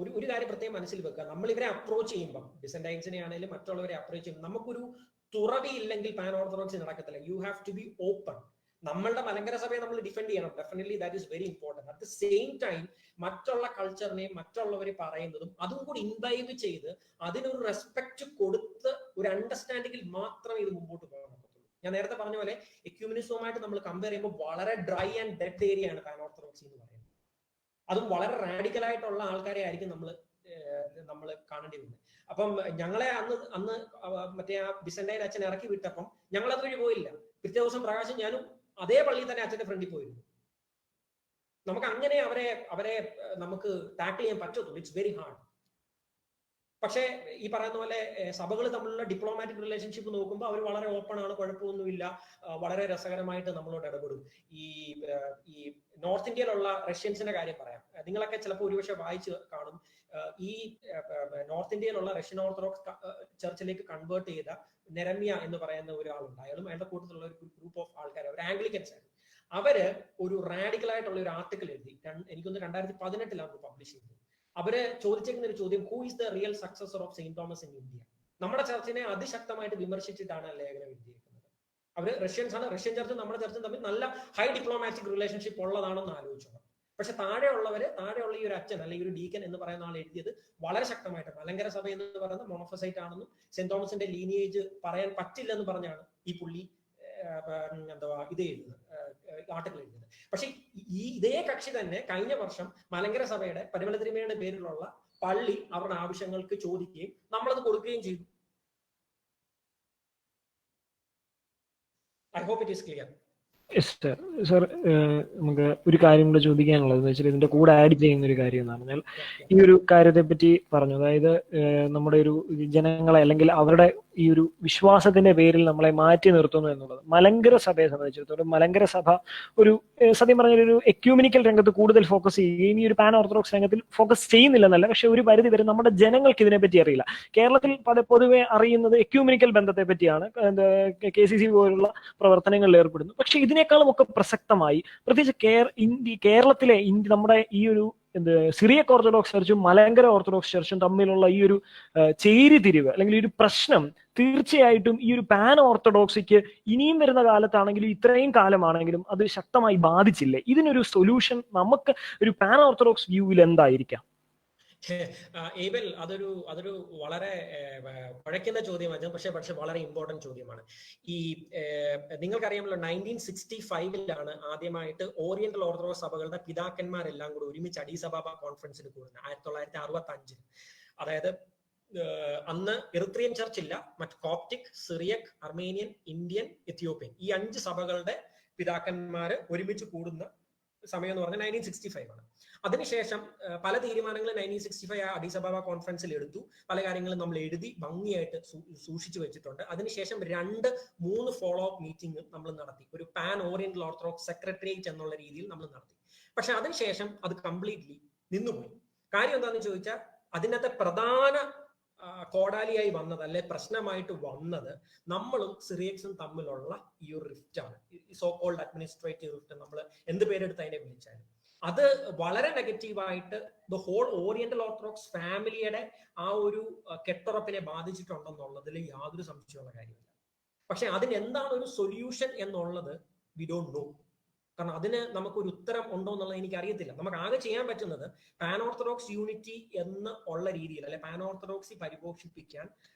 [SPEAKER 5] ഒരു കാര്യം പ്രത്യേകം മനസ്സിൽ വെക്കുക, നമ്മൾ ഇവരെ അപ്രോച്ച് ചെയ്യുമ്പോൾ, ബിസന്റൈൻസിനെ ആണെങ്കിലും മറ്റുള്ളവരെ അപ്രോച്ച് ചെയ്യുമ്പോൾ, നമുക്കൊരു തുറവി ഇല്ലെങ്കിൽ പാൻ ഓർത്തഡോക്സ് നടക്കത്തില്ല. You have to be open. നമ്മളുടെ മലങ്കര സഭയെ നമ്മൾ ഡിഫെൻഡ് ചെയ്യണം. Definitely that is very important. At the same time മറ്റുള്ള കൾച്ചറിനെയും മറ്റുള്ളവരെ പറയുന്നതും അതും കൂടി ഇൻവൈവ് ചെയ്ത് അതിനൊരു റെസ്പെക്ട് കൊടുത്ത് ഒരു അണ്ടർസ്റ്റാൻഡിങ്ങിൽ മാത്രമേ ഇത് മുമ്പോട്ട് പോകാൻ പറ്റത്തുള്ളൂ. ഞാൻ നേരത്തെ പറഞ്ഞ പോലെ എക്യൂമിനിസവുമായിട്ട് നമ്മൾ കമ്പയർ ചെയ്യുമ്പോൾ വളരെ ഡ്രൈ ആൻഡ് ഡെഡ് ഏരിയ ആണ് പാൻ ഓർത്തഡോക്സി എന്ന് പറയുന്നത്. അതും വളരെ റാഡിക്കൽ ആയിട്ടുള്ള ആൾക്കാരെ ആയിരിക്കും നമ്മൾ കാണേണ്ടി വരുന്നത്. അപ്പം ഞങ്ങളെ അന്ന് മറ്റേ ആ ബിസന്റൈൻ അച്ഛൻ ഇറക്കി വിട്ടപ്പം ഞങ്ങൾ അതുവഴി പോയില്ല. പിറ്റേ ദിവസം പ്രകാശം ഞാനും അതേ പള്ളിയിൽ തന്നെ അച്ഛന്റെ ഫ്രണ്ടിൽ പോയിരുന്നു. നമുക്ക് അങ്ങനെ അവരെ നമുക്ക് ടാക്കിൾ ചെയ്യാൻ പറ്റത്തുള്ളൂ. It's very hard. പക്ഷേ ഈ പറയുന്ന പോലെ സഭകൾ തമ്മിലുള്ള ഡിപ്ലോമാറ്റിക് റിലേഷൻഷിപ്പ് നോക്കുമ്പോൾ അവർ വളരെ ഓപ്പൺ ആണ്, കുഴപ്പമൊന്നുമില്ല, വളരെ രസകരമായിട്ട് നമ്മളോട് ഇടപെടും. ഈ നോർത്ത് ഇന്ത്യയിലുള്ള റഷ്യൻസിന്റെ കാര്യം പറയാം. നിങ്ങളൊക്കെ ചിലപ്പോൾ ഒരുപക്ഷെ വായിച്ച് കാണും. ഈ നോർത്ത് ഇന്ത്യയിലുള്ള റഷ്യൻ ഓർത്തഡോക്സ് ചർച്ചിലേക്ക് കൺവേർട്ട് ചെയ്ത നെരമ്യ എന്ന് പറയുന്ന ഒരാളുണ്ട്. അയാളും അയാളുടെ കൂട്ടത്തിലുള്ള ഒരു ഗ്രൂപ്പ് ഓഫ് ആൾക്കാർ, അവർ ആംഗ്ലിക്കൻസ് ആയിരുന്നു. അവര് ഒരു റാഡിക്കൽ ആയിട്ടുള്ള ഒരു ആർട്ടിക്കിൾ എഴുതി. എനിക്കൊന്ന് 2018 പബ്ലിഷ് ചെയ്തു. അവര് ചോദിച്ചേക്കുന്ന ഒരു ചോദ്യം, who is the real successor of Saint Thomas in India? നമ്മുടെ ചർച്ചിനെ അതിശക്തമായിട്ട് വിമർശിച്ചിട്ടാണ് ലേഖനം എഴുതിയിരിക്കുന്നത്. അവര് റഷ്യൻസ് ആണ്. റഷ്യൻ ചർച്ചും നമ്മുടെ ചർച്ചും തമ്മിൽ നല്ല ഹൈ ഡിപ്ലോമാറ്റിക് റിലേഷൻഷിപ്പ് ഉള്ളതാണെന്ന് ആലോചിച്ചത്. പക്ഷെ താഴെയുള്ള ഈ ഒരു അച്ഛൻ അല്ലെങ്കിൽ ഒരു ഡീക്കൻ എന്ന് പറയുന്ന ആൾ എഴുതിയത് വളരെ ശക്തമായിട്ട് മലങ്കര സഭ എന്ന് പറയുന്നത് മോണോഫസൈറ്റ് ആണെന്നും സെന്റ് തോമസിന്റെ ലീനിയേജ് പറയാൻ പറ്റില്ലെന്ന് പറഞ്ഞാണ് ഈ പുള്ളി ഇത് എഴുതുന്നത്, ആർട്ടിക്കിൾ എഴുതുന്നത്. പക്ഷെ ഇതേ കക്ഷി തന്നെ കഴിഞ്ഞ വർഷം മലങ്കര സഭയുടെ പരിമള തിരുമേനിയുടെ പേരിലുള്ള പള്ളി അവരുടെ ആവശ്യങ്ങൾക്ക് ചോദിക്കുകയും നമ്മളത് കൊടുക്കുകയും ചെയ്തു. I hope it is clear.
[SPEAKER 1] Sir, നമുക്ക് ഒരു കാര്യം കൂടെ ചോദിക്കാനുള്ളത് എന്ന് വെച്ചാൽ ഇതിന്റെ കൂടെ ആഡ് ചെയ്യുന്ന ഒരു കാര്യം എന്ന് പറഞ്ഞാൽ, ഈ ഒരു കാര്യത്തെ പറ്റി പറഞ്ഞു, അതായത് നമ്മുടെ ഒരു ജനങ്ങളെ അല്ലെങ്കിൽ അവരുടെ ഈ ഒരു വിശ്വാസത്തിന്റെ പേരിൽ നമ്മളെ മാറ്റി നിർത്തുന്നു എന്നുള്ളത്. മലങ്കര സഭയെ സംബന്ധിച്ചിടത്തോളം മലങ്കര സഭ ഒരു സത്യം പറഞ്ഞൊരു എക്യൂമിനിക്കൽ രംഗത്ത് കൂടുതൽ ഫോക്കസ് ചെയ്യുകയും ഈ ഒരു പാൻ ഓർത്തഡോക്സ് രംഗത്തിൽ ഫോക്കസ് ചെയ്യുന്നില്ലെന്നല്ല, പക്ഷെ ഒരു പരിധി വരെ നമ്മുടെ ജനങ്ങൾക്ക് ഇതിനെപ്പറ്റി അറിയില്ല. കേരളത്തിൽ പൊതുവെ അറിയുന്നത് എക്യൂമിനിക്കൽ ബന്ധത്തെ പറ്റിയാണ്, KCC പോലുള്ള പ്രവർത്തനങ്ങളിൽ ഏർപ്പെടുന്നു. പക്ഷെ ഇതിനേക്കാളും ഒക്കെ പ്രസക്തമായി പ്രത്യേകിച്ച് കേരളത്തിലെ നമ്മുടെ ഈ ഒരു സിറിയക് ഓർത്തഡോക്സ് ചർച്ചും മലങ്കര ഓർത്തഡോക്സ് ചർച്ചും തമ്മിലുള്ള ഈ ഒരു ചേരിതിരിവ് അല്ലെങ്കിൽ ഈ ഒരു പ്രശ്നം തീർച്ചയായിട്ടും ഈ ഒരു പാൻ ഓർത്തഡോക്സിക്ക് ഇനിയും വരുന്ന കാലത്താണെങ്കിലും ഇത്രയും കാലമാണെങ്കിലും അത് ശക്തമായി ബാധിച്ചില്ലേ? ഇതിനൊരു സൊല്യൂഷൻ നമുക്ക് ഒരു പാൻ ഓർത്തഡോക്സ് വ്യൂവിൽ എന്തായിരിക്കാം?
[SPEAKER 5] ഏബൽ, അതൊരു വളരെ പഴയ്ക്കുന്ന ചോദ്യമാണ്, പക്ഷെ വളരെ ഇമ്പോർട്ടന്റ് ചോദ്യമാണ്. ഈ നിങ്ങൾക്കറിയാമല്ലോ 1965 ആദ്യമായിട്ട് ഓറിയന്റൽ ഓർത്തഡോക്സ് സഭകളുടെ പിതാക്കന്മാരെല്ലാം കൂടി ഒരുമിച്ച് അഡീസ് അബാബ കോൺഫറൻസിൽ കൂടുന്നത് 1965. അതായത് അന്ന് എറിത്രിയൻ ചർച്ച് ഇല്ല, മറ്റ് Coptic, Syriac, Armenian, Indian, Ethiopian, ഈ 5 സഭകളുടെ പിതാക്കന്മാര് ഒരുമിച്ച് കൂടുന്ന സമയം എന്ന് പറഞ്ഞാൽ 1965 ആണ്. അതിനുശേഷം പല തീരുമാനങ്ങളും 1965 അഡീസ് അബാബ കോൺഫറൻസിൽ എടുത്തു. പല കാര്യങ്ങളും നമ്മൾ എഴുതി ഭംഗിയായിട്ട് സൂക്ഷിച്ചു വെച്ചിട്ടുണ്ട്. അതിനുശേഷം 2-3 ഫോളോ അപ്പ് മീറ്റിംഗ് നമ്മൾ നടത്തി. ഒരു പാൻ ഓറിയന്റൽ ഓർത്തഡോക്സ് സെക്രട്ടേറിയറ്റ് എന്നുള്ള രീതിയിൽ നമ്മൾ നടത്തി. പക്ഷെ അതിനുശേഷം അത് കംപ്ലീറ്റ്ലി നിന്നുപോയി. കാര്യം എന്താണെന്ന് ചോദിച്ചാൽ അതിനകത്തെ പ്രധാന കോടാലിയായി വന്നത്, അല്ലെ പ്രശ്നമായിട്ട് വന്നത്, നമ്മളും സിറിയക്സും തമ്മിലുള്ള ഈ ഒരു റിഫ്റ്റ് ആണ്. സോ കോൾഡ് അഡ്മിനിസ്ട്രേറ്റീവ് റിഫ്റ്റ്, നമ്മൾ എന്ത് പേരെടുത്ത് അതിനെ വിളിച്ചാലും അത് വളരെ നെഗറ്റീവായിട്ട് ദ ഹോൾ ഓറിയന്റൽ ഓർത്തഡോക്സ് ഫാമിലിയുടെ ആ ഒരു കെട്ടുറപ്പിനെ ബാധിച്ചിട്ടുണ്ടെന്നുള്ളതിൽ യാതൊരു സംശയമുള്ള കാര്യമില്ല. പക്ഷെ അതിന് എന്താണ് ഒരു സൊല്യൂഷൻ എന്നുള്ളത് വി ഡോണ്ട് നോ. കാരണം അതിന് നമുക്കൊരു ഉത്തരം ഉണ്ടോ എന്നുള്ളത് എനിക്ക് അറിയത്തില്ല. നമുക്ക് ആകെ ചെയ്യാൻ പറ്റുന്നത് പാൻ ഓർത്തഡോക്സ് യൂണിറ്റി എന്ന് ഉള്ള രീതിയിൽ, അല്ലെ പാൻ ഓർത്തഡോക്സി പരിപോഷിപ്പിക്കാൻ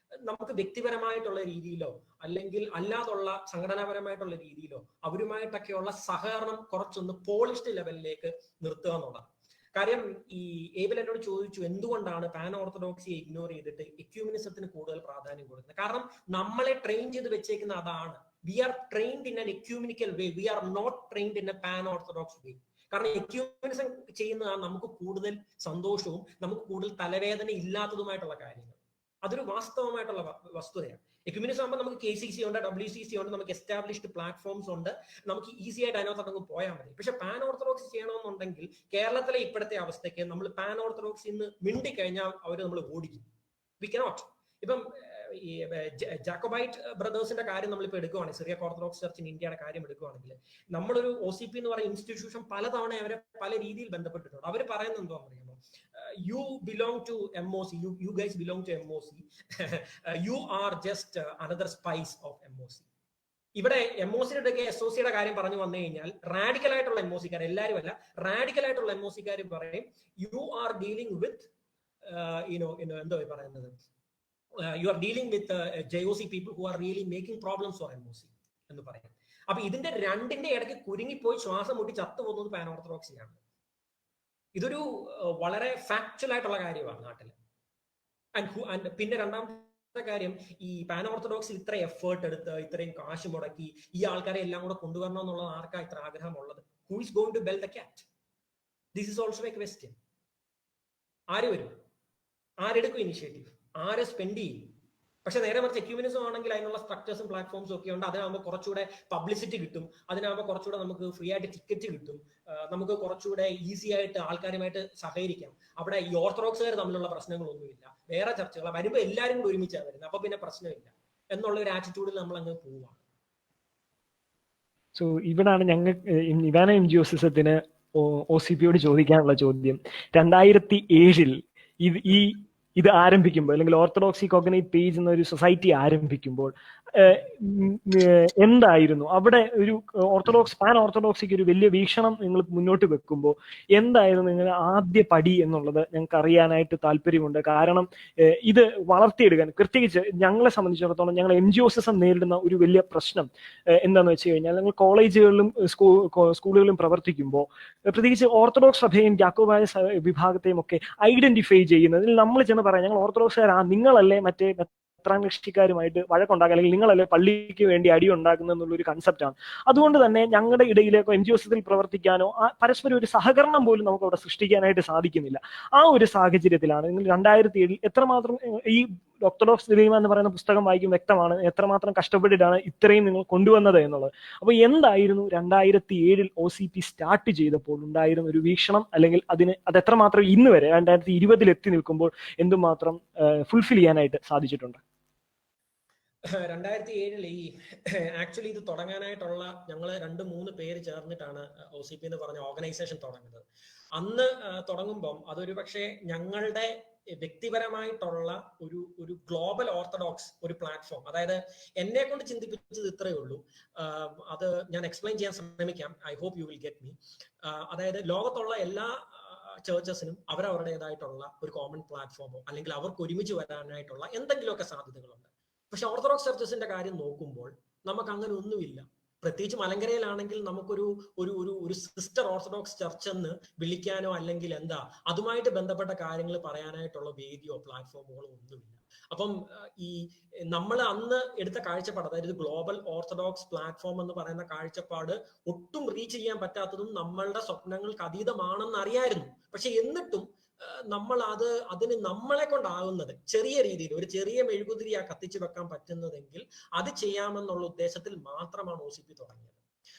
[SPEAKER 5] നമുക്ക് വ്യക്തിപരമായിട്ടുള്ള രീതിയിലോ അല്ലെങ്കിൽ അല്ലാതുള്ള സംഘടനാപരമായിട്ടുള്ള രീതിയിലോ അവരുമായിട്ടൊക്കെയുള്ള സഹകരണം കുറച്ചൊന്ന് പോളിഷ്ഡ് ലെവലിലേക്ക് നിർത്തുക എന്നുള്ളതാണ്. കാര്യം ഈ ഏബൽ എന്നോട് ചോദിച്ചു എന്തുകൊണ്ടാണ് പാൻ ഓർത്തഡോക്സിയെ ഇഗ്നോർ ചെയ്തിട്ട് എക്യൂമിനിസത്തിന് കൂടുതൽ പ്രാധാന്യം കൊടുക്കുന്നത്. കാരണം നമ്മളെ ട്രെയിൻ ചെയ്ത് വെച്ചേക്കുന്ന അതാണ്. We are trained in an ecumenical way. We are not trained in a pan-orthodox way. കാരണം എക്യൂമിനിസം ചെയ്യുന്നതാണ് നമുക്ക് കൂടുതൽ സന്തോഷവും നമുക്ക് കൂടുതൽ തലവേദന ഇല്ലാത്തതുമായിട്ടുള്ള കാര്യങ്ങൾ. അതൊരു വാസ്തവമായിട്ടുള്ള വസ്തുതയാണ്. എക്യൂമിനിസം ആകുമ്പോൾ നമുക്ക് KCC ഉണ്ട്, WCC ഉണ്ട്, നമുക്ക് എസ്റ്റാബ്ലിഷ്ഡ് പ്ലാറ്റ്ഫോംസ് ഉണ്ട്, നമുക്ക് ഈസി ആയിട്ട് അതിനകത്ത് പോയാൽ മതി. പക്ഷെ പാൻ ഓർത്തഡോക്സ് ചെയ്യണമെന്നുണ്ടെങ്കിൽ കേരളത്തിലെ ഇപ്പോഴത്തെ അവസ്ഥയ്ക്ക് നമ്മൾ പാൻ ഓർത്തഡോക്സ് ഇന്ന് മിണ്ടിക്കഴിഞ്ഞാൽ അവർ നമ്മൾ ഓടിക്കും. We cannot. ഇപ്പം ഈ ജാക്കോബൈറ്റ് ബ്രദേഴ്സിന്റെ കാര്യം നമ്മളിപ്പോൾ എടുക്കുകയാണെങ്കിൽ, സിറിയക് ഓർത്തഡോക്സ് ചർച്ച് ഇൻ ഇന്ത്യയുടെ കാര്യം എടുക്കുകയാണെങ്കിൽ, നമ്മളൊരു OCP എന്ന് പറയുന്ന ഇൻസ്റ്റിറ്റ്യൂഷൻ പലതവണ അവരെ പല രീതിയിൽ ബന്ധപ്പെട്ടിട്ടുണ്ട്. അവർ പറയുന്നത് എന്തോ അറിയാമോ, you belong to MOC, you guys belong to MOC, you are just another spice of MOC. ഇവിടെ MOCയുടെ SOCയുടെ കാര്യം പറഞ്ഞു വന്നു കഴിഞ്ഞാൽ റാഡിക്കൽ ആയിട്ടുള്ള MOCക്കാർ, എല്ലാവരും അല്ല, റാഡിക്കൽ ആയിട്ടുള്ള MOCക്കാർ പറയും യു ആർ ഡീലിംഗ് വിത്ത് എന്തോ പറയുന്നത്, you are dealing with JOC people who are really making problems for MOC എന്ന് പറയാം. അപ്പൊ ഇതിന്റെ രണ്ടിന്റെ ഇടയ്ക്ക് കുരുങ്ങിപ്പോയി ശ്വാസം മുട്ടി ചത്തു പോകുന്നത് പാൻ ഓർത്തഡോക്സിയാണ്. ഇതൊരു വളരെ ഫാക്ച്വൽ ആയിട്ടുള്ള കാര്യമാണ് നാട്ടിൽ. ആൻഡ് പിന്നെ രണ്ടാമത്തെ കാര്യം, ഈ പാൻ ഓർത്തഡോക്സ് ഇത്ര എഫേർട്ട് എടുത്ത് ഇത്രയും കാശ് മുടക്കി ഈ ആൾക്കാരെ എല്ലാം കൂടെ കൊണ്ടുവരണം എന്നുള്ളത് ആർക്കാ ഇത്ര ആഗ്രഹമുള്ളത്? Who is going to bell the cat? This is also a question. ആര് വരും? ആരെടുക്കും ഇനിഷ്യേറ്റീവ്? ആരെ സ്പെൻഡ് ചെയ്യും? പക്ഷെ നേരെ മറിച്ച് എക്യൂമിനിസം ആണെങ്കിൽ അതിനുള്ള സ്ട്രക്ചേഴ്സും പ്ലാറ്റ്ഫോംസും ഒക്കെ ഉണ്ട്. അതിനാകുമ്പോൾ കുറച്ചുകൂടെ പബ്ലിസിറ്റി കിട്ടും, അതിനാകുമ്പോൾ കുറച്ചുകൂടെ നമുക്ക് ഫ്രീ ആയിട്ട് ടിക്കറ്റ് കിട്ടും, നമുക്ക് കുറച്ചുകൂടെ ഈസി ആയിട്ട് ആൾക്കാരുമായിട്ട് സഹകരിക്കാം. അവിടെ ഈ ഓർത്തഡോക്സുകാർ തമ്മിലുള്ള പ്രശ്നങ്ങളൊന്നുമില്ല, വേറെ ചർച്ചകൾ വരുമ്പോൾ എല്ലാവരും കൂടി ഒരുമിച്ചാണ് വരുന്നത്, അപ്പൊ പിന്നെ പ്രശ്നമില്ല എന്നുള്ള ഒരു ആറ്റിറ്റ്യൂഡിൽ നമ്മൾ അങ്ങ് പോവുകയാണ്.
[SPEAKER 1] സോ ഇവിടാണ് ഞങ്ങൾ ഇവാന എംജിയോസിസത്തിന് OCPയോട് ചോദിക്കാനുള്ള ചോദ്യം. 2007 ഇത് ആരംഭിക്കുമ്പോൾ, അല്ലെങ്കിൽ ഓർത്തഡോക്സി കോഗ്നൈറ്റ് പേജ് എന്നൊരു സൊസൈറ്റി ആരംഭിക്കുമ്പോൾ എന്തായിരുന്നു അവിടെ ഒരു പാൻ ഓർത്തഡോക്സിക്ക് ഒരു വലിയ വീക്ഷണം നിങ്ങൾ മുന്നോട്ട് വെക്കുമ്പോൾ എന്തായിരുന്നു നിങ്ങളുടെ ആദ്യ പടി എന്നുള്ളത് ഞങ്ങൾക്ക് അറിയാനായിട്ട് താല്പര്യമുണ്ട്. കാരണം ഇത് വളർത്തിയെടുക്കാൻ, പ്രത്യേകിച്ച് ഞങ്ങളെ സംബന്ധിച്ചിടത്തോളം ഞങ്ങൾ MGOസിസം നേരിടുന്ന ഒരു വലിയ പ്രശ്നം എന്താണെന്ന് വെച്ച് കഴിഞ്ഞാൽ, ഞങ്ങൾ കോളേജുകളിലും സ്കൂളുകളിലും പ്രവർത്തിക്കുമ്പോൾ പ്രത്യേകിച്ച് ഓർത്തഡോക്സ് സഭയും ജാക്കോബായ വിഭാഗത്തെയും ഒക്കെ ഐഡന്റിഫൈ ചെയ്യുന്നതിൽ നമ്മൾ ചെന്ന് പറയാം, ഞങ്ങൾ ഓർത്തഡോക്സുകാരാ, നിങ്ങളല്ലേ മറ്റേ കക്ഷിക്കാരുമായിട്ട് വഴക്കുണ്ടാക്കുക, അല്ലെങ്കിൽ നിങ്ങളല്ലേ പള്ളിക്ക് വേണ്ടി അടി ഉണ്ടാക്കുന്ന എന്നുള്ളൊരു കൺസെപ്റ്റാണ്. അതുകൊണ്ട് തന്നെ ഞങ്ങളുടെ ഇടയിലേക്കോ MGOസിൽ പ്രവർത്തിക്കാനോ പരസ്പരം ഒരു സഹകരണം പോലും നമുക്ക് അവിടെ സൃഷ്ടിക്കാനായിട്ട് സാധിക്കുന്നില്ല. ആ ഒരു സാഹചര്യത്തിലാണ് നിങ്ങൾ 2007 എത്രമാത്രം ഈ ഓർത്തഡോക്സ് ദിലീമ എന്ന് പറയുന്ന പുസ്തകം വായിക്കും വ്യക്തമാണ് എത്രമാത്രം കഷ്ടപ്പെട്ടിട്ടാണ് ഇത്രയും നിങ്ങൾ കൊണ്ടുവന്നത് എന്നുള്ളത്. അപ്പൊ എന്തായിരുന്നു 2007 OCP സ്റ്റാർട്ട് ചെയ്തപ്പോൾ ഉണ്ടായിരുന്ന ഒരു വീക്ഷണം, അല്ലെങ്കിൽ അത് എത്രമാത്രം ഇന്ന് വരെ 2020 എത്തി നിൽക്കുമ്പോൾ എന്തുമാത്രം ഫുൾഫിൽ ചെയ്യാനായിട്ട് സാധിച്ചിട്ടുണ്ട്?
[SPEAKER 5] 2007 ഈ ആക്ച്വലി ഇത് തുടങ്ങാനായിട്ടുള്ള ഞങ്ങൾ 2-3 പേര് ചേർന്നിട്ടാണ് OCP എന്ന് പറഞ്ഞ ഓർഗനൈസേഷൻ തുടങ്ങുന്നത്. അന്ന് തുടങ്ങുമ്പം അതൊരു പക്ഷേ ഞങ്ങളുടെ വ്യക്തിപരമായിട്ടുള്ള ഒരു ഗ്ലോബൽ ഓർത്തഡോക്സ് ഒരു പ്ലാറ്റ്ഫോം, അതായത് എന്നെ കൊണ്ട് ചിന്തിപ്പിച്ചത് ഇത്രയേ ഉള്ളൂ. അത് ഞാൻ എക്സ്പ്ലെയിൻ ചെയ്യാൻ ശ്രമിക്കാം. I hope you will get me. അതായത് ലോകത്തുള്ള എല്ലാ ചേർച്ചസിനും അവരവരുടേതായിട്ടുള്ള ഒരു കോമൺ പ്ലാറ്റ്ഫോമോ അല്ലെങ്കിൽ അവർക്ക് ഒരുമിച്ച് വരാനായിട്ടുള്ള എന്തെങ്കിലുമൊക്കെ സാധ്യതകളുണ്ട്. പക്ഷെ ഓർത്തഡോക്സ് ചർച്ചസിന്റെ കാര്യം നോക്കുമ്പോൾ നമുക്ക് അങ്ങനെ ഒന്നുമില്ല. പ്രത്യേകിച്ച് മലങ്കരയിലാണെങ്കിൽ നമുക്കൊരു ഒരു ഒരു ഒരു സിസ്റ്റർ ഓർത്തഡോക്സ് ചർച്ച് എന്ന് വിളിക്കാനോ അല്ലെങ്കിൽ എന്താ അതുമായിട്ട് ബന്ധപ്പെട്ട കാര്യങ്ങൾ പറയാനായിട്ടുള്ള വേദിയോ പ്ലാറ്റ്ഫോമുകളോ ഒന്നുമില്ല. അപ്പം ഈ നമ്മൾ അന്ന് എടുത്ത കാഴ്ചപ്പാട്, അതായത് ഗ്ലോബൽ ഓർത്തഡോക്സ് പ്ലാറ്റ്ഫോം എന്ന് പറയുന്ന കാഴ്ചപ്പാട് ഒട്ടും റീച്ച് ചെയ്യാൻ പറ്റാത്തതും നമ്മളുടെ സ്വപ്നങ്ങൾക്ക് അതീതമാണെന്ന് അറിയായിരുന്നു. പക്ഷെ എന്നിട്ടും നമ്മൾ അതിന് നമ്മളെ കൊണ്ടാകുന്നത് ചെറിയ രീതിയിൽ ഒരു ചെറിയ മെഴുകുതിരിയാ കത്തിച്ചു വെക്കാൻ പറ്റുന്നതെങ്കിൽ അത് ചെയ്യാമെന്നുള്ള ഉദ്ദേശത്തിൽ മാത്രമാണ് OCP തുടങ്ങിയത്.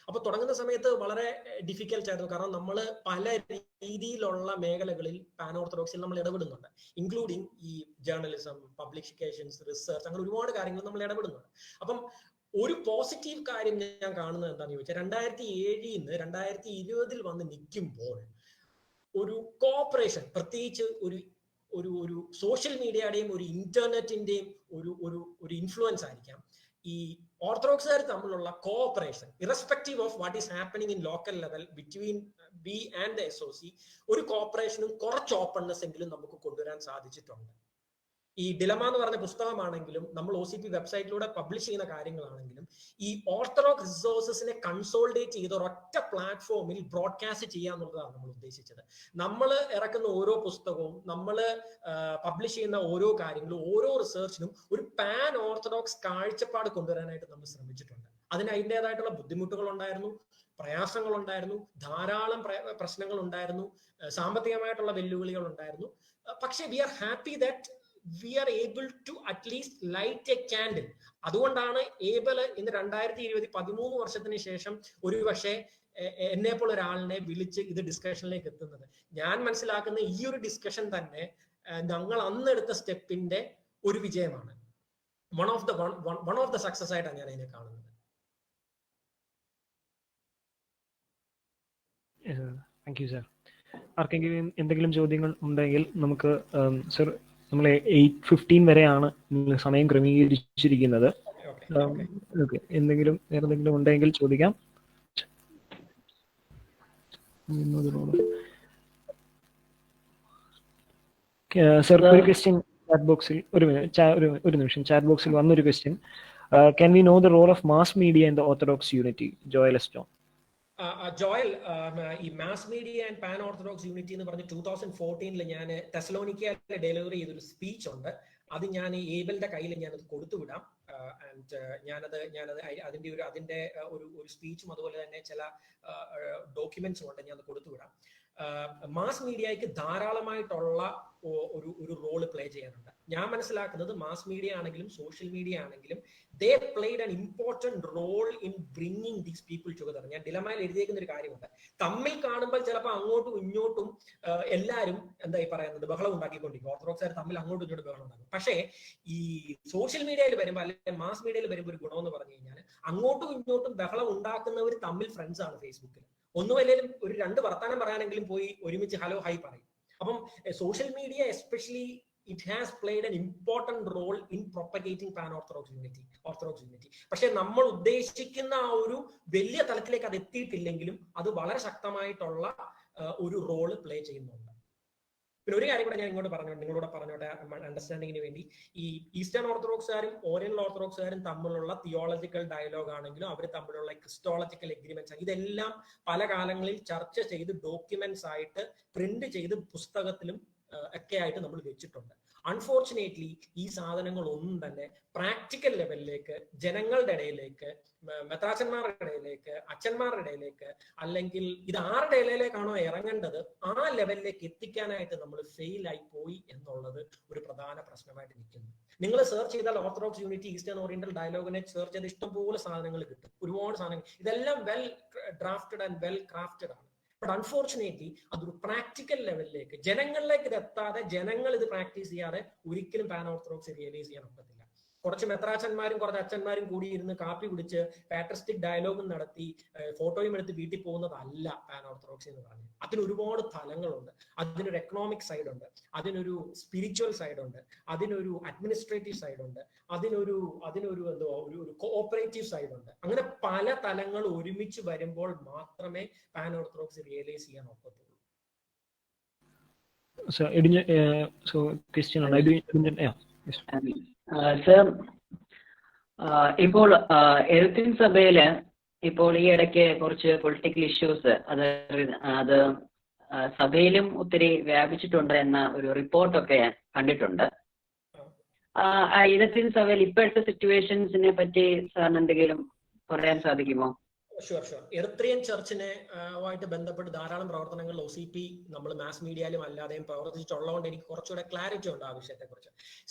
[SPEAKER 5] അപ്പൊ തുടങ്ങുന്ന സമയത്ത് വളരെ ഡിഫിക്കൽട്ട് ആയിരുന്നു. കാരണം നമ്മൾ പല രീതിയിലുള്ള മേഖലകളിൽ പാൻ ഓർത്തഡോക്സിൽ നമ്മൾ ഇടപെടുന്നുണ്ട്, ഇൻക്ലൂഡിങ് ഈ ജേർണലിസം, പബ്ലിക്കേഷൻസ്, റിസർച്ച്, അങ്ങനെ ഒരുപാട് കാര്യങ്ങൾ നമ്മൾ ഇടപെടുന്നുണ്ട്. അപ്പം ഒരു പോസിറ്റീവ് കാര്യം ഞാൻ കാണുന്നത് എന്താണെന്ന് ചോദിച്ചാൽ 2007 നിന്ന് 2020 വന്ന് നിൽക്കുമ്പോൾ ഒരു കോപ്പറേഷൻ, പ്രത്യേകിച്ച് ഒരു സോഷ്യൽ മീഡിയയുടെയും ഒരു ഇന്റർനെറ്റിന്റെയും ഒരു ഇൻഫ്ലുവൻസ് ആയിരിക്കാം ഈ ഓർത്തഡോക്സുകാർ തമ്മിലുള്ള cooperation, irrespective of what is happening in local level between B and the SOC, ഒരു കോപ്പറേഷനും കുറച്ച് ഓപ്പൺനെസ് എങ്കിലും നമുക്ക് കൊണ്ടുവരാൻ സാധിച്ചിട്ടുണ്ട്. ഈ ഡിലമ എന്ന് പറഞ്ഞ പുസ്തകമാണെങ്കിലും നമ്മൾ OCP വെബ്സൈറ്റിലൂടെ പബ്ലിഷ് ചെയ്യുന്ന കാര്യങ്ങളാണെങ്കിലും ഈ ഓർത്തഡോക്സ് റിസോഴ്സസിനെ കൺസോൾഡേറ്റ് ചെയ്ത് ഒരൊറ്റ പ്ലാറ്റ്ഫോമിൽ ബ്രോഡ്കാസ്റ്റ് ചെയ്യാന്നുള്ളതാണ് നമ്മൾ ഉദ്ദേശിച്ചത്. നമ്മൾ ഇറക്കുന്ന ഓരോ പുസ്തകവും, നമ്മൾ പബ്ലിഷ് ചെയ്യുന്ന ഓരോ കാര്യങ്ങളും, ഓരോ റിസർച്ചിനും ഒരു പാൻ ഓർത്തഡോക്സ് കാഴ്ചപ്പാട് കൊണ്ടുവരാനായിട്ട് നമ്മൾ ശ്രമിച്ചിട്ടുണ്ട്. അതിന് അതിൻ്റെതായിട്ടുള്ള ബുദ്ധിമുട്ടുകൾ ഉണ്ടായിരുന്നു, പ്രയാസങ്ങൾ ഉണ്ടായിരുന്നു, ധാരാളം പ്രശ്നങ്ങൾ ഉണ്ടായിരുന്നു, സാമ്പത്തികമായിട്ടുള്ള വെല്ലുവിളികൾ ഉണ്ടായിരുന്നു. പക്ഷേ we are happy that we are able to at least light a candle. അതുകൊണ്ടാണ് ഏബൽ ഇന്ന് 2020 13 വർഷത്തിന് ശേഷം ഒരു പക്ഷേ എന്നെ പോലെ ഒരാളിനെ വിളിച്ച് ഇത് ഡിസ്കഷനിലേക്ക് എത്തുന്നത്. ഞാൻ മനസ്സിലാക്കുന്ന ഈ ഒരു ഡിസ്കഷൻ തന്നെ ഞങ്ങൾ അന്ന് എടുത്ത സ്റ്റെപ്പിന്റെ ഒരു വിജയമാണ്. വൺ ഓഫ് ദ സക്സസ് ആയിട്ടാണ് ഞാൻ അതിനെ കാണുന്നത്.
[SPEAKER 1] Thank you sir. ആർക്കെങ്കിലും എന്തെങ്കിലും ചോദ്യങ്ങൾ ഉണ്ടെങ്കിൽ നമുക്ക് സർ, നമ്മൾ 8:15 വരെയാണ് സമയം ക്രമീകരിച്ചിരിക്കുന്നത്. ഓക്കെ, വേറെ എന്തെങ്കിലും ഉണ്ടെങ്കിൽ ചോദിക്കാം. സർ, ഒരു ക്വസ്റ്റ്യൻ ചാറ്റ് ബോക്സിൽ, ഒരു നിമിഷം, ചാറ്റ് ബോക്സിൽ വന്നൊരു question. Can we know the role of mass media in the Orthodox unity? Joel S John.
[SPEAKER 5] Joel, ഈ mass media and pan orthodox unity എന്ന് പറഞ്ഞ് 2014 ഞാൻ തെസലോനിക്കയിൽ ഡെലിവറി ചെയ്തൊരു സ്പീച്ച് ഉണ്ട്. അത് ഞാൻ ഏബലിന്റെ കയ്യിൽ ഞാനത് കൊടുത്തുവിടാം. ആൻഡ് ഞാനത് അതിന്റെ ഒരു സ്പീച്ചും അതുപോലെ തന്നെ ചില ഡോക്യുമെന്റ്സും ഉണ്ട്, ഞാൻ കൊടുത്തുവിടാം. മാസ് മീഡിയയ്ക്ക് ധാരാളമായിട്ടുള്ള ഒരു റോള് പ്ലേ ചെയ്യാനുണ്ട്. ഞാൻ മനസ്സിലാക്കുന്നത് മാസ് മീഡിയ ആണെങ്കിലും സോഷ്യൽ മീഡിയ ആണെങ്കിലും they played an important role in bringing these people together. ഞാൻ ഡിലമയിൽ എഴുതിയേക്കുന്ന ഒരു കാര്യമുണ്ട്, തമ്മിൽ കാണുമ്പോൾ ചിലപ്പോൾ അങ്ങോട്ടും ഇങ്ങോട്ടും എല്ലാവരും എന്താ ഈ പറയുന്നത് ബഹളം ഉണ്ടാക്കിക്കൊണ്ടിരിക്കും. ഓർത്തഡോക്സുകാർ തമ്മിൽ അങ്ങോട്ടും ഇങ്ങോട്ടും ബഹളം ഉണ്ടാക്കും. പക്ഷേ ഈ സോഷ്യൽ മീഡിയയിൽ വരുമ്പോൾ അല്ലെങ്കിൽ മാസ് മീഡിയയിൽ വരുമ്പോൾ ഒരു ഗുണമെന്ന് പറഞ്ഞു കഴിഞ്ഞാൽ അങ്ങോട്ടും ഇങ്ങോട്ടും ബഹളം ഉണ്ടാക്കുന്നവർ തമ്മിൽ ഫ്രണ്ട്സ് ആണ് ഫേസ്ബുക്കിൽ. ഒന്നുമല്ലെങ്കിലും ഒരു 2 വർത്താനം പറയാനെങ്കിലും പോയി ഒരുമിച്ച് ഹലോ ഹൈ പറയും. അപ്പം social media especially it has played an important role in propagating pan-orthodox unity. പക്ഷെ നമ്മൾ ഉദ്ദേശിക്കുന്ന ആ ഒരു വലിയ തലത്തിലേക്ക് അത് എത്തിയിട്ടില്ലെങ്കിലും അത് വളരെ ശക്തമായിട്ടുള്ള ഒരു റോള് പ്ലേ ചെയ്യുന്നുണ്ട്. പിന്നെ ഒരു കാര്യം കൂടെ ഞാൻ നിങ്ങളോട് പറഞ്ഞോട്ടെ അണ്ടർസ്റ്റാൻഡിങ്ങിന് വേണ്ടി. ഈ ഈസ്റ്റേൺ ഓർത്തഡോക്സുകാരും ഓറിയന്റൽ ഓർത്തഡോക്സുകാരും തമ്മിലുള്ള തിയോളജിക്കൽ ഡയലോഗ് ആണെങ്കിലും അവർ തമ്മിലുള്ള ക്രിസ്റ്റോളജിക്കൽ എഗ്രിമെന്റ്സ്, ഇതെല്ലാം പല കാലങ്ങളിൽ ചർച്ച ചെയ്ത് ഡോക്യുമെന്റ്സ് ആയിട്ട് പ്രിന്റ് ചെയ്ത് പുസ്തകത്തിലും ഒക്കെ ആയിട്ട് നമ്മൾ വെച്ചിട്ടുണ്ട്. അൺഫോർച്ചുനേറ്റ്ലി ഈ സാധനങ്ങൾ ഒന്നും തന്നെ പ്രാക്ടിക്കൽ ലെവലിലേക്ക്, ജനങ്ങളുടെ ഇടയിലേക്ക്, മെത്രാച്ചന്മാരുടെ ഇടയിലേക്ക്, അച്ഛന്മാരുടെ ഇടയിലേക്ക്, അല്ലെങ്കിൽ ഇത് ആരുടെ ഇടയിലേക്കാണോ ഇറങ്ങേണ്ടത് ആ ലെവലിലേക്ക് എത്തിക്കാനായിട്ട് നമ്മൾ ഫെയിൽ ആയി പോയി എന്നുള്ളത് ഒരു പ്രധാന പ്രശ്നമായിട്ട് നിൽക്കുന്നു. നിങ്ങൾ സെർച്ച് ചെയ്താൽ ഓർത്തഡോക്സ് യൂണിറ്റി ഈസ്റ്റേൺ ഓറിയന്റൽ ഡയലോഗിനെ സെർച്ച് ചെയ്ത് ഇഷ്ടംപോലെ സാധനങ്ങൾ കിട്ടും, ഒരുപാട് സാധനങ്ങൾ. ഇതെല്ലാം well drafted and well crafted ആണ്. ബട്ട് അൺഫോർച്ചുനേറ്റ്ലി അതൊരു പ്രാക്ടിക്കൽ ലെവലിലേക്ക്, ജനങ്ങളിലേക്ക് ഇത് എത്താതെ, ജനങ്ങൾ ഇത് പ്രാക്ടീസ് ചെയ്യാതെ ഒരിക്കലും പാൻ ഓർത്തഡോക്സ് റിയലൈസ് ചെയ്യാൻ ഒക്കത്തില്ല. കുറച്ച് മെത്രാച്ചന്മാരും കുറച്ച് അച്ഛന്മാരും കൂടി ഇരുന്ന് കാപ്പി കുടിച്ച് പാട്രിസ്റ്റിക് ഡയലോഗും നടത്തി ഫോട്ടോയും എടുത്ത് വീട്ടിൽ പോകുന്നതല്ല പാൻ ഓർത്തഡോക്സി എന്ന് പറഞ്ഞത്. അതിന് ഒരുപാട് തലങ്ങളുണ്ട്. അതിനൊരു എക്കണോമിക് സൈഡ് ഉണ്ട്, അതിനൊരു സ്പിരിച്വൽ സൈഡ് ഉണ്ട്, അതിനൊരു അഡ്മിനിസ്ട്രേറ്റീവ് സൈഡ് ഉണ്ട്, അതിനൊരു എന്തോ ഒരു കോഓപ്പറേറ്റീവ് സൈഡ് ഉണ്ട്. അങ്ങനെ പല തലങ്ങൾ ഒരുമിച്ച് വരുമ്പോൾ മാത്രമേ പാൻ ഓർത്തഡോക്സി റിയലൈസ് ചെയ്യാൻ ഒക്കത്തുള്ളൂ.
[SPEAKER 13] സർ, ഇപ്പോൾ എഴുത്തിൻ സഭയില് ഇപ്പോൾ ഈ ഇടയ്ക്ക് കുറച്ച് പൊളിറ്റിക്കൽ ഇഷ്യൂസ് അത് സഭയിലും ഒത്തിരി വ്യാപിച്ചിട്ടുണ്ട് എന്ന ഒരു റിപ്പോർട്ടൊക്കെ കണ്ടിട്ടുണ്ട്. എഴുത്തിൻ സഭയിൽ ഇപ്പോഴത്തെ സിറ്റുവേഷൻസിനെ പറ്റി സാറിന് എന്തെങ്കിലും പറയാൻ സാധിക്കുമോ?
[SPEAKER 5] ഷുവർ. എറിത്രിയൻ ചർച്ചിനെ ആയിട്ട് ബന്ധപ്പെട്ട് ധാരാളം പ്രവർത്തനങ്ങൾ OCP നമ്മൾ മാസ് മീഡിയയിലും അല്ലാതെയും പ്രവർത്തിച്ചിട്ടുള്ളതുകൊണ്ട് എനിക്ക് കുറച്ചുകൂടെ ക്ലാരിറ്റി ഉണ്ട് ആ വിഷയത്തെ കുറിച്ച്.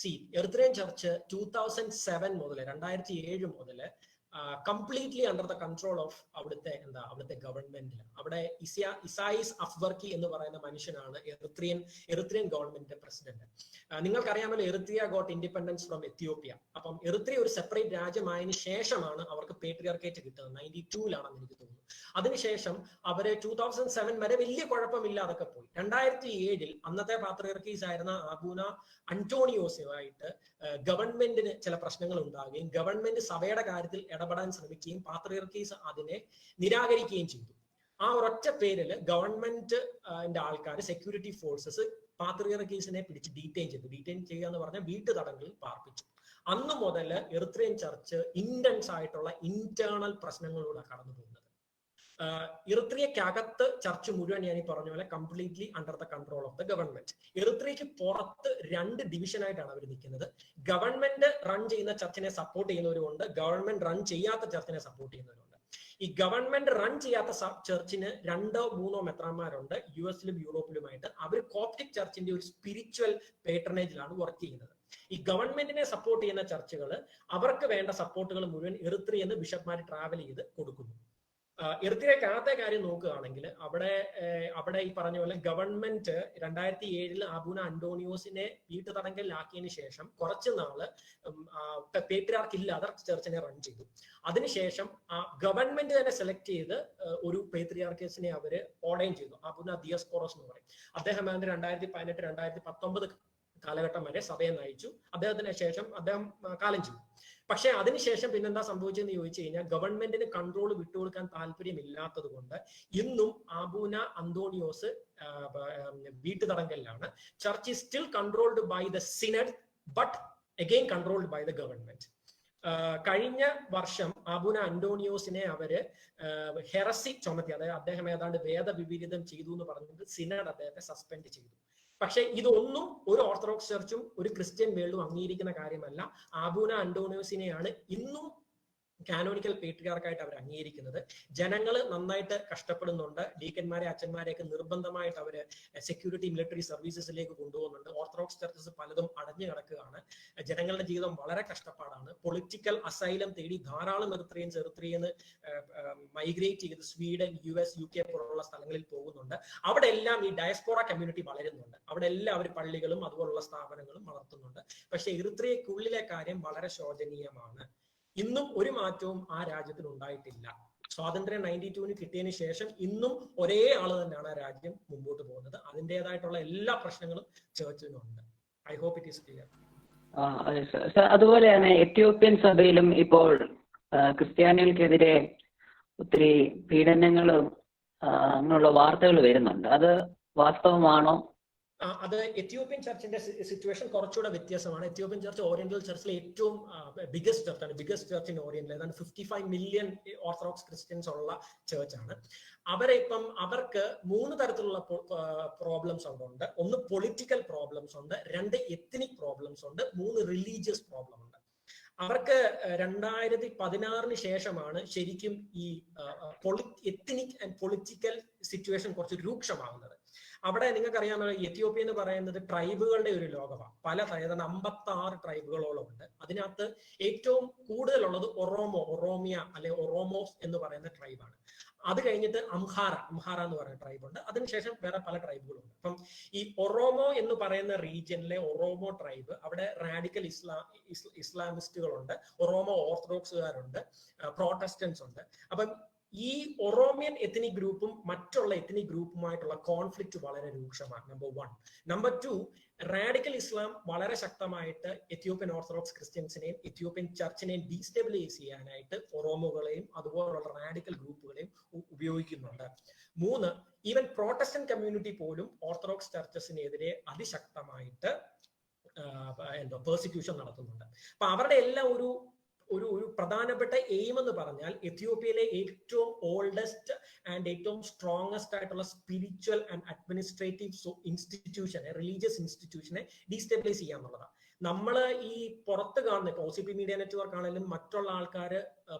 [SPEAKER 5] എറിത്രിയൻ ചർച്ച് 2007 മുതൽ 2007 മുതൽ completely under the control of അവിടുത്തെ ഗവൺമെന്റിൽ. അവിടെ ഇസായിസ് അഫ്വർക്കി എന്ന് പറയുന്ന മനുഷ്യനാണ് എറിത്രിയൻ ഗവൺമെന്റിന്റെ പ്രസിഡന്റ്. നിങ്ങൾക്കറിയാമല്ലോ, Eritrea got independence from Ethiopia. അപ്പം എറിത്രിയ ഒരു സെപ്പറേറ്റ് രാജ്യമായതിനു ശേഷമാണ് അവർക്ക് പേട്രിയാർക്കേറ്റ് കിട്ടുന്നത്. 92-ലാണെന്ന് എനിക്ക് തോന്നുന്നു. അതിനുശേഷം അവര് 2007 വരെ വലിയ കുഴപ്പമില്ലാതൊക്കെ പോയി. 2007 അന്നത്തെ പാത്രിയർക്കീസ് ആയിരുന്ന ആബൂന അന്റോണിയോസുമായിട്ട് ഗവൺമെന്റിന് ചില പ്രശ്നങ്ങൾ ഉണ്ടാകുകയും ഗവൺമെന്റ് സഭയുടെ കാര്യത്തിൽ ഇടപെടാൻ ശ്രമിക്കുകയും പാത്രിയർക്കീസ് അതിനെ നിരാകരിക്കുകയും ചെയ്തു. ആ ഒരൊറ്റ പേരിൽ ഗവൺമെന്റ് ആൾക്കാർ, സെക്യൂരിറ്റി ഫോഴ്സസ് പാത്രിയർക്കീസിനെ പിടിച്ച് ഡീറ്റെയിൻ ചെയ്യുക എന്ന് പറഞ്ഞാൽ വീട്ടുതടങ്കലിൽ പാർപ്പിച്ചു. അന്ന് മുതൽ എറിത്രിയൻ ചർച്ച് ഇന്റൻസ് ആയിട്ടുള്ള ഇന്റേണൽ പ്രശ്നങ്ങളിലൂടെ കടന്നു പോകുന്നത്. എറിത്രിയക്കകത്ത് ചർച്ച് മുഴുവൻ ഞാൻ ഈ പറഞ്ഞ പോലെ completely under the control of the government. എറിത്രിയക്ക് പുറത്ത് 2 ഡിവിഷനായിട്ടാണ് അവർ നിൽക്കുന്നത്. ഗവൺമെന്റ് റൺ ചെയ്യുന്ന ചർച്ചിനെ സപ്പോർട്ട് ചെയ്യുന്നവരുണ്ട്, ഗവൺമെന്റ് റൺ ചെയ്യാത്ത ചർച്ചിനെ സപ്പോർട്ട് ചെയ്യുന്നവരുണ്ട്. ഈ ഗവൺമെന്റ് റൺ ചെയ്യാത്ത ചർച്ചിന് 2-3 മെത്രാന്മാരുണ്ട് US-ലും യൂറോപ്പിലുമായിട്ട്. അവർ കോപ്റ്റിക് ചർച്ചിന്റെ ഒരു സ്പിരിച്വൽ പേട്രണേജിലാണ് വർക്ക് ചെയ്യുന്നത്. ഈ ഗവൺമെന്റിനെ സപ്പോർട്ട് ചെയ്യുന്ന ചർച്ചുകൾ അവർക്ക് വേണ്ട സപ്പോർട്ടുകൾ മുഴുവൻ എറിത്രിയെന്ന് ബിഷപ്പ്മാർ ട്രാവൽ ചെയ്ത് കൊടുക്കുന്നു. എറിത്രിയക്കകത്തെ കാര്യം നോക്കുകയാണെങ്കിൽ അവിടെ ഈ പറഞ്ഞ പോലെ ഗവൺമെന്റ് 2007 ആബൂന അന്റോണിയോസിനെ വീട്ടുതടങ്കലിലാക്കിയതിനു ശേഷം കുറച്ച് നാള് പേട്രിയാർക്ക് ഇല്ലാതെ ചർച്ചിനെ റൺ ചെയ്തു. അതിനുശേഷം ഗവൺമെന്റ് തന്നെ സെലക്ട് ചെയ്ത് ഒരു പേട്രിയാർക്കീസിനെ അവര് ഓർഡൈൻ ചെയ്തു. ആബൂന ദിയസ്കോറോസ് എന്ന് പറയും. അദ്ദേഹം 2018-2019 കാലഘട്ടം വരെ സഭയെ നയിച്ചു. അദ്ദേഹത്തിന് ശേഷം അദ്ദേഹം കാലം ചെയ്തു. പക്ഷെ അതിനുശേഷം പിന്നെന്താ സംഭവിച്ചതെന്ന് ചോദിച്ചു കഴിഞ്ഞാൽ ഗവൺമെന്റിന് കൺട്രോൾ വിട്ടുകൊടുക്കാൻ താല്പര്യമില്ലാത്തത് കൊണ്ട് ഇന്നും ആബൂന അന്തോണിയോസ് വീട്ടുതടങ്കലിലാണ്. Church is still controlled by the synod but again controlled by the government. കഴിഞ്ഞ വർഷം ആബൂന അന്റോണിയോസിനെ അവര് ഹെറസി ചുമത്തി, അതായത് അദ്ദേഹം ഏതാണ്ട് വേദവിപരീതം ചെയ്തു എന്ന് പറഞ്ഞിട്ട് സിനഡ് അദ്ദേഹത്തെ സസ്പെൻഡ് ചെയ്തു. പക്ഷെ ഇതൊന്നും ഒരു ഓർത്തഡോക്സ് ചർച്ചും ഒരു ക്രിസ്ത്യൻ വേൾഡും അംഗീകരിക്കുന്ന കാര്യമല്ല. ആബൂന അന്റോണിയോസിനെയാണ് ഇന്നും കാനോനിക്കൽ പേട്രിയാർക്കായിട്ട് അവർ അംഗീകരിക്കുന്നത്. ജനങ്ങൾ നന്നായിട്ട് കഷ്ടപ്പെടുന്നുണ്ട്. ഡീക്കന്മാരെ അച്ഛന്മാരെയൊക്കെ നിർബന്ധമായിട്ട് അവര് സെക്യൂരിറ്റി മിലിറ്ററി സർവീസസിലേക്ക് കൊണ്ടുപോകുന്നുണ്ട്. ഓർത്തഡോക്സ് ചർച്ചസ് പലതും അടഞ്ഞു കിടക്കുകയാണ്. ജനങ്ങളുടെ ജീവിതം വളരെ കഷ്ടപ്പാടാണ്. പൊളിറ്റിക്കൽ അസൈലം തേടി ധാരാളം എറിത്രിയന്ന് മൈഗ്രേറ്റ് ചെയ്ത് സ്വീഡൻ, US, UK പോലുള്ള സ്ഥലങ്ങളിൽ പോകുന്നുണ്ട്. അവിടെ എല്ലാം ഈ ഡയസ്പോറ കമ്മ്യൂണിറ്റി വളരുന്നുണ്ട്. അവിടെ എല്ലാം അവർ പള്ളികളും അതുപോലുള്ള സ്ഥാപനങ്ങളും വളർത്തുന്നുണ്ട്. പക്ഷെ എറിത്രിയക്കുള്ളിലെ കാര്യം വളരെ ശോചനീയമാണ്. ഇന്നും ഒരു മാറ്റവും ആ രാജ്യത്തിന് ഉണ്ടായിട്ടില്ല. സ്വാതന്ത്ര്യം 92-ന് കിട്ടിയതിന് ശേഷം ഇന്നും ഒരേ ആള് തന്നെയാണ് ആ രാജ്യം മുമ്പോട്ട് പോകുന്നത്. അതിൻ്റെതായിട്ടുള്ള എല്ലാ പ്രശ്നങ്ങളും ചർച്ചിനുണ്ട്. I hope it is clear.
[SPEAKER 13] അതുപോലെയാണ് എത്യോപ്യൻ സഭയിലും ഇപ്പോൾ ക്രിസ്ത്യാനികൾക്കെതിരെ ഒത്തിരി പീഡനങ്ങളും അങ്ങനെയുള്ള വാർത്തകൾ വരുന്നുണ്ട്. അത് വാസ്തവമാണോ?
[SPEAKER 5] അത് എത്യോപ്യൻ ചർച്ചിന്റെ സിറ്റുവേഷൻ കുറച്ചുകൂടെ വ്യത്യാസമാണ്. എത്യോപ്യൻ ചർച്ച് ഓറിയന്റൽ ചർച്ചിലെ ഏറ്റവും ബിഗസ്റ്റ് ചർച്ചാണ്. Biggest church in Oriental. ഏതാണ്ട് 55 മില്യൺ ഓർത്തഡോക്സ് ക്രിസ്ത്യൻസ് ഉള്ള ചർച്ചാണ്. അവർക്ക് 3 തരത്തിലുള്ള പ്രോബ്ലംസ് ഉണ്ട്. 1 പൊളിറ്റിക്കൽ പ്രോബ്ലംസ് ഉണ്ട്, 2 എത്നിക് പ്രോബ്ലംസ് ഉണ്ട്, 3 റിലീജിയസ് പ്രോബ്ലം ഉണ്ട്. അവർക്ക് 2016-ന് ശേഷമാണ് ശരിക്കും ഈ എത്നിക് ആൻഡ് പൊളിറ്റിക്കൽ സിറ്റുവേഷൻ കുറച്ച് രൂക്ഷമാകുന്നത്. അവിടെ നിങ്ങൾക്കറിയാമല്ലോ, എത്യോപ്യ എന്ന് പറയുന്നത് ട്രൈബുകളുടെ ഒരു ലോകമാണ്. പല 56 ട്രൈബുകളോളം ഉണ്ട്. അതിനകത്ത് ഏറ്റവും കൂടുതലുള്ളത് ഒറോമിയ അല്ലെ ഒറോമോസ് എന്ന് പറയുന്ന ട്രൈബാണ്. അത് കഴിഞ്ഞിട്ട് അംഹാര എന്ന് പറയുന്ന ട്രൈബ് ഉണ്ട്. അതിനുശേഷം വേറെ പല ട്രൈബുകളുണ്ട്. അപ്പം ഈ ഒറോമോ എന്ന് പറയുന്ന റീജിയനിലെ ഒറോമോ ട്രൈബ്, അവിടെ റാഡിക്കൽ ഇസ്ലാമിസ്റ്റുകളുണ്ട്, ഒറോമോ ഓർത്തഡോക്സുകാരുണ്ട്, പ്രോട്ടസ്റ്റന്റ്സ് ഉണ്ട്. അപ്പം ഈ ഒറോമിയൻ എത്നിക് ഗ്രൂപ്പും മറ്റുള്ള എത്നിക് ഗ്രൂപ്പുമായിട്ടുള്ള കോൺഫ്ലിക്റ്റ് വളരെ രൂക്ഷമാണ്. നമ്പർ 1. നമ്പർ 2, റാഡിക്കൽ ഇസ്ലാം വളരെ ശക്തമായിട്ട് എത്യോപ്യൻ ഓർത്തഡോക്സ് ക്രിസ്ത്യൻസിനെയും എത്യോപ്യൻ ചർച്ചിനെയും ഡീസ്റ്റെബിലൈസ് ചെയ്യാനായിട്ട് ഒറോമോകളെയും അതുപോലുള്ള റാഡിക്കൽ ഗ്രൂപ്പുകളെയും ഉപയോഗിക്കുന്നുണ്ട്. 3, ഈവൻ പ്രോട്ടസ്റ്റന്റ് കമ്മ്യൂണിറ്റി പോലും ഓർത്തഡോക്സ് ചർച്ചസിനെതിരെ അതിശക്തമായിട്ട് പെർസിക്യൂഷൻ നടത്തുന്നുണ്ട്. അപ്പൊ അവരുടെ എല്ലാം ഒരു പ്രധാനപ്പെട്ട എയിം എന്ന് പറഞ്ഞാൽ എത്യോപ്യയിലെ ഏറ്റവും ഓൾഡസ്റ്റ് ആൻഡ് ഏറ്റവും സ്ട്രോങ്ങസ്റ്റ് ആയിട്ടുള്ള സ്പിരിച്വൽ ആൻഡ് അഡ്മിനിസ്ട്രേറ്റീവ് ഇൻസ്റ്റിറ്റ്യൂഷനെ, റിലീജിയസ് ഇൻസ്റ്റിറ്റ്യൂഷനെ ഡീസ്റ്റെബിലൈസ് ചെയ്യുക എന്നുള്ളതാണ്. നമ്മൾ ഈ പുറത്ത് കാണുന്ന ഇപ്പോൾ OCP മീഡിയ നെറ്റ്വർക്ക് ആണെങ്കിലും മറ്റുള്ള ആൾക്കാർ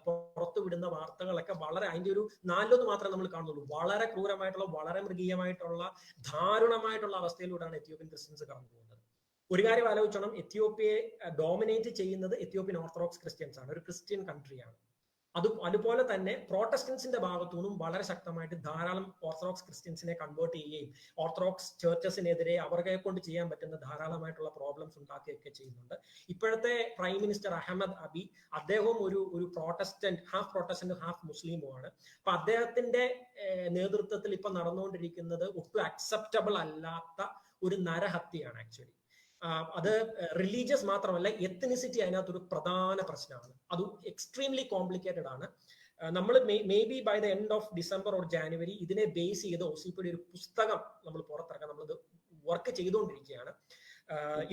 [SPEAKER 5] പുറത്തു വിടുന്ന വാർത്തകളൊക്കെ വളരെ അതിന്റെ ഒരു 4 മാത്രമേ നമ്മൾ കാണുന്നുള്ളൂ. വളരെ ക്രൂരമായിട്ടുള്ള, വളരെ മൃഗീയമായിട്ടുള്ള, ദാരുണമായിട്ടുള്ള അവസ്ഥയിലൂടെയാണ് എത്യോപ്യൻ ക്രിസ്ത്യൻസ് കടന്നു പോകുന്നത്. ഒരു കാര്യം ആലോചിച്ചോണം, എത്യോപ്യയെ ഡോമിനേറ്റ് ചെയ്യുന്നത് എത്യോപ്യൻ ഓർത്തഡോക്സ് ക്രിസ്ത്യൻസ് ആണ്, ഒരു ക്രിസ്ത്യൻ കൺട്രിയാണ്. അതുപോലെ തന്നെ പ്രോട്ടസ്റ്റന്റ്സിന്റെ ഭാഗത്തുനിന്നും വളരെ ശക്തമായിട്ട് ധാരാളം ഓർത്തഡോക്സ് ക്രിസ്ത്യൻസിനെ കൺവേർട്ട് ചെയ്യുകയും ഓർത്തഡോക്സ് ചേർച്ചസിനെതിരെ അവരെ കൊണ്ട് ചെയ്യാൻ പറ്റുന്ന ധാരാളമായിട്ടുള്ള പ്രോബ്ലംസ് ഉണ്ടാക്കുകയൊക്കെ ചെയ്യുന്നുണ്ട്. ഇപ്പോഴത്തെ പ്രൈം മിനിസ്റ്റർ അഹമ്മദ് അബി, അദ്ദേഹവും ഒരു പ്രോട്ടസ്റ്റന്റ്, ഹാഫ് മുസ്ലിമുമാണ്. അപ്പൊ അദ്ദേഹത്തിന്റെ നേതൃത്വത്തിൽ ഇപ്പൊ നടന്നുകൊണ്ടിരിക്കുന്നത് ഒട്ടും അക്സെപ്റ്റബിൾ അല്ലാത്ത ഒരു നരഹത്യയാണ് ആക്ച്വലി. അത് റിലീജിയസ് മാത്രമല്ല, എത്നിസിറ്റി അതിനകത്തൊരു പ്രധാന പ്രശ്നമാണ്. അത് എക്സ്ട്രീംലി കോംപ്ലിക്കേറ്റഡ് ആണ്. നമ്മൾ maybe by the end of December or January ഇതിനെ ബേസ് ചെയ്ത് OCPയുടെ ഒരു പുസ്തകം നമ്മൾ പുറത്തിറക്കാൻ നമ്മളിത് വർക്ക് ചെയ്തുകൊണ്ടിരിക്കുകയാണ്.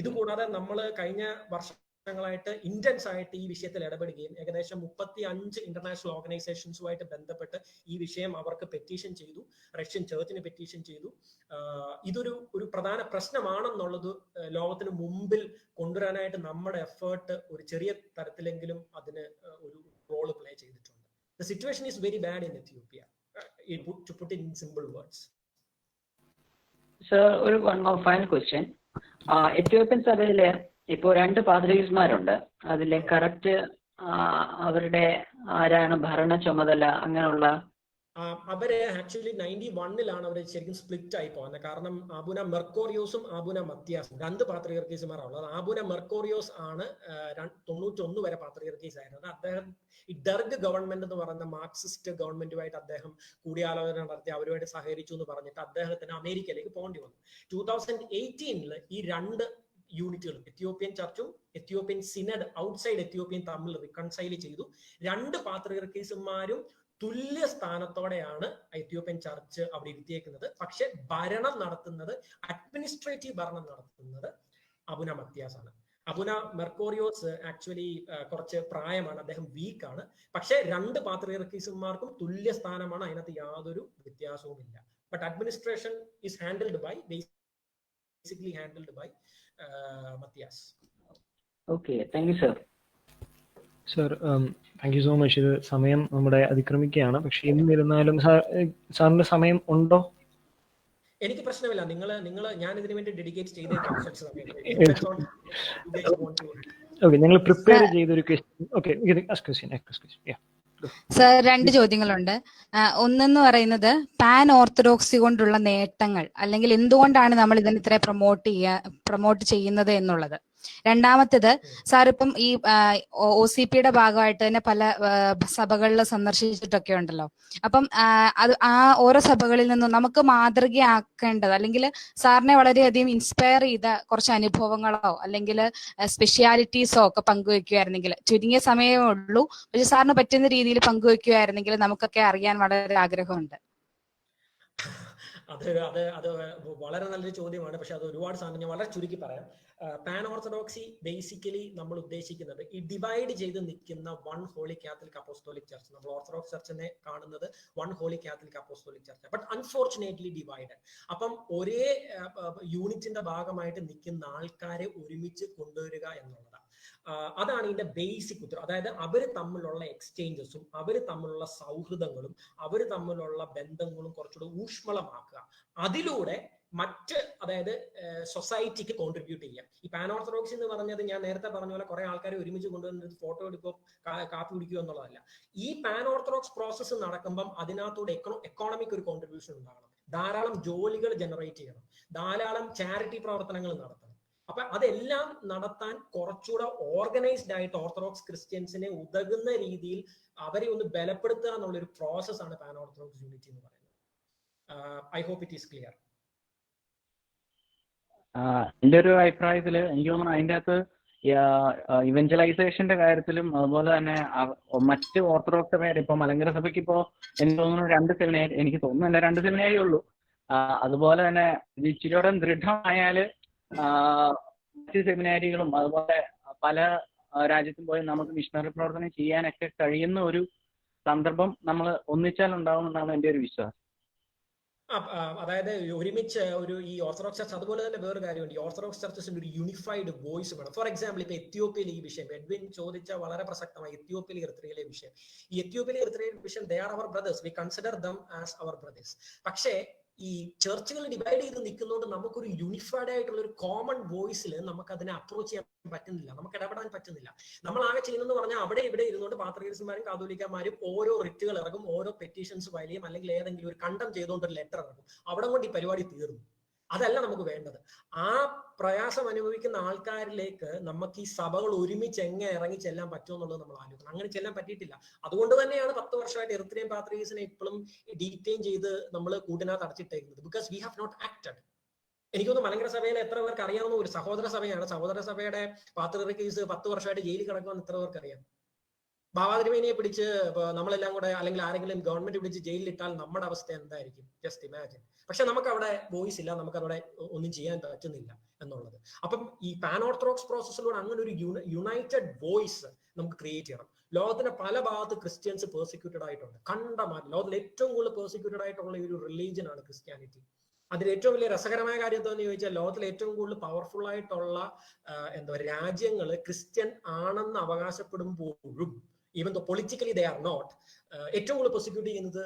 [SPEAKER 5] ഇതുകൂടാതെ നമ്മൾ കഴിഞ്ഞ വർഷങ്ങളായിട്ട് ഇന്റൻസ് ആയിട്ട് ഈ വിഷയത്തിൽ ഇടപെടുകയും ഏകദേശം 35 ഇന്റർനാഷണൽ ഓർഗനൈസേഷൻസുമായിട്ട് ബന്ധപ്പെട്ട് ഈ വിഷയം അവർക്ക് പെറ്റീഷൻ ചെയ്തു, റഷ്യൻ ചേർച്ചിന് പെറ്റീഷൻ ചെയ്തു. ഇതൊരു പ്രധാന പ്രശ്നമാണെന്നുള്ളത് ലോകത്തിന് മുമ്പിൽ കൊണ്ടുവരാനായിട്ട് നമ്മുടെ എഫേർട്ട് ഒരു ചെറിയ തരത്തിലെങ്കിലും അതിന് ഒരു റോള് പ്ലേ ചെയ്തിട്ടുണ്ട്. The situation is very bad in Ethiopia, to put it in simple words.
[SPEAKER 13] Sir, one more final question. Ethiopian സഭയിലെ ഇപ്പോ 2 പാദ്രീസ്മാരുണ്ട്. അതിലെ കറക്റ്റ് അവരുടെ ആരാണ് ഭരണ ചുമതല അങ്ങനെയുള്ള?
[SPEAKER 5] അവര് ആക്ച്വലി 91-ലാണ് അവർ ശരിക്കും സ്പ്ലിറ്റ് ആയി പോകുന്നത്. കാരണം ആബുന മെർക്കോറിയോസും ആബുന മത്തിയാസും 2 പാത്രിയർക്കീസുമാരുള്ളത്. ആബുന മെർക്കോറിയോസ് ആണ് 91 വരെ പാത്രിയർക്കീസ് ആയിരുന്നത്. അദ്ദേഹം ഈ ഡെർഗ് ഗവൺമെന്റ് എന്ന് പറയുന്ന മാർക്സിസ്റ്റ് ഗവൺമെന്റുമായിട്ട് അദ്ദേഹം കൂടിയാലോചന നടത്തി അവരുമായിട്ട് സഹകരിച്ചു എന്ന് പറഞ്ഞിട്ട് അദ്ദേഹത്തിന് അമേരിക്കയിലേക്ക് പോകേണ്ടി വന്നു. 2018 ഈ 2 യൂണിറ്റുകൾ, എത്യോപ്യൻ ചർച്ചും എത്യോപ്യൻ സിനഡ് ഔട്ട്സൈഡ് എത്യോപ്യൻ തമ്മിൽ റിക്കൺസൈൽ ചെയ്തു. 2 പാത്രിയർക്കീസുമാരും തുല്യ സ്ഥാനത്തോടെയാണ് എത്യോപ്യൻ ചർച്ച് അവിടെ ഇരുത്തിയേക്കുന്നത്. പക്ഷെ ഭരണം നടത്തുന്നത്, അഡ്മിനിസ്ട്രേറ്റീവ് ഭരണം നടത്തുന്നത് അബുന മത്തിയാസ് ആണ്. അബുന മെർക്കോറിയോസ് ആക്ച്വലി കുറച്ച് പ്രായമാണ്, അദ്ദേഹം വീക്കാണ്. പക്ഷെ 2 പാത്രിയർക്കീസുമാർക്കും തുല്യ സ്ഥാനമാണ്, അതിനകത്ത് യാതൊരു വ്യത്യാസവുമില്ല. But administration is handled by Mathias.
[SPEAKER 13] Okay, thank you sir.
[SPEAKER 1] Sir, thank you so much. ഇത് സമയം നമ്മുടെ അതിക്രമിക്കുകയാണ്. പക്ഷെ എന്നിരുന്നാലും സാറിന്റെ സമയം ഉണ്ടോ?
[SPEAKER 5] എനിക്ക് പ്രശ്നമില്ല. ഞാൻ ഇതിനു വേണ്ടി ഡെഡിക്കേറ്റ് ചെയ്തേക്കാം.
[SPEAKER 1] ഓക്കെ, ഞങ്ങൾ പ്രിപ്പയർ ചെയ്തൊരു ക്വസ്റ്റ്യൻ. ഓക്കെ,
[SPEAKER 6] സർ, 2 ചോദ്യങ്ങളുണ്ട്. ഒന്നെന്ന് പറയുന്നത് പാൻ ഓർത്തഡോക്സി കൊണ്ടുള്ള നേട്ടങ്ങൾ, അല്ലെങ്കിൽ എന്തുകൊണ്ടാണ് നമ്മൾ ഇതിന് ഇത്ര പ്രൊമോട്ട് ചെയ്യുന്നത് എന്നുള്ളത്. രണ്ടാമത്തേത്, സാർ ഇപ്പം ഈ OCPയുടെ ഭാഗമായിട്ട് തന്നെ പല സഭകളിൽ സന്ദർശിച്ചിട്ടൊക്കെ ഉണ്ടല്ലോ. അപ്പം അത് ഓരോ സഭകളിൽ നിന്നും നമുക്ക് മാതൃകയാക്കേണ്ടത്, അല്ലെങ്കിൽ സാറിനെ വളരെയധികം ഇൻസ്പയർ ചെയ്ത കുറച്ച് അനുഭവങ്ങളോ അല്ലെങ്കിൽ സ്പെഷ്യാലിറ്റീസോ ഒക്കെ പങ്കുവെക്കുകയായിരുന്നെങ്കിൽ, ചുരുങ്ങിയ സമയമേ ഉള്ളൂ, പക്ഷെ സാറിന് പറ്റുന്ന രീതിയിൽ പങ്കുവെക്കുകയായിരുന്നെങ്കിൽ നമുക്കൊക്കെ അറിയാൻ വളരെ ആഗ്രഹമുണ്ട്.
[SPEAKER 5] അത് വളരെ നല്ലൊരു ചോദ്യമാണ്. പക്ഷെ അത് ഒരുപാട് സാധനം ഞാൻ വളരെ ചുരുക്കി പറയാം. പാൻ ഓർത്തഡോക്സി ബേസിക്കലി നമ്മൾ ഉദ്ദേശിക്കുന്നത് ഈ ഡിവൈഡ് ചെയ്ത് നിൽക്കുന്ന one holy catholic apostolic church. നമ്മൾ ഓർത്തഡോക്സ് ചർച്ചിനെ കാണുന്നത് one holy catholic apostolic church, but unfortunately divided. അപ്പം ഒരേ യൂണിറ്റിന്റെ ഭാഗമായിട്ട് നിൽക്കുന്ന ആൾക്കാരെ ഒരുമിച്ച് കൊണ്ടുവരിക എന്നുള്ളതാണ്. അതാണ് ഇതിന്റെ ബേസിക് ഉത്തരം. അതായത് അവര് തമ്മിലുള്ള എക്സ്ചേഞ്ചസും അവര് തമ്മിലുള്ള സൗഹൃദങ്ങളും അവര് തമ്മിലുള്ള ബന്ധങ്ങളും കുറച്ചുകൂടെ ഊഷ്മളമാക്കുക. അതിലൂടെ മറ്റ് അതായത് സൊസൈറ്റിക്ക് കോൺട്രിബ്യൂട്ട് ചെയ്യാം. ഈ പാൻ ഓർത്തഡോക്സ് എന്ന് പറഞ്ഞത് ഞാൻ നേരത്തെ പറഞ്ഞ പോലെ കുറെ ആൾക്കാരെ ഒരുമിച്ച് കൊണ്ടുവന്ന് ഫോട്ടോ എടുക്കുകയോ കാപ്പി കുടിക്കുകയോ എന്നുള്ളതല്ല. ഈ പാൻ ഓർത്തഡോക്സ് പ്രോസസ്സ് നടക്കുമ്പം അതിനകത്തൂടെ എക്കോണമിക് ഒരു കോൺട്രിബ്യൂഷൻ ഉണ്ടാകണം, ധാരാളം ജോലികൾ ജനറേറ്റ് ചെയ്യണം, ധാരാളം ചാരിറ്റി പ്രവർത്തനങ്ങൾ നടത്തണം. അപ്പൊ അതെല്ലാം നടത്താൻ കുറച്ചുകൂടെ ഓർഗനൈസ്ഡ് ആയിട്ട് ഓർത്തഡോക്സ് ക്രിസ്ത്യൻസിനെ ഉതകുന്ന രീതിയിൽ അവരെ ഒന്ന് ബലപ്പെടുത്തുക എന്നുള്ളൊരു പ്രോസസ്സാണ് പാൻ ഓർത്തഡോക്സ് യൂണിറ്റി എന്ന് പറയുന്നത്. I hope it is clear.
[SPEAKER 12] എൻ്റെ ഒരു അഭിപ്രായത്തിൽ എനിക്ക് തോന്നുന്നു അതിൻ്റെ അകത്ത് ഇവഞ്ചലൈസേഷന്റെ കാര്യത്തിലും അതുപോലെ തന്നെ മറ്റ് ഓർത്തഡോക്സ് സഭയുടെ ഇപ്പൊ മലങ്കര സഭയ്ക്ക് ഇപ്പോ എനിക്ക് തോന്നുന്നു 2 സെമിനാരി, എനിക്ക് തോന്നുന്നില്ല 2 സെമിനാരി ഉള്ളൂ. അതുപോലെ തന്നെ ഇത് ഇച്ചിരിയോടെ ദൃഢമായാല് മറ്റ് സെമിനാരികളും അതുപോലെ പല രാജ്യത്തും പോയി നമുക്ക് മിഷണറി പ്രവർത്തനം ചെയ്യാനൊക്കെ കഴിയുന്ന ഒരു സന്ദർഭം നമ്മൾ ഒന്നിച്ചാൽ ഉണ്ടാവുമെന്നാണ് എൻ്റെ ഒരു വിശ്വാസം.
[SPEAKER 5] അതായത് ഒരുമിച്ച് ഈ ഓർത്തഡോക്സ് ചർച്ച്, അതുപോലെ തന്നെ വേറെ കാര്യമുണ്ട്, ഈ ഓർത്തഡോക്സ് ചർച്ചസിന്റെ ഒരു യൂണിഫൈഡ് വോയിസ് വേണം. ഫോർ എക്സാമ്പിൾ ഇപ്പൊ എത്യോപ്യയിലെ ഈ വിഷയം എഡ്വിൻ ചോദിച്ച വളരെ പ്രസക്തമായി, എത്യോപ്യയിലെ എറിത്രയിലെ വിഷയം. ഈ എത്യോപ്യയിലെ എറിത്രയിലെ വിഷയം, they are our brothers, we consider them as our brothers. പക്ഷേ ഈ ചർച്ചുകൾ ഡിവൈഡ് ചെയ്ത് നിൽക്കുന്നതുകൊണ്ട് നമുക്കൊരു യൂണിഫൈഡ് ആയിട്ടുള്ള ഒരു കോമൺ വോയിസിൽ നമുക്ക് അതിനെ അപ്രോച്ച് ചെയ്യാൻ പറ്റുന്നില്ല, നമുക്ക് ഇടപെടാൻ പറ്റുന്നില്ല. നമ്മൾ ആകെ ചെയ്യുന്നതെന്ന് പറഞ്ഞാൽ അവിടെ ഇവിടെ ഇരുന്നുകൊണ്ട് പാത്രികന്മാരും കാതോലിക്കന്മാരും ഓരോ റിറ്റുകൾ ഇറങ്ങും, ഓരോ പെറ്റീഷൻസ് ഫയൽ ചെയ്യും, അല്ലെങ്കിൽ ഏതെങ്കിലും ഒരു കണ്ടം ചെയ്തുകൊണ്ട് ഒരു ലെറ്റർ ഇറങ്ങും. അവിടെ കൊണ്ട് ഈ പരിപാടി തീർന്നു. അതല്ല നമുക്ക് വേണ്ടത്. ആ പ്രയാസം അനുഭവിക്കുന്ന ആൾക്കാരിലേക്ക് നമുക്ക് ഈ സഭകൾ ഒരുമിച്ച് എങ്ങനെ ഇറങ്ങി ചെല്ലാൻ പറ്റുമെന്നുള്ളത് നമ്മൾ ആലോചിക്കണം. അങ്ങനെ ചെല്ലാൻ പറ്റിയിട്ടില്ല. അതുകൊണ്ട് തന്നെയാണ് 10 വർഷമായിട്ട് എറിത്രേൻ പാത്രീസിനെ ഇപ്പോഴും ഡീറ്റെയിൻ ചെയ്ത് നമ്മൾ കൂട്ടിനകത്ത് അടച്ചിട്ടേക്കുന്നത്. Because we have not acted. എനിക്കൊന്ന് മലങ്കര സഭയിലെ എത്ര പേർക്ക് അറിയാവുന്ന ഒരു സഹോദര സഭയാണ്. സഹോദര സഭയുടെ പാത്രീ കേസ് 10 വർഷമായിട്ട് ജയിലിൽ കിടക്കുമെന്ന് എത്ര പേർക്ക് അറിയാം? ബാബാതിരുമേനിയെ പിടിച്ച് നമ്മളെല്ലാം കൂടെ, അല്ലെങ്കിൽ ആരെങ്കിലും ഗവൺമെന്റ് പിടിച്ച് ജയിലിലിട്ടാൽ നമ്മുടെ അവസ്ഥ എന്തായിരിക്കും? Just imagine. പക്ഷെ നമുക്ക് അവിടെ വോയിസ് ഇല്ല, നമുക്ക് അവിടെ ഒന്നും ചെയ്യാൻ പറ്റുന്നില്ല എന്നുള്ളത്. അപ്പം ഈ പാൻ ഓർത്തഡോക്സ് പ്രോസസ്സിലൂടെ അങ്ങനെ ഒരു യുണൈറ്റഡ് വോയിസ് നമുക്ക് ക്രിയേറ്റ് ചെയ്യണം. ലോകത്തിന്റെ പല ഭാഗത്ത് ക്രിസ്ത്യൻസ് പെർസിക്യൂട്ടഡ് ആയിട്ടുണ്ട്, കണ്ടമാനം. ലോകത്തിൽ ഏറ്റവും കൂടുതൽ പെർസിക്യൂട്ടഡ് ആയിട്ടുള്ള ഒരു റിലീജിയൻ ആണ് ക്രിസ്ത്യാനിറ്റി. അതിൽ ഏറ്റവും വലിയ രസകരമായ കാര്യം എന്താണെന്ന് ചോദിച്ചാൽ, ലോകത്തിൽ ഏറ്റവും കൂടുതൽ പവർഫുൾ ആയിട്ടുള്ള രാജ്യങ്ങൾ ക്രിസ്ത്യൻ ആണെന്ന് അവകാശപ്പെടുമ്പോഴും, even though politically they are not, ഏറ്റവും കൂടുതൽ പ്രോസിക്യൂട്ട് ചെയ്യുന്നത്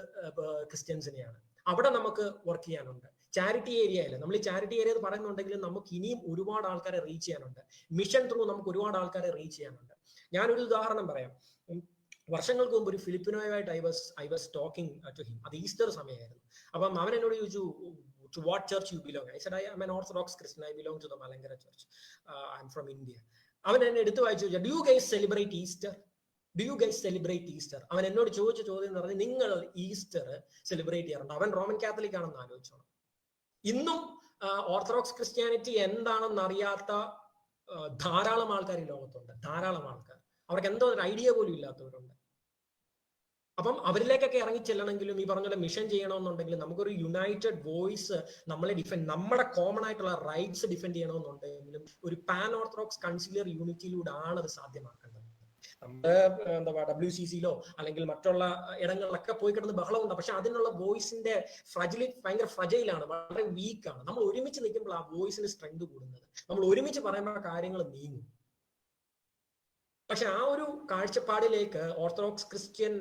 [SPEAKER 5] ക്രിസ്ത്യൻസിനെയാണ്. അവിടെ നമുക്ക് വർക്ക് ചെയ്യാനുണ്ട്. ചാരിറ്റി ഏരിയയിൽ നമ്മൾ ഈ ചാരിറ്റി ഏരിയ പറയുന്നുണ്ടെങ്കിലും നമുക്ക് ഇനിയും ഒരുപാട് ആൾക്കാരെ റീച്ച് ചെയ്യാനുണ്ട്. മിഷൻ ത്രൂ നമുക്ക് ഒരുപാട് ആൾക്കാരെ റീച്ച് ചെയ്യാനുണ്ട്. ഞാനൊരു ഉദാഹരണം പറയാം. വർഷങ്ങൾക്ക് മുമ്പ് ഒരു ഫിലിപ്പിനോയുമായിട്ട് I was talking to him. അത് ഈസ്റ്റർ സമയമായിരുന്നു. അപ്പം അവൻ എന്നോട് ചോദിച്ചു, to what church you belong? I said I am an Orthodox Christian. I belong to the Malankara Church. I am from India. അവൻ എന്നെ എടുത്തു വായിച്ചു ചോദിച്ചാൽ, do you guys celebrate Easter? Do you guys celebrate Easter? അവൻ എന്നോട് ചോദിച്ച ചോദ്യം എന്ന് പറഞ്ഞാൽ, നിങ്ങൾ ഈസ്റ്റർ സെലിബ്രേറ്റ് ചെയ്യാറുണ്ട്? അവൻ റോമൻ കാത്തലിക് ആണെന്ന് ആലോചിച്ചോണം. ഇന്നും ഓർത്തഡോക്സ് ക്രിസ്ത്യാനിറ്റി എന്താണെന്ന് അറിയാത്ത ധാരാളം ആൾക്കാർ ഈ ലോകത്തുണ്ട്. ധാരാളം ആൾക്കാർ, അവർക്ക് എന്തോ ഒരു ഐഡിയ പോലും ഇല്ലാത്തവരുണ്ട്. അപ്പം അവരിലേക്കൊക്കെ ഇറങ്ങി ചെല്ലണമെങ്കിലും, ഈ പറഞ്ഞ പോലെ മിഷൻ ചെയ്യണമെന്നുണ്ടെങ്കിലും, നമുക്കൊരു യുണൈറ്റഡ് വോയിസ് നമ്മളെ നമ്മുടെ കോമൺ ആയിട്ടുള്ള റൈറ്റ്സ് ഡിഫെൻഡ് ചെയ്യണമെന്നുണ്ടെങ്കിലും ഒരു പാൻ ഓർത്തഡോക്സ് കൺസിലർ യൂണിറ്റിയിലൂടെ ആണ് അത് സാധ്യമാക്കേണ്ടത്. നമ്മുടെ WCCയിലോ അല്ലെങ്കിൽ മറ്റുള്ള ഇടങ്ങളിലൊക്കെ പോയി കിടന്ന് ബഹളമുണ്ട്. പക്ഷെ അതിനുള്ള വോയിസിന്റെ ഭയങ്കര ഫ്രജൈലാണ്, വളരെ വീക്കാണ്. നമ്മൾ ഒരുമിച്ച് നിൽക്കുമ്പോൾ ആ വോയിസിന് സ്ട്രെങ്ത് കൂടുന്നത്. നമ്മൾ ഒരുമിച്ച് പറയുമ്പോൾ കാര്യങ്ങൾ നീങ്ങും. പക്ഷെ ആ ഒരു കാഴ്ചപ്പാടിലേക്ക് ഓർത്തഡോക്സ് ക്രിസ്ത്യൻ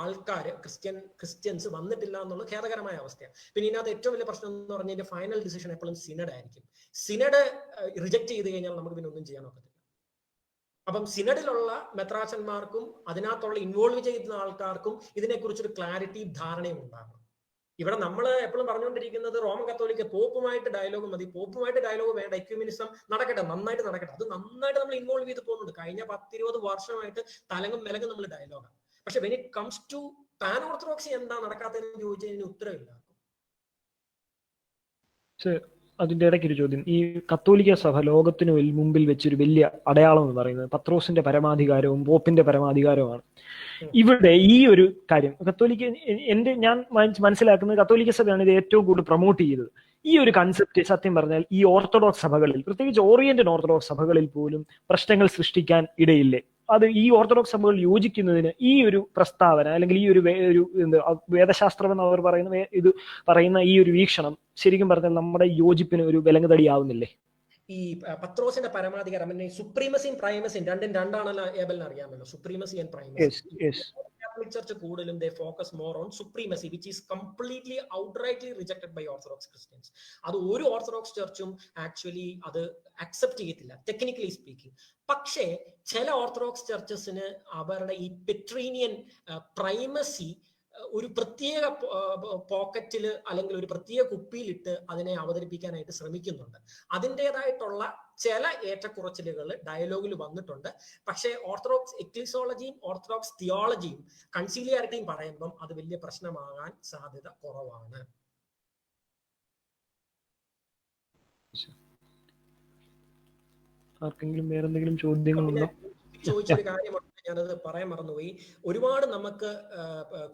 [SPEAKER 5] ആൾക്കാർ, ക്രിസ്ത്യൻസ് വന്നിട്ടില്ല എന്നുള്ളത് ഖേദകരമായ അവസ്ഥയാണ്. പിന്നെ ഇതിനകത്ത് ഏറ്റവും വലിയ പ്രശ്നം എന്ന് പറഞ്ഞാൽ ഇതിന്റെ ഫൈനൽ ഡിസിഷൻ എപ്പോഴും സിനഡ് ആയിരിക്കും. സിനഡ് റിജക്ട് ചെയ്ത് കഴിഞ്ഞാൽ നമുക്ക് പിന്നെ ഒന്നും ചെയ്യാൻ ഒക്കത്തില്ല. അപ്പം സിനഡിലുള്ള മെത്രാച്ചന്മാർക്കും അതിനകത്തുള്ള ഇൻവോൾവ് ചെയ്യുന്ന ആൾക്കാർക്കും ഇതിനെക്കുറിച്ചൊരു ക്ലാരിറ്റി, ധാരണയും ഉണ്ടാകണം. ഇവിടെ നമ്മൾ എപ്പോഴും പറഞ്ഞുകൊണ്ടിരിക്കുന്നത് റോമൻ കത്തോലിക്ക പോപ്പുമായിട്ട് ഡയലോഗ് മതി, പോപ്പുമായിട്ട് ഡയലോഗ് വേണ്ട, എക്യുമിനിസം നടക്കട്ടെ, നന്നായിട്ട് നടക്കട്ടെ. അത് നന്നായിട്ട് നമ്മൾ ഇൻവോൾവ് ചെയ്ത് പോകുന്നുണ്ട്. കഴിഞ്ഞ 10-20 വർഷമായിട്ട് തലങ്ങും വിലങ്ങും നമ്മൾ ഡയലോഗാണ്. പക്ഷെ when it comes to pan orthodoxy എന്താ നടക്കാത്തതെന്ന് ചോദിച്ചതിന് ഉത്തരവില്ല.
[SPEAKER 1] അതിന്റെ ഇടയ്ക്ക് ഒരു ചോദ്യം. ഈ കത്തോലിക്ക സഭ ലോകത്തിന് മുമ്പിൽ വെച്ചൊരു വലിയ അടയാളം എന്ന് പറയുന്നത് പത്രോസിന്റെ പരമാധികാരവും പോപ്പിന്റെ പരമാധികാരവുമാണ്. ഇവിടെ ഈ ഒരു കാര്യം ഞാൻ മനസ്സിലാക്കുന്നത് കത്തോലിക്ക സഭയാണ് ഇത് ഏറ്റവും കൂടുതൽ പ്രൊമോട്ട് ചെയ്തത്. ഈ ഒരു കൺസെപ്റ്റ് സത്യം പറഞ്ഞാൽ ഈ ഓർത്തഡോക്സ് സഭകളിൽ, പ്രത്യേകിച്ച് ഓറിയന്റൽ ഓർത്തഡോക്സ് സഭകളിൽ പോലും പ്രശ്നങ്ങൾ സൃഷ്ടിക്കാൻ ഇടയില്ലേ? അത് ഈ ഓർത്തഡോക്സ് സഭകൾ യോജിക്കുന്നതിന് ഈ ഒരു പ്രസ്താവന, അല്ലെങ്കിൽ ഈ ഒരു വേദശാസ്ത്രം എന്ന് അവർ പറയുന്ന ഈ ഒരു വീക്ഷണം ശരിക്കും പറഞ്ഞാൽ നമ്മുടെ യോജിപ്പിന് ഒരു വിലങ്ങുതടിയാവുന്നില്ലേ?
[SPEAKER 5] ഈ പത്രോസിന്റെ പരമാധികാരം, സുപ്രീമസിയും പ്രൈമസിയും രണ്ടാണല്ലോ ഏബലിന് അറിയാമല്ലോ. Supremacy and primacy. Catholic Church കൂടുതലും they focus more on supremacy, which is completely outrightly rejected by Orthodox Christians. അത് ഒരു ഓർത്തഡോക്സ് ചർച്ചും ആക്ച്വലി അത് അക്സെപ്റ്റ് ചെയ്യത്തില്ല, ടെക്നിക്കലി സ്പീക്കിംഗ്. പക്ഷേ ചില ഓർത്തഡോക്സ് ചർച്ചസിന് അവരുടെ ഈ പെട്രീനിയൻ പ്രൈമസി ഒരു പ്രത്യേക പോക്കറ്റിൽ അല്ലെങ്കിൽ ഒരു പ്രത്യേക കുപ്പിയിലിട്ട് അതിനെ അവതരിപ്പിക്കാനായിട്ട് ശ്രമിക്കുന്നുണ്ട്. അതിൻ്റെതായിട്ടുള്ള ചില ഏറ്റക്കുറച്ചിലുകൾ ഡയലോഗിൽ വന്നിട്ടുണ്ട്. പക്ഷേ ഓർത്തഡോക്സ് എക്ലിസോളജിയും ഓർത്തഡോക്സ് തിയോളജിയും കൺസീലിയാരിറ്റിയും പറയുമ്പം അത് വലിയ പ്രശ്നമാകാൻ സാധ്യത കുറവാണ്.
[SPEAKER 1] ആർക്കെങ്കിലും വേറെ എന്തെങ്കിലും ചോദ്യങ്ങളുണ്ടോ?
[SPEAKER 5] ചോദിച്ചൊരു കാര്യമുണ്ട്, ഞാനത് പറയാൻ മറന്നുപോയി. ഒരുപാട് നമുക്ക്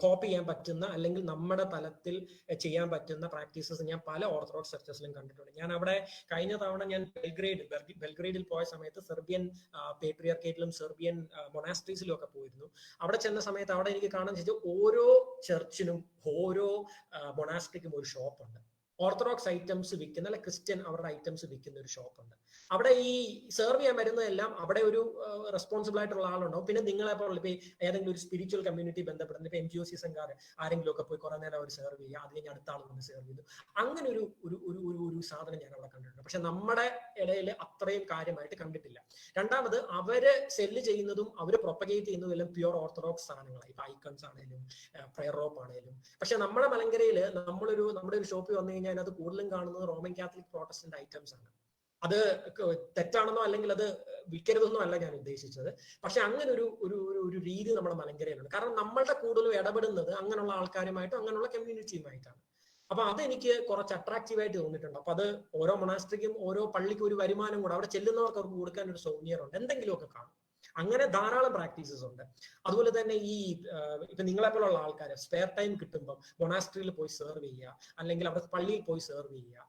[SPEAKER 5] കോപ്പി ചെയ്യാൻ പറ്റുന്ന അല്ലെങ്കിൽ നമ്മുടെ തലത്തിൽ ചെയ്യാൻ പറ്റുന്ന പ്രാക്ടീസസ് ഞാൻ പല ഓർത്തഡോക്സ് ചർച്ചസിലും കണ്ടിട്ടുണ്ട്. ഞാൻ അവിടെ കഴിഞ്ഞ തവണ ഞാൻ ബെൽഗ്രേഡിൽ പോയ സമയത്ത് സെർബിയൻ പേട്രിയാർക്കേറ്റിലും സെർബിയൻ മൊണാസ്ട്രീസിലും ഒക്കെ പോയിരുന്നു. അവിടെ ചെന്ന സമയത്ത് അവിടെ എനിക്ക് കാണാൻ വെച്ചാൽ ഓരോ ചർച്ചിനും ഓരോ മൊണാസ്ട്രിക്കും ഒരു ഷോപ്പുണ്ട്. ഓർത്തഡോക്സ് ഐറ്റംസ് വിൽക്കുന്ന അല്ലെ ക്രിസ്ത്യൻ അവരുടെ ഐറ്റംസ് വിൽക്കുന്ന ഒരു ഷോപ്പുണ്ട്. അവിടെ ഈ സെർവ് ചെയ്യാൻ വരുന്നതെല്ലാം അവിടെ ഒരു റെസ്പോൺസിബിൾ ആയിട്ടുള്ള ആളുണ്ടാവും. പിന്നെ നിങ്ങളെ പോലെ ഇപ്പൊ ഏതെങ്കിലും ഒരു സ്പിരിച്വൽ കമ്മ്യൂണിറ്റി ബന്ധപ്പെടുന്ന ഇപ്പൊ MGOCSകാർ ആരെങ്കിലും ഒക്കെ പോയി കുറെ നേരം അവർ സെർവ് ചെയ്യുക, അത് കഴിഞ്ഞ് അടുത്ത ആൾ വന്ന് സെർവ് ചെയ്തു. അങ്ങനെ ഒരു സാധനം ഞാൻ അവിടെ കണ്ടിട്ടുണ്ട്. പക്ഷെ നമ്മുടെ ഇടയിൽ അത്രയും കാര്യമായിട്ട് കണ്ടിട്ടില്ല. രണ്ടാമത് അവര് സെല്ല് ചെയ്യുന്നതും അവര് പ്രൊപ്പഗേറ്റ് ചെയ്യുന്നതും എല്ലാം പ്യുവർ ഓർത്തഡോക്സ് സാധനങ്ങളാണ്. ഇപ്പൊ ഐക്കൺസ് ആണെങ്കിലും പ്രയർ റോപ്പ് ആണെങ്കിലും. പക്ഷെ നമ്മുടെ മലങ്കരയിൽ നമ്മുടെ ഒരു ഷോപ്പിൽ വന്നു കഴിഞ്ഞാൽ അതിനകത്ത് കൂടുതലും കാണുന്നത് റോമൻ കാത്തലിക് പ്രോട്ടസ്റ്റന്റ് ഐറ്റംസ് ആണ്. അത് തെറ്റാണെന്നോ അല്ലെങ്കിൽ അത് വിൽക്കരുതെന്നോ അല്ല ഞാൻ ഉദ്ദേശിച്ചത്. പക്ഷെ അങ്ങനെ ഒരു രീതി നമ്മുടെ മലങ്കരയിലുണ്ട്. കാരണം നമ്മളുടെ കൂടുതലും ഇടപെടുന്നത് അങ്ങനെയുള്ള ആൾക്കാരുമായിട്ടും അങ്ങനെയുള്ള കമ്മ്യൂണിറ്റിയുമായിട്ടാണ്. അപ്പൊ അതെനിക്ക് കുറച്ച് അട്രാക്റ്റീവ് ആയിട്ട് തോന്നിയിട്ടുണ്ട്. അപ്പൊ അത് ഓരോ മൊണാസ്ട്രിക്കും ഓരോ പള്ളിക്കും ഒരു വരുമാനം കൂടെ അവിടെ ചെല്ലുന്നവർക്ക് അവർക്ക് കൊടുക്കാൻ ഒരു സൗകര്യമുണ്ട്, എന്തെങ്കിലുമൊക്കെ കാണും. അങ്ങനെ ധാരാളം പ്രാക്ടീസസ് ഉണ്ട്. അതുപോലെ തന്നെ ഈ ഇപ്പൊ നിങ്ങളെ പോലുള്ള ആൾക്കാർ സ്പെയർ ടൈം കിട്ടുമ്പോൾ മൊണാസ്ട്രിയിൽ പോയി സെർവ് ചെയ്യുക, അല്ലെങ്കിൽ അവിടെ പള്ളിയിൽ പോയി സെർവ് ചെയ്യുക,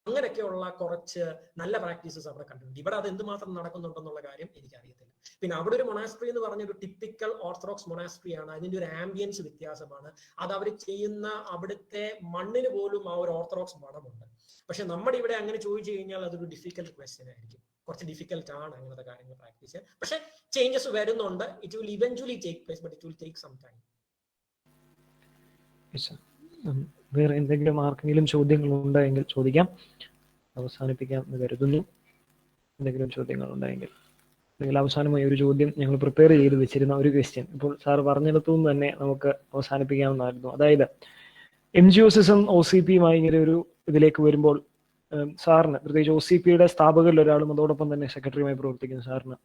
[SPEAKER 5] അങ്ങനെയൊക്കെയുള്ള കുറച്ച് നല്ല പ്രാക്ടീസസ് അവിടെ കണ്ടിട്ടുണ്ട്. ഇവിടെ അത് എന്തുമാത്രം നടക്കുന്നുണ്ടെന്നുള്ള കാര്യം എനിക്കറിയത്തില്ല. പിന്നെ അവിടെ ഒരു മൊണാസ്ട്രി എന്ന് പറഞ്ഞ ഒരു ടിപ്പിക്കൽ ഓർത്തഡോക്സ് മൊണാസ്ട്രി ആണ്. അതിന്റെ ഒരു ആംബിയൻസ് വ്യത്യാസമാണ്. അത് അവർ ചെയ്യുന്ന അവിടുത്തെ മണ്ണിന് പോലും ആ ഒരു ഓർത്തഡോക്സ് മണമുണ്ട്. പക്ഷെ നമ്മുടെ ഇവിടെ അങ്ങനെ ചോദിച്ചു കഴിഞ്ഞാൽ അതൊരു ഡിഫിക്കൽട്ട് ക്വസ്റ്റ്യൻ ആയിരിക്കും. കുറച്ച് ഡിഫിക്കൽട്ട് ആണ് അങ്ങനത്തെ കാര്യങ്ങൾ പ്രാക്ടീസ് ചെയ്യാൻ. പക്ഷെ ചേഞ്ചസ് വരുന്നുണ്ട്. It will eventually take place, but it will take some time.
[SPEAKER 1] വേറെ എന്തെങ്കിലും ആർക്കെങ്കിലും ചോദ്യങ്ങൾ ഉണ്ടെങ്കിൽ ചോദിക്കാം. അവസാനിപ്പിക്കാം എന്ന് കരുതുന്നു. എന്തെങ്കിലും ചോദ്യങ്ങൾ ഉണ്ടെങ്കിൽ അല്ലെങ്കിൽ അവസാനമായി ഒരു ചോദ്യം ഞങ്ങൾ പ്രിപ്പയർ ചെയ്ത് വെച്ചിരുന്ന ഒരു ക്വസ്റ്റ്യൻ ഇപ്പോൾ സാർ പറഞ്ഞിടത്തുനിന്ന് തന്നെ നമുക്ക് അവസാനിപ്പിക്കാമെന്നായിരുന്നു. അതായത് MGOCism OCPയുമായി ഇങ്ങനെ ഒരു ഇതിലേക്ക് വരുമ്പോൾ സാറിന്, പ്രത്യേകിച്ച് OCPയുടെ സ്ഥാപകരിൽ ഒരാളും അതോടൊപ്പം തന്നെ സെക്രട്ടറിയുമായി പ്രവർത്തിക്കുന്ന സാറിന്,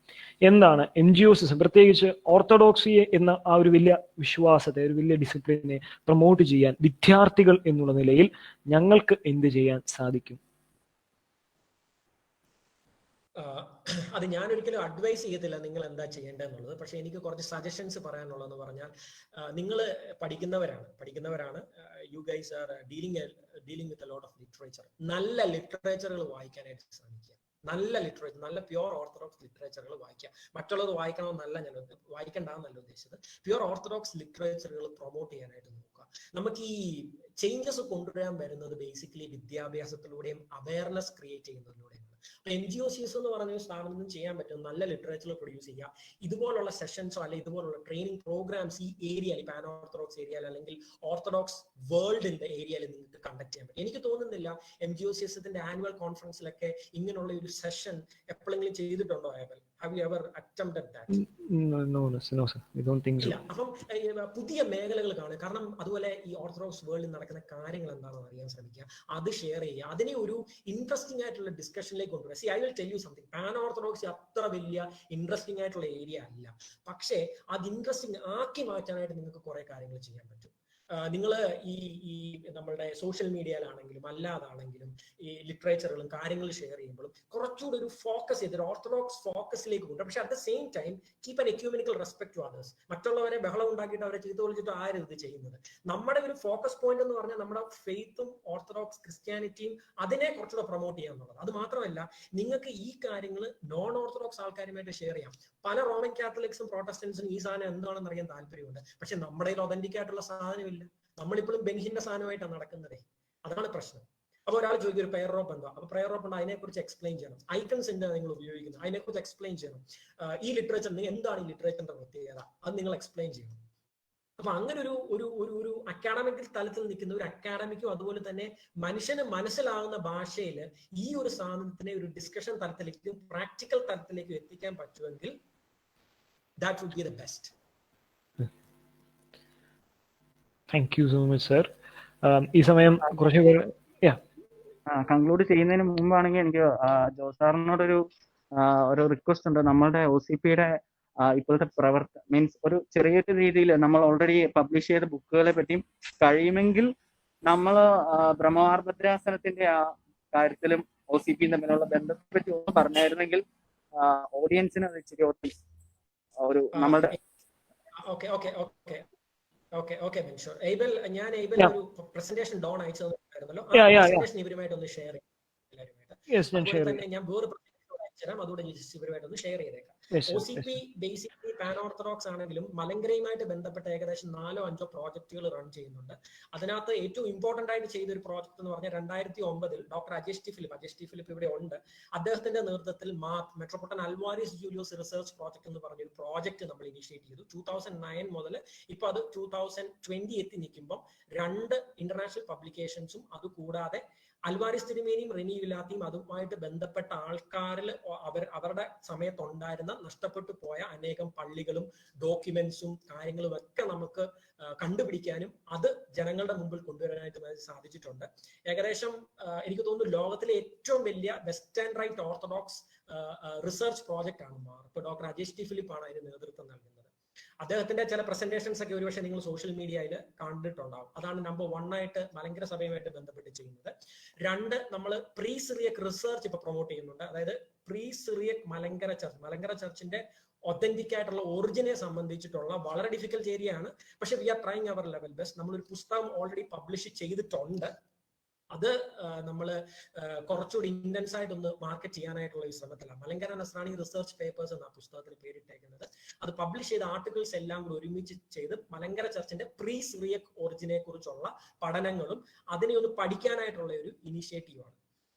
[SPEAKER 1] എന്താണ് MGOCism, പ്രത്യേകിച്ച് ഓർത്തഡോക്സി എന്ന ആ ഒരു വലിയ വിശ്വാസത്തെ, ഒരു വലിയ ഡിസിപ്ലിനെ പ്രൊമോട്ട് ചെയ്യാൻ വിദ്യാർത്ഥികൾ എന്നുള്ള നിലയിൽ ഞങ്ങൾക്ക് എന്ത് ചെയ്യാൻ സാധിക്കും?
[SPEAKER 5] അത് ഞാൻ ഒരിക്കലും അഡ്വൈസ് ചെയ്യത്തില്ല നിങ്ങൾ എന്താ ചെയ്യേണ്ടതെന്നുള്ളത്. പക്ഷെ എനിക്ക് കുറച്ച് സജഷൻസ് പറയാനുള്ളതെന്ന് പറഞ്ഞാൽ, നിങ്ങൾ പഠിക്കുന്നവരാണ്. You guys are dealing with a lot of literature. നല്ല ലിറ്ററേച്ചറുകൾ വായിക്കാനായിട്ട് ശ്രമിക്കുക. നല്ല ലിറ്ററേച്ചർ, നല്ല പ്യുവർ ഓർത്തഡോക്സ് ലിറ്ററേച്ചറുകൾ വായിക്കുക. മറ്റുള്ളത് വായിക്കണമെന്നല്ല ഞാൻ വായിക്കണ്ടെന്നല്ല ഉദ്ദേശിച്ചത്. പ്യുവർ ഓർത്തഡോക്സ് ലിറ്ററേച്ചറുകൾ പ്രൊമോട്ട് ചെയ്യാനായിട്ട് നോക്കുക. നമുക്ക് ഈ ചേഞ്ചസ് കൊണ്ടുവരാൻ വരുന്നത് ബേസിക്കലി വിദ്യാഭ്യാസത്തിലൂടെയും അവയർനെസ് ക്രിയേറ്റ് ചെയ്യുന്നതിലൂടെയും. MGOCS എന്ന് പറഞ്ഞ ഒരു സ്ഥാപനത്തിൽ ചെയ്യാൻ പറ്റും നല്ല ലിറ്ററേച്ചർ പ്രൊഡ്യൂസ് ചെയ്യുക. ഇതുപോലുള്ള സെഷൻസോ അല്ലെങ്കിൽ ഇതുപോലുള്ള ട്രെയിനിങ് പ്രോഗ്രാംസ് ഈ ഏരിയയിൽ, പാൻ ഓർത്തഡോക്സ് ഏരിയയിൽ അല്ലെങ്കിൽ ഓർത്തഡോക്സ് വേൾഡിന്റെ ഏരിയയിൽ നിങ്ങൾക്ക് കണ്ടക്ട് ചെയ്യാൻ പറ്റും. എനിക്ക് തോന്നുന്നില്ല MGOCSത്തിന്റെ ആനുവൽ കോൺഫറൻസിലൊക്കെ ഇങ്ങനെയുള്ള ഒരു സെഷൻ എപ്പോഴെങ്കിലും ചെയ്തിട്ടുണ്ടോ? Have you ever attempted that?
[SPEAKER 1] No, sir. We don't think so.
[SPEAKER 5] അപ്പം പുതിയ മേഖലകൾ കാണുക. കാരണം അതുപോലെ ഈ ഓർത്തഡോക്സ് വേൾഡിൽ നടക്കുന്ന കാര്യങ്ങൾ എന്താണെന്ന് അറിയാൻ ശ്രമിക്കുക, അത് ഷെയർ ചെയ്യുക, അതിനെ ഒരു ഇൻട്രസ്റ്റിംഗ് ആയിട്ടുള്ള ഡിസ്കഷനിലേക്ക് കൊണ്ടുവരിക. I will tell you something, pan orthodoxy അത്ര വലിയ ഇൻട്രസ്റ്റിംഗ് ആയിട്ടുള്ള ഏരിയ അല്ല. പക്ഷേ അത് ഇൻട്രസ്റ്റിംഗ് ആക്കി മാറ്റാനായിട്ട് നിങ്ങൾക്ക് കുറെ കാര്യങ്ങൾ ചെയ്യാൻ പറ്റും. നിങ്ങൾ ഈ നമ്മളുടെ സോഷ്യൽ മീഡിയയിലാണെങ്കിലും അല്ലാതാണെങ്കിലും ഈ ലിറ്ററേച്ചറുകളും കാര്യങ്ങൾ ഷെയർ ചെയ്യുമ്പോഴും കുറച്ചുകൂടി ഒരു ഫോക്കസ് ചെയ്ത് ഓർത്തഡോക്സ് ഫോക്കസിലേക്ക് കൊണ്ടുവരും. പക്ഷെ at the same time keep an ecumenical respect to others. മറ്റുള്ളവരെ ബഹളം ഉണ്ടാക്കിയിട്ട് അവരെ ചീത്ത വിളിച്ചിട്ട് ആരും ഇത് ചെയ്യുന്നത്. നമ്മുടെ ഒരു ഫോക്കസ് പോയിന്റ് എന്ന് പറഞ്ഞാൽ നമ്മുടെ ഫെയ്ത്തും ഓർത്തഡോക്സ് ക്രിസ്ത്യാനിറ്റിയും അതിനെ കുറച്ചുകൂടെ പ്രൊമോട്ട് ചെയ്യുക എന്നുള്ളത്. അത് മാത്രമല്ല, നിങ്ങൾക്ക് ഈ കാര്യങ്ങൾ നോൺ ഓർത്തഡോക്സ് ആൾക്കാരുമായിട്ട് ഷെയർ ചെയ്യാം. പല റോമൻ കാത്തലിക്സും പ്രോട്ടസ്റ്റന്റ്സും ഈ സാധനം എന്താണെന്ന് അറിയാൻ താല്പര്യമുണ്ട്. പക്ഷെ നമ്മുടെ ഒതന്റിക് ആയിട്ടുള്ള സാധനമില്ല. നമ്മളിപ്പോഴും ബെൻഹിന്റെ സാധനമായിട്ടാണ് നടക്കുന്നത്. അതാണ് പ്രശ്നം. അപ്പൊ ഒരാൾ ചോദിക്കും ഒരു പ്രയർ റോപ്പ് എന്താ? അപ്പൊ പ്രയർ റോപ്പ് ഉണ്ട്, അതിനെക്കുറിച്ച് എക്സ്പ്ലെയിൻ ചെയ്യണം. ഐക്കൺസ് എന്താ നിങ്ങൾ ഉപയോഗിക്കുന്നത്, അതിനെക്കുറിച്ച് എക്സ്പ്ലെയിൻ ചെയ്യണം. ഈ ലിറ്ററേച്ചർ എന്താണ് ഈ ലിറ്ററേച്ചറിന്റെ പ്രത്യേകത, അത് നിങ്ങൾ എക്സ്പ്ലെയിൻ ചെയ്യണം. അപ്പൊ അങ്ങനെ ഒരു അക്കാഡമിക് തലത്തിൽ നിൽക്കുന്ന ഒരു അക്കാഡമിക്കും അതുപോലെ തന്നെ മനുഷ്യന് മനസ്സിലാകുന്ന ഭാഷയിൽ ഈ ഒരു സാധനത്തിനെ ഒരു ഡിസ്കഷൻ തലത്തിലേക്കും പ്രാക്ടിക്കൽ തലത്തിലേക്കും എത്തിക്കാൻ പറ്റുമെങ്കിൽ that would be the best.
[SPEAKER 1] Thank you so much, sir. ഈ സമയം കുറച്ച്
[SPEAKER 14] കൺക്ലൂഡ് ചെയ്യുന്നതിന് മുമ്പാണെങ്കിൽ എനിക്ക് ജോസ് സാറിനോടൊരു റിക്വസ്റ്റ് ഉണ്ട്. നമ്മളുടെ OCPയുടെ ഇപ്പോഴത്തെ മീൻസ് ഒരു ചെറിയൊരു രീതിയിൽ നമ്മൾ ഓൾറെഡി പബ്ലിഷ് ചെയ്ത ബുക്കുകളെ പറ്റിയും കഴിയുമെങ്കിൽ നമ്മൾ ബ്രഹ്മവാർഭദ്രാസനത്തിന്റെ ആ കാര്യത്തിലും OCPയും തമ്മിലുള്ള ബന്ധത്തെ പറ്റി ഒന്ന് പറഞ്ഞായിരുന്നെങ്കിൽ ഓഡിയൻസിന് അത് ഇച്ചിരി ഒരു നമ്മളുടെ
[SPEAKER 5] ഞാൻ ഒരു പ്രസന്റേഷൻ ഡോൺ അയച്ചതായിരുന്നല്ലോ, പ്രസന്റേഷൻ ഇവരുമായിട്ട് ഒന്ന് ഷെയർ ചെയ്യാം. ഞാൻ വേറെ അതുകൂടെ ഇവരുമായിട്ട് ഒന്ന് ഷെയർ ചെയ്തേക്കാം. OCP ബേസിക്കലി പാൻ ഓർത്തഡോക്സ് ആണെങ്കിലും മലങ്കരയുമായിട്ട് ബന്ധപ്പെട്ട ഏകദേശം 4-5 പ്രോജക്റ്റുകൾ റൺ ചെയ്യുന്നുണ്ട്. അതിനകത്ത് ഏറ്റവും ഇമ്പോർട്ടന്റ് ആയിട്ട് ചെയ്ത ഒരു പ്രോജക്ട് എന്ന് പറഞ്ഞാൽ 2009 ഡോക്ടർ അജേഷ് ടി ഫിലിപ്പ് ഇവിടെ ഉണ്ട്. അദ്ദേഹത്തിന്റെ നേതൃത്വത്തിൽ metropolitan Alvares Julius research project എന്ന് പറഞ്ഞൊരു പ്രോജക്ട് നമ്മൾ ഇനിഷ്യേറ്റ് ചെയ്തു. 2009 മുതൽ ഇപ്പൊ അത് 2020 എത്തി നിൽക്കുമ്പോൾ 2 ഇന്റർനാഷണൽ പബ്ലിക്കേഷൻസും അതുകൂടാതെ അൽവാരിസ് തിരുമേനിയും റെനി വിലാത്തിയും അതുമായിട്ട് ബന്ധപ്പെട്ട ആൾക്കാരിൽ അവരുടെ സമയത്തുണ്ടായിരുന്ന നഷ്ടപ്പെട്ടു പോയ അനേകം പള്ളികളും ഡോക്യുമെന്റ്സും കാര്യങ്ങളും ഒക്കെ നമുക്ക് കണ്ടുപിടിക്കാനും അത് ജനങ്ങളുടെ മുമ്പിൽ കൊണ്ടുവരാനായിട്ട് സാധിച്ചിട്ടുണ്ട്. ഏകദേശം എനിക്ക് തോന്നുന്നു ലോകത്തിലെ ഏറ്റവും വലിയ western rite orthodox research project ആണ് മാർപ്പ്. ഡോക്ടർ അജേഷ് ടി ഫിലിപ്പാണ് അതിന് നേതൃത്വം നൽകുന്നത്. അദ്ദേഹത്തിന്റെ ചില പ്രസന്റേഷൻസ് ഒക്കെ ഒരുപക്ഷെ നിങ്ങൾ സോഷ്യൽ മീഡിയയിൽ കണ്ടിട്ടുണ്ടാവും. അതാണ് നമ്പർ 1 ആയിട്ട് മലങ്കര സഭയുമായിട്ട് ബന്ധപ്പെട്ട് ചെയ്യുന്നത്. 2 നമ്മൾ പ്രീ സിറിയക് റിസർച്ച് ഇപ്പൊ പ്രൊമോട്ട് ചെയ്യുന്നുണ്ട്. അതായത് പ്രീ സിറിയക് മലങ്കര ചർച്ചിന്റെ ഒത്തന്റിക് ആയിട്ടുള്ള ഒറിജിനെ സംബന്ധിച്ചിട്ടുള്ള വളരെ ഡിഫിക്കൽട്ട് ഏരിയ ആണ്. പക്ഷെ we are trying our level best. നമ്മളൊരു പുസ്തകം ഓൾറെഡി പബ്ലിഷ് ചെയ്തിട്ടുണ്ട്. അത് നമ്മൾ കുറച്ചുകൂടി ഇന്റൻസ് ആയിട്ടൊന്ന് മാർക്കറ്റ് ചെയ്യാനായിട്ടുള്ള ഈ ശ്രമത്തിലാണ്. മലങ്കര നസ്രാണി റിസർച്ച് പേപ്പേഴ്സ് എന്ന പുസ്തകത്തിന് പേരിട്ടേക്കുന്നത്. അത് പബ്ലിഷ് ചെയ്ത ആർട്ടിക്കിൾസ് എല്ലാം കൂടി ഒരുമിച്ച് ചെയ്ത് മലങ്കര ചർച്ചിന്റെ പ്രീ സിറിയക് ഒറിജിനെ കുറിച്ചുള്ള പഠനങ്ങളും അതിനെ ഒന്ന് പഠിക്കാനായിട്ടുള്ള ഒരു ഇനിഷ്യേറ്റീവാണ്.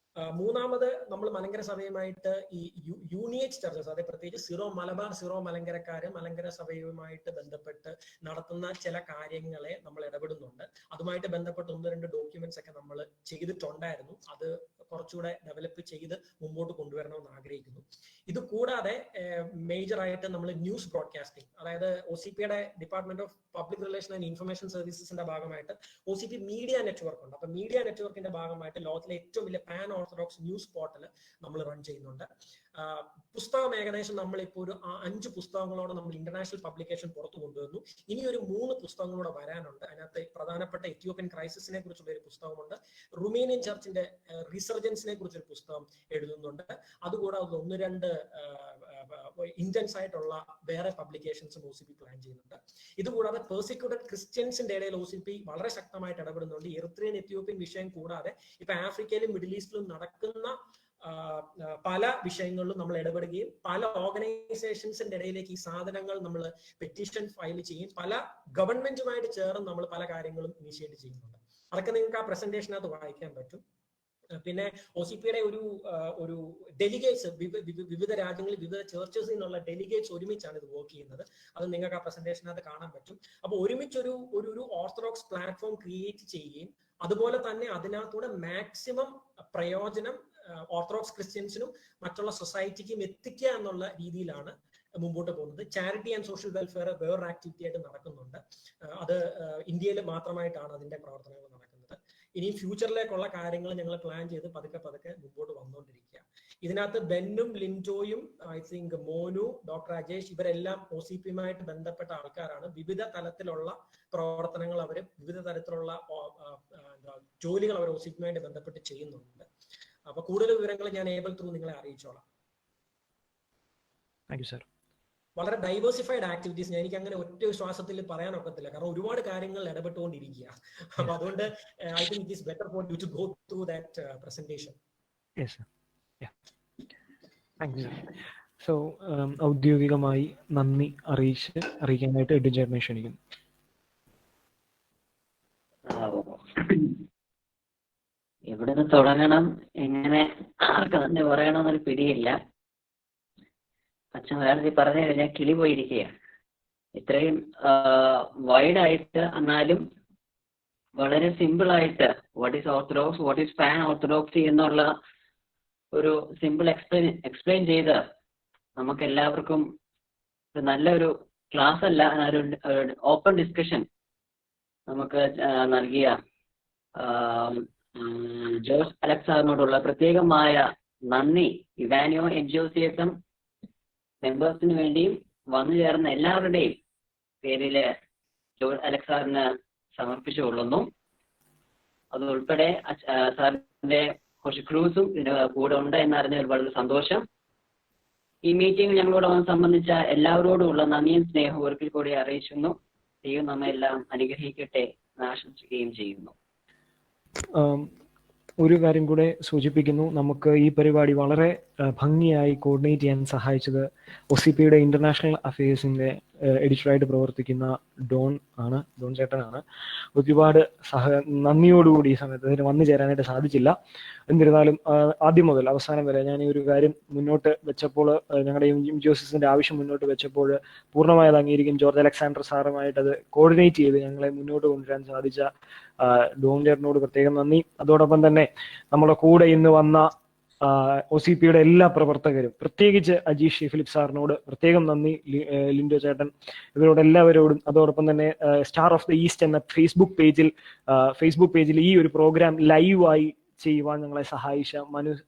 [SPEAKER 5] മൂന്നാമത് നമ്മൾ മലങ്കര സഭയുമായിട്ട് ഈ യൂണിയേറ്റ് ചർച്ചസ്, അതായത് പ്രത്യേകിച്ച് സിറോ മലങ്കരക്കാര് മലങ്കര സഭയുമായിട്ട് ബന്ധപ്പെട്ട് നടത്തുന്ന ചില കാര്യങ്ങളെ നമ്മൾ ഇടപെടുന്നുണ്ട്. അതുമായിട്ട് ബന്ധപ്പെട്ട് 1-2 ഡോക്യുമെന്റ്സ് ഒക്കെ നമ്മൾ ചെയ്തിട്ടുണ്ടായിരുന്നു. അത് കുറച്ചുകൂടെ ഡെവലപ്പ് ചെയ്ത് മുമ്പോട്ട് കൊണ്ടുവരണമെന്ന് ആഗ്രഹിക്കുന്നു. ഇത് കൂടാതെ മേജർ ആയിട്ട് നമ്മൾ ന്യൂസ് ബ്രോഡ്കാസ്റ്റിംഗ്, അതായത് OCPയുടെ department of public relation and information സർവീസസിന്റെ ഭാഗമായിട്ട് OCP മീഡിയ നെറ്റ്വർക്ക് ഉണ്ട്. അപ്പൊ മീഡിയ നെറ്റ്വർക്കിന്റെ ഭാഗമായിട്ട് ലോകത്തിലെ ഏറ്റവും വലിയ പാൻ ഓർത്തഡോക്സ് ന്യൂസ് പോർട്ടൽ നമ്മൾ റൺ ചെയ്യുന്നുണ്ട്. പുസ്തകം ഏകദേശം നമ്മളിപ്പോൾ ഒരു 5 പുസ്തകങ്ങളോടെ നമ്മൾ ഇന്റർനാഷണൽ പബ്ലിക്കേഷൻ പുറത്തു കൊണ്ടുവന്നു. ഇനി ഒരു 3 പുസ്തകങ്ങളോടെ വരാനുണ്ട്. അതിനകത്ത് പ്രധാനപ്പെട്ട എത്യോപ്യൻ ക്രൈസിസിനെ കുറിച്ചുള്ള ഒരു പുസ്തകമുണ്ട്. റുമേനിയൻ ചർച്ചിന്റെ റിസർജൻസിനെ കുറിച്ചൊരു പുസ്തകം എഴുതുന്നുണ്ട്. അതുകൂടാതെ 1-2 ഇന്റൻസ് ആയിട്ടുള്ള വേറെ പബ്ലിക്കേഷൻസും OCP പ്ലാൻ ചെയ്യുന്നുണ്ട്. ഇതുകൂടാതെ പെർസിക്യൂട്ടഡ് ക്രിസ്ത്യൻസിന്റെ ഇടയിൽ OCP വളരെ ശക്തമായിട്ട് ഇടപെടുന്നുണ്ട്. എറിത്രിയൻ എത്യോപ്യൻ വിഷയം കൂടാതെ ഇപ്പൊ ആഫ്രിക്കയിലും മിഡിൽ ഈസ്റ്റിലും നടക്കുന്ന പല വിഷയങ്ങളിലും നമ്മൾ ഇടപെടുകയും പല ഓർഗനൈസേഷൻസിന്റെ ഇടയിലേക്ക് ഈ സാധനങ്ങൾ നമ്മൾ പെറ്റീഷൻ ഫയൽ ചെയ്യും. പല ഗവൺമെന്റുമായിട്ട് ചേർന്ന് നമ്മൾ പല കാര്യങ്ങളും ഇനിഷ്യേറ്റ് ചെയ്യുന്നുണ്ട്. അതൊക്കെ നിങ്ങൾക്ക് ആ പ്രസന്റേഷനകത്ത് വായിക്കാൻ പറ്റും. പിന്നെ OCPയുടെ ഒരു ഡെലിഗേറ്റ്സ് വിവിധ രാജ്യങ്ങളിൽ വിവിധ ചർച്ചസിൽ നിന്നുള്ള ഡെലിഗേറ്റ്സ് ഒരുമിച്ചാണ് ഇത് വർക്ക് ചെയ്യുന്നത്. അത് നിങ്ങൾക്ക് ആ പ്രസന്റേഷനകത്ത് കാണാൻ പറ്റും. അപ്പോൾ ഒരുമിച്ചൊരു ഓർത്തഡോക്സ് പ്ലാറ്റ്ഫോം ക്രിയേറ്റ് ചെയ്യുകയും അതുപോലെ തന്നെ അതിനകത്തൂടെ മാക്സിമം പ്രയോജനം ഓർത്തഡോക്സ് ക്രിസ്ത്യൻസിനും മറ്റുള്ള സൊസൈറ്റിക്കും എത്തിക്കുക എന്നുള്ള രീതിയിലാണ് മുമ്പോട്ട് പോകുന്നത്. ചാരിറ്റി ആൻഡ് സോഷ്യൽ വെൽഫെയർ വേറൊരു ആക്ടിവിറ്റി ആയിട്ട് നടക്കുന്നുണ്ട്. അത് ഇന്ത്യയിൽ മാത്രമായിട്ടാണ് അതിന്റെ പ്രവർത്തനങ്ങൾ നടക്കുന്നത്. ഇനി ഫ്യൂച്ചറിലേക്കുള്ള കാര്യങ്ങൾ ഞങ്ങൾ പ്ലാൻ ചെയ്ത് പതുക്കെ മുമ്പോട്ട് വന്നുകൊണ്ടിരിക്കുക. ഇതിനകത്ത് ബെന്നും ലിൻജോയും I think Monu, doctor Ajesh ഇവരെല്ലാം OCPയുമായിട്ട് ബന്ധപ്പെട്ട ആൾക്കാരാണ്. വിവിധ തലത്തിലുള്ള പ്രവർത്തനങ്ങൾ അവർ വിവിധ തരത്തിലുള്ള ജോലികൾ അവർ OCPയുമായിട്ട് ബന്ധപ്പെട്ട് ചെയ്യുന്നുണ്ട്. അപ്പൊ കൂടുതൽ വിവരങ്ങൾ ഞാൻ ഏബിൾ ത്രൂ നിങ്ങളെ അറിയിച്ചോളാം.
[SPEAKER 1] Thank you sir.
[SPEAKER 5] വളരെ ഡൈവേഴ്സിഫൈഡ് ആക്ടിവിറ്റീസ്. എനിക്ക് അങ്ങനെ ഒറ്റ ശ്വാസത്തിൽ പറയാൻ ഒക്കത്തില്ല, കാരണം ഒരുപാട് കാര്യങ്ങൾ ഇടപെട്ടുകൊണ്ടിരിക്കുക. അപ്പൊ അതുകൊണ്ട് I think it is better for you to go through that presentation.
[SPEAKER 1] Yes sir. Thank you sir. So ഔദ്യോഗികമായി നന്ദി അറിയിക്കാനായിട്ട് എഡ്വിൻ ചേട്ടനെ ക്ഷണിക്കുന്നു.
[SPEAKER 13] എവിടുന്ന് തുടങ്ങണം, എങ്ങനെ ആർക്ക് നന്ദി പറയണമെന്നൊരു പിടിയില്ല. അച്ഛൻ വേറെ പറഞ്ഞു കഴിഞ്ഞാൽ കിളി പോയിരിക്കുക. ഇത്രയും വൈഡായിട്ട് എന്നാലും വളരെ സിമ്പിൾ ആയിട്ട് what is orthodox, what is pan orthodoxy എന്നുള്ള ഒരു സിമ്പിൾ എക്സ്പ്ലെയിൻ ചെയ്ത് നമുക്ക് എല്ലാവർക്കും നല്ലൊരു ക്ലാസ് അല്ല, ഒരു ഓപ്പൺ ഡിസ്കഷൻ നമുക്ക് നൽകിയ ജോർജ് അലക്സ് സാറിനോടുള്ള പ്രത്യേകമായ നന്ദി ഇവാനിയോ എൻജിഒസിഎസം മെമ്പേഴ്സിന് വേണ്ടിയും വന്നു ചേർന്ന എല്ലാവരുടെയും പേരില് ജോർജ് അലക്സ് സാറിന് സമർപ്പിച്ചുകൊള്ളുന്നു. അതുൾപ്പെടെ സാറിന്റെ കുറച്ച് ക്രൂസും ഇതിന് കൂടെ ഉണ്ട് എന്നറിഞ്ഞതിൽ വളരെ സന്തോഷം. ഈ മീറ്റിംഗ് ഞങ്ങളോട് സംബന്ധിച്ച എല്ലാവരോടുമുള്ള നന്ദിയും സ്നേഹവും ഒരിക്കൽ കൂടി അറിയിക്കുന്നു. ദൈവം നമ്മെല്ലാം അനുഗ്രഹിക്കട്ടെ എന്ന് ആശംസിക്കുകയും ചെയ്യുന്നു.
[SPEAKER 1] ഒരു കാര്യം കൂടെ സൂചിപ്പിക്കുന്നു, നമുക്ക് ഈ പരിപാടി വളരെ ഭംഗിയായി കോർഡിനേറ്റ് ചെയ്യാൻ സഹായിച്ചത് ഒസിപിയുടെ ഇന്റർനാഷണൽ അഫയേഴ്സിന്റെ എഡിറ്ററായിട്ട് പ്രവർത്തിക്കുന്ന ഡോൺ ചേട്ടനാണ്. ഒരുപാട് നന്ദിയോടുകൂടി ഈ സമയത്ത് അതിന് വന്നു ചേരാനായിട്ട് സാധിച്ചില്ല. എന്നിരുന്നാലും ആദ്യം മുതൽ അവസാനം വരെ ഞാൻ ഈ ഒരു കാര്യം മുന്നോട്ട് വെച്ചപ്പോൾ, ഞങ്ങളുടെ എൻജിഒസിന്റെ ആവശ്യം മുന്നോട്ട് വെച്ചപ്പോൾ പൂർണ്ണമായത് അംഗീകരിക്കും ജോർജ് അലക്സാണ്ടർ സാറുമായിട്ട് അത് കോർഡിനേറ്റ് ചെയ്ത് ഞങ്ങളെ മുന്നോട്ട് കൊണ്ടുവരാൻ സാധിച്ച ഡോൺ ചേട്ടനോട് പ്രത്യേകം നന്ദി. അതോടൊപ്പം തന്നെ നമ്മുടെ കൂടെ ഇന്ന് വന്ന ഒസിപിയുടെ എല്ലാ പ്രവർത്തകരും, പ്രത്യേകിച്ച് അജീഷ് ഫിലിപ്പ് സാറിനോട് പ്രത്യേകം നന്ദി, ലിൻഡോ ചേട്ടൻ, ഇവരോട് എല്ലാവരോടും. അതോടൊപ്പം തന്നെ സ്റ്റാർ ഓഫ് ദ ഈസ്റ്റ് എന്ന ഫേസ്ബുക്ക് പേജിൽ ഈ ഒരു പ്രോഗ്രാം ലൈവായി ചെയ്യുവാൻ ഞങ്ങളെ സഹായിച്ച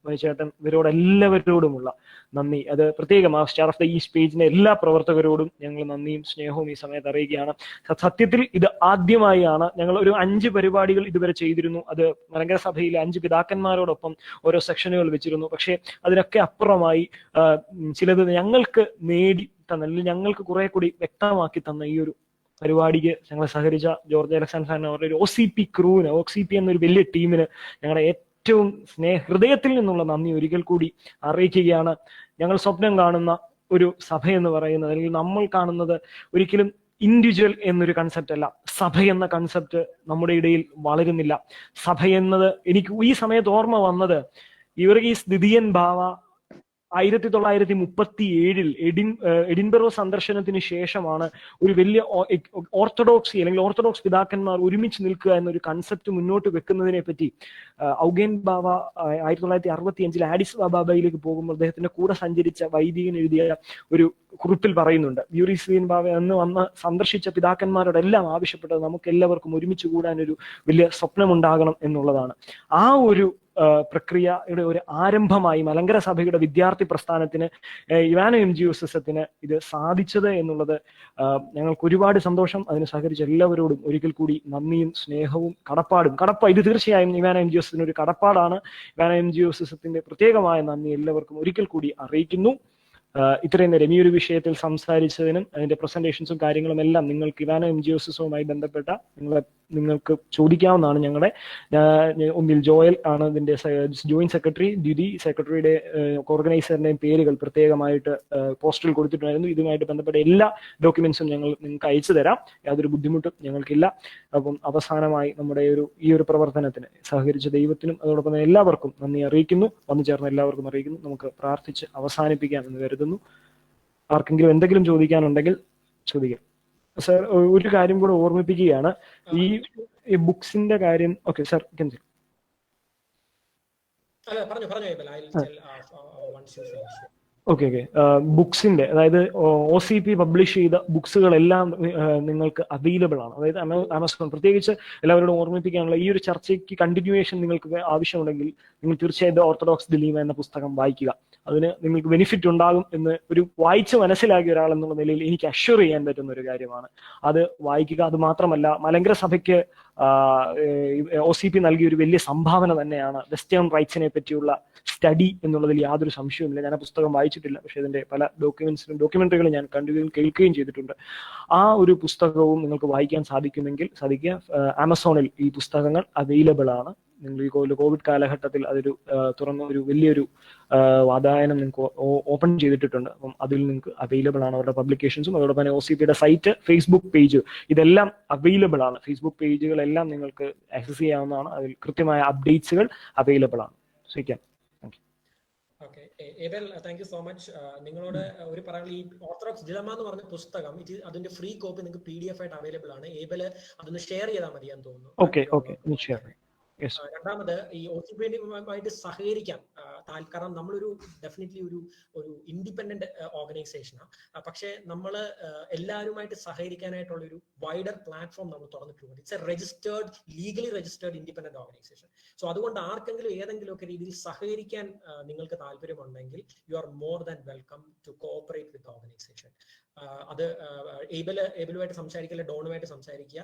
[SPEAKER 1] മനുചേട്ടൻ, ഇവരോടെല്ലാവരോടുമുള്ള നന്ദി. അത് പ്രത്യേകം ആ സ്റ്റാർ ഓഫ് ദ ഈസ്റ്റ് പേജിന്റെ എല്ലാ പ്രവർത്തകരോടും ഞങ്ങൾ നന്ദിയും സ്നേഹവും ഈ സമയത്ത് അറിയിക്കുകയാണ്. സത്യത്തിൽ ഇത് ആദ്യമായാണ് ഞങ്ങൾ ഒരു 5 പരിപാടികൾ ഇതുവരെ ചെയ്തിരുന്നു. അത് മലങ്കര സഭയിലെ 5 പിതാക്കന്മാരോടൊപ്പം ഓരോ സെക്ഷനുകൾ വെച്ചിരുന്നു. പക്ഷേ അതിനൊക്കെ അപ്പുറമായി ചിലത് ഞങ്ങൾക്ക് നേടി തന്ന, അല്ലെങ്കിൽ ഞങ്ങൾക്ക് കുറെ കൂടി വ്യക്തമാക്കി തന്ന ഈ ഒരു പരിപാടിക്ക് ഞങ്ങളെ സഹകരിച്ച ജോർജ് അലക്സാണ്ടർ സാറിന്, അവരുടെ ഒരു ഒസിപി ക്രൂവിന്, ഒസിപി എന്നൊരു വലിയ ടീമിന് ഞങ്ങളുടെ ഏറ്റവും ഹൃദയത്തിൽ നിന്നുള്ള നന്ദി ഒരിക്കൽ കൂടി അറിയിക്കുകയാണ്. ഞങ്ങൾ സ്വപ്നം കാണുന്ന ഒരു സഭ എന്ന് പറയുന്നത്, അല്ലെങ്കിൽ നമ്മൾ കാണുന്നത് ഒരിക്കലും ഇൻഡിവിജ്വൽ എന്നൊരു കൺസെപ്റ്റ് അല്ല. സഭ എന്ന കൺസെപ്റ്റ് നമ്മുടെ ഇടയിൽ വളരുന്നില്ല. സഭ എന്നത് എനിക്ക് ഈ സമയത്ത് ഓർമ്മ വന്നത്, യൂർഗീസ് ദിദിയൻ ബാവ 1937 എഡിൻബറോ സന്ദർശനത്തിന് ശേഷമാണ് ഒരു വലിയ ഓർത്തഡോക്സി അല്ലെങ്കിൽ ഓർത്തഡോക്സ് പിതാക്കന്മാർ ഒരുമിച്ച് നിൽക്കുക എന്നൊരു കൺസെപ്റ്റ് മുന്നോട്ട് വെക്കുന്നതിനെ പറ്റി ഔഗേൻ ബാവ 1965 ആഡിസ് ബാബയിലേക്ക് പോകുമ്പോൾ അദ്ദേഹത്തിന്റെ കൂടെ സഞ്ചരിച്ച വൈദികൻ എഴുതിയ ഒരു കുറിപ്പിൽ പറയുന്നുണ്ട്, യൂറിസ്ലിയൻ ബാവ അന്ന് വന്ന് സന്ദർശിച്ച പിതാക്കന്മാരോടെല്ലാം ആവശ്യപ്പെട്ടത് നമുക്ക് എല്ലാവർക്കും ഒരുമിച്ച് കൂടാൻ ഒരു വലിയ സ്വപ്നമുണ്ടാകണം എന്നുള്ളതാണ്. ആ ഒരു പ്രക്രിയയുടെ ഒരു ആരംഭമായി മലങ്കര സഭയുടെ വിദ്യാർത്ഥി പ്രസ്ഥാനത്തിന്, ഇവാനോ എൻജിഒസിസത്തിന് ഇത് സാധിച്ചത് എന്നുള്ളത് ഞങ്ങൾക്ക് ഒരുപാട് സന്തോഷം. അതിന് സഹകരിച്ച എല്ലാവരോടും ഒരിക്കൽ കൂടി നന്ദിയും സ്നേഹവും ഇത് തീർച്ചയായും ഇവാനോ എൻജിഒസിന് ഒരു കടപ്പാടാണ്. ഇവാനോ എൻജിഒസിസത്തിന്റെ പ്രത്യേകമായ നന്ദി എല്ലാവർക്കും ഒരിക്കൽ കൂടി അറിയിക്കുന്നു. ഇത്രയും നേരം ഈ ഒരു വിഷയത്തിൽ സംസാരിച്ചതിനും അതിന്റെ പ്രസന്റേഷൻസും കാര്യങ്ങളും എല്ലാം നിങ്ങൾക്ക് ഇവാനോ എൻജിഒസിസവുമായി ബന്ധപ്പെട്ട നിങ്ങൾക്ക് ചോദിക്കാവുന്നതാണ്. ഞങ്ങളുടെ ഒന്നിൽ ജോയൽ ആണ് ഇതിന്റെ ജോയിന്റ് സെക്രട്ടറി, ദ്യുതി സെക്രട്ടറിയുടെ ഓർഗനൈസറിന്റെയും പേരുകൾ പ്രത്യേകമായിട്ട് പോസ്റ്ററിൽ കൊടുത്തിട്ടുണ്ടായിരുന്നു. ഇതുമായിട്ട് ബന്ധപ്പെട്ട എല്ലാ ഡോക്യുമെന്റ്സും ഞങ്ങൾ നിങ്ങൾക്ക് അയച്ചു തരാം. യാതൊരു ബുദ്ധിമുട്ടും ഞങ്ങൾക്കില്ല. അപ്പം അവസാനമായി നമ്മുടെ ഈ ഒരു പ്രവർത്തനത്തിന് സഹകരിച്ച ദൈവത്തിനും അതോടൊപ്പം തന്നെ എല്ലാവർക്കും നന്ദി അറിയിക്കുന്നു. വന്നു ചേർന്ന എല്ലാവർക്കും അറിയിക്കുന്നു. നമുക്ക് പ്രാർത്ഥിച്ച് അവസാനിപ്പിക്കാം എന്ന് കരുതുന്നു. ആർക്കെങ്കിലും എന്തെങ്കിലും ചോദിക്കാനുണ്ടെങ്കിൽ ചോദിക്കാം. സർ, ഒരു കാര്യം കൂടെ ഓർമ്മിപ്പിക്കുകയാണ്, ഈ ബുക്സിന്റെ കാര്യം. Okay sir, okay. ബുക്സിന്റെ, അതായത് ഒസിപി പബ്ലിഷ് ചെയ്ത ബുക്സുകളെല്ലാം നിങ്ങൾക്ക് അവൈലബിൾ ആണ്. അതായത് ആമസോൺ. പ്രത്യേകിച്ച് എല്ലാവരോടും ഓർമ്മിപ്പിക്കാനുള്ള, ഈ ഒരു ചർച്ചയ്ക്ക് കണ്ടിന്യൂവേഷൻ നിങ്ങൾക്ക് ആവശ്യമുണ്ടെങ്കിൽ നിങ്ങൾ തീർച്ചയായും ഓർത്തഡോക്സ് ദിലീമ എന്ന പുസ്തകം വായിക്കുക. അതിന് നിങ്ങൾക്ക് ബെനിഫിറ്റ് ഉണ്ടാകും എന്ന് ഒരു വായിച്ച് മനസ്സിലാക്കിയ ഒരാൾ എന്നുള്ള നിലയിൽ എനിക്ക് അഷ്വർ ചെയ്യാൻ പറ്റുന്ന ഒരു കാര്യമാണ്. അത് വായിക്കുക. അത് മാത്രമല്ല, മലങ്കര സഭയ്ക്ക് ഒസിപി നൽകിയ ഒരു വലിയ സംഭാവന തന്നെയാണ് വെസ്റ്റേൺ റൈറ്റ്സിനെ പറ്റിയുള്ള സ്റ്റഡി എന്നുള്ളതിൽ യാതൊരു സംശയവുമില്ല. ഞാൻ ആ പുസ്തകം വായിച്ചിട്ടില്ല, പക്ഷെ ഇതിന്റെ പല ഡോക്യുമെന്ററികളും ഞാൻ കണ്ടുകയും കേൾക്കുകയും ചെയ്തിട്ടുണ്ട്. ആ ഒരു പുസ്തകവും നിങ്ങൾക്ക് വായിക്കാൻ സാധിക്കുക. ആമസോണിൽ ഈ പുസ്തകങ്ങൾ അവൈലബിൾ ആണ്. നിങ്ങൾ ഈ കോവിഡ് കാലഘട്ടത്തിൽ അതൊരു തുറന്ന ഒരു വലിയൊരു വാതായനം നിങ്ങൾക്ക് ഓപ്പൺ ചെയ്തിട്ടുണ്ട്. അപ്പം അതിൽ നിങ്ങൾക്ക് അവൈലബിൾ ആണ് അവരുടെ പബ്ലിക്കേഷൻസും. അതോടൊപ്പം തന്നെ ഒസിപിയുടെ സൈറ്റ്, ഫേസ്ബുക്ക് പേജ്, ഇതെല്ലാം അവൈലബിൾ ആണ്. ഫേസ്ബുക്ക് പേജുകളെല്ലാം നിങ്ങൾക്ക് ആക്സസ് ചെയ്യാവുന്നതാണ്. അതിൽ കൃത്യമായ അപ്ഡേറ്റ്സുകൾ അവൈലബിൾ ആണ്.
[SPEAKER 5] Okay, Abel, thank you so much. നിങ്ങളോട് ഒരു പറയാനുള്ള ഈ ഓർത്തഡോക്സ് ഡിലമ എന്ന് പറഞ്ഞ പുസ്തകം അതിന്റെ ഫ്രീ കോപ്പി നിങ്ങൾക്ക് PDF ആയിട്ട് അവൈലബിൾ ആണ്. ഏബൽ അതൊന്ന് ഷെയർ ചെയ്താൽ മതിയാന്ന് തോന്നുന്നു.
[SPEAKER 1] ഓക്കെ ഓക്കെ, തീർച്ചയായും.
[SPEAKER 5] രണ്ടാമത് ഈ OCPയുമായിട്ട് സഹകരിക്കാൻ കാരണം നമ്മളൊരു ഡെഫിനറ്റ്ലി ഒരു ഇൻഡിപെൻഡന്റ് ഓർഗനൈസേഷനാണ്. പക്ഷേ നമ്മൾ എല്ലാവരുമായിട്ട് സഹകരിക്കാനായിട്ടുള്ള ഒരു വൈഡർ പ്ലാറ്റ്ഫോം നമ്മൾ തുറന്നിട്ടുണ്ട്. It's a registered, legally registered independent organisation. So അതുകൊണ്ട് ആർക്കെങ്കിലും ഏതെങ്കിലും ഒക്കെ രീതിയിൽ സഹകരിക്കാൻ നിങ്ങൾക്ക് താല്പര്യമുണ്ടെങ്കിൽ you are more than welcome to cooperate with organisation. അത് ഏബലുമായിട്ട് സംസാരിക്കില്ല, ഡോണുമായിട്ട് സംസാരിക്കുക.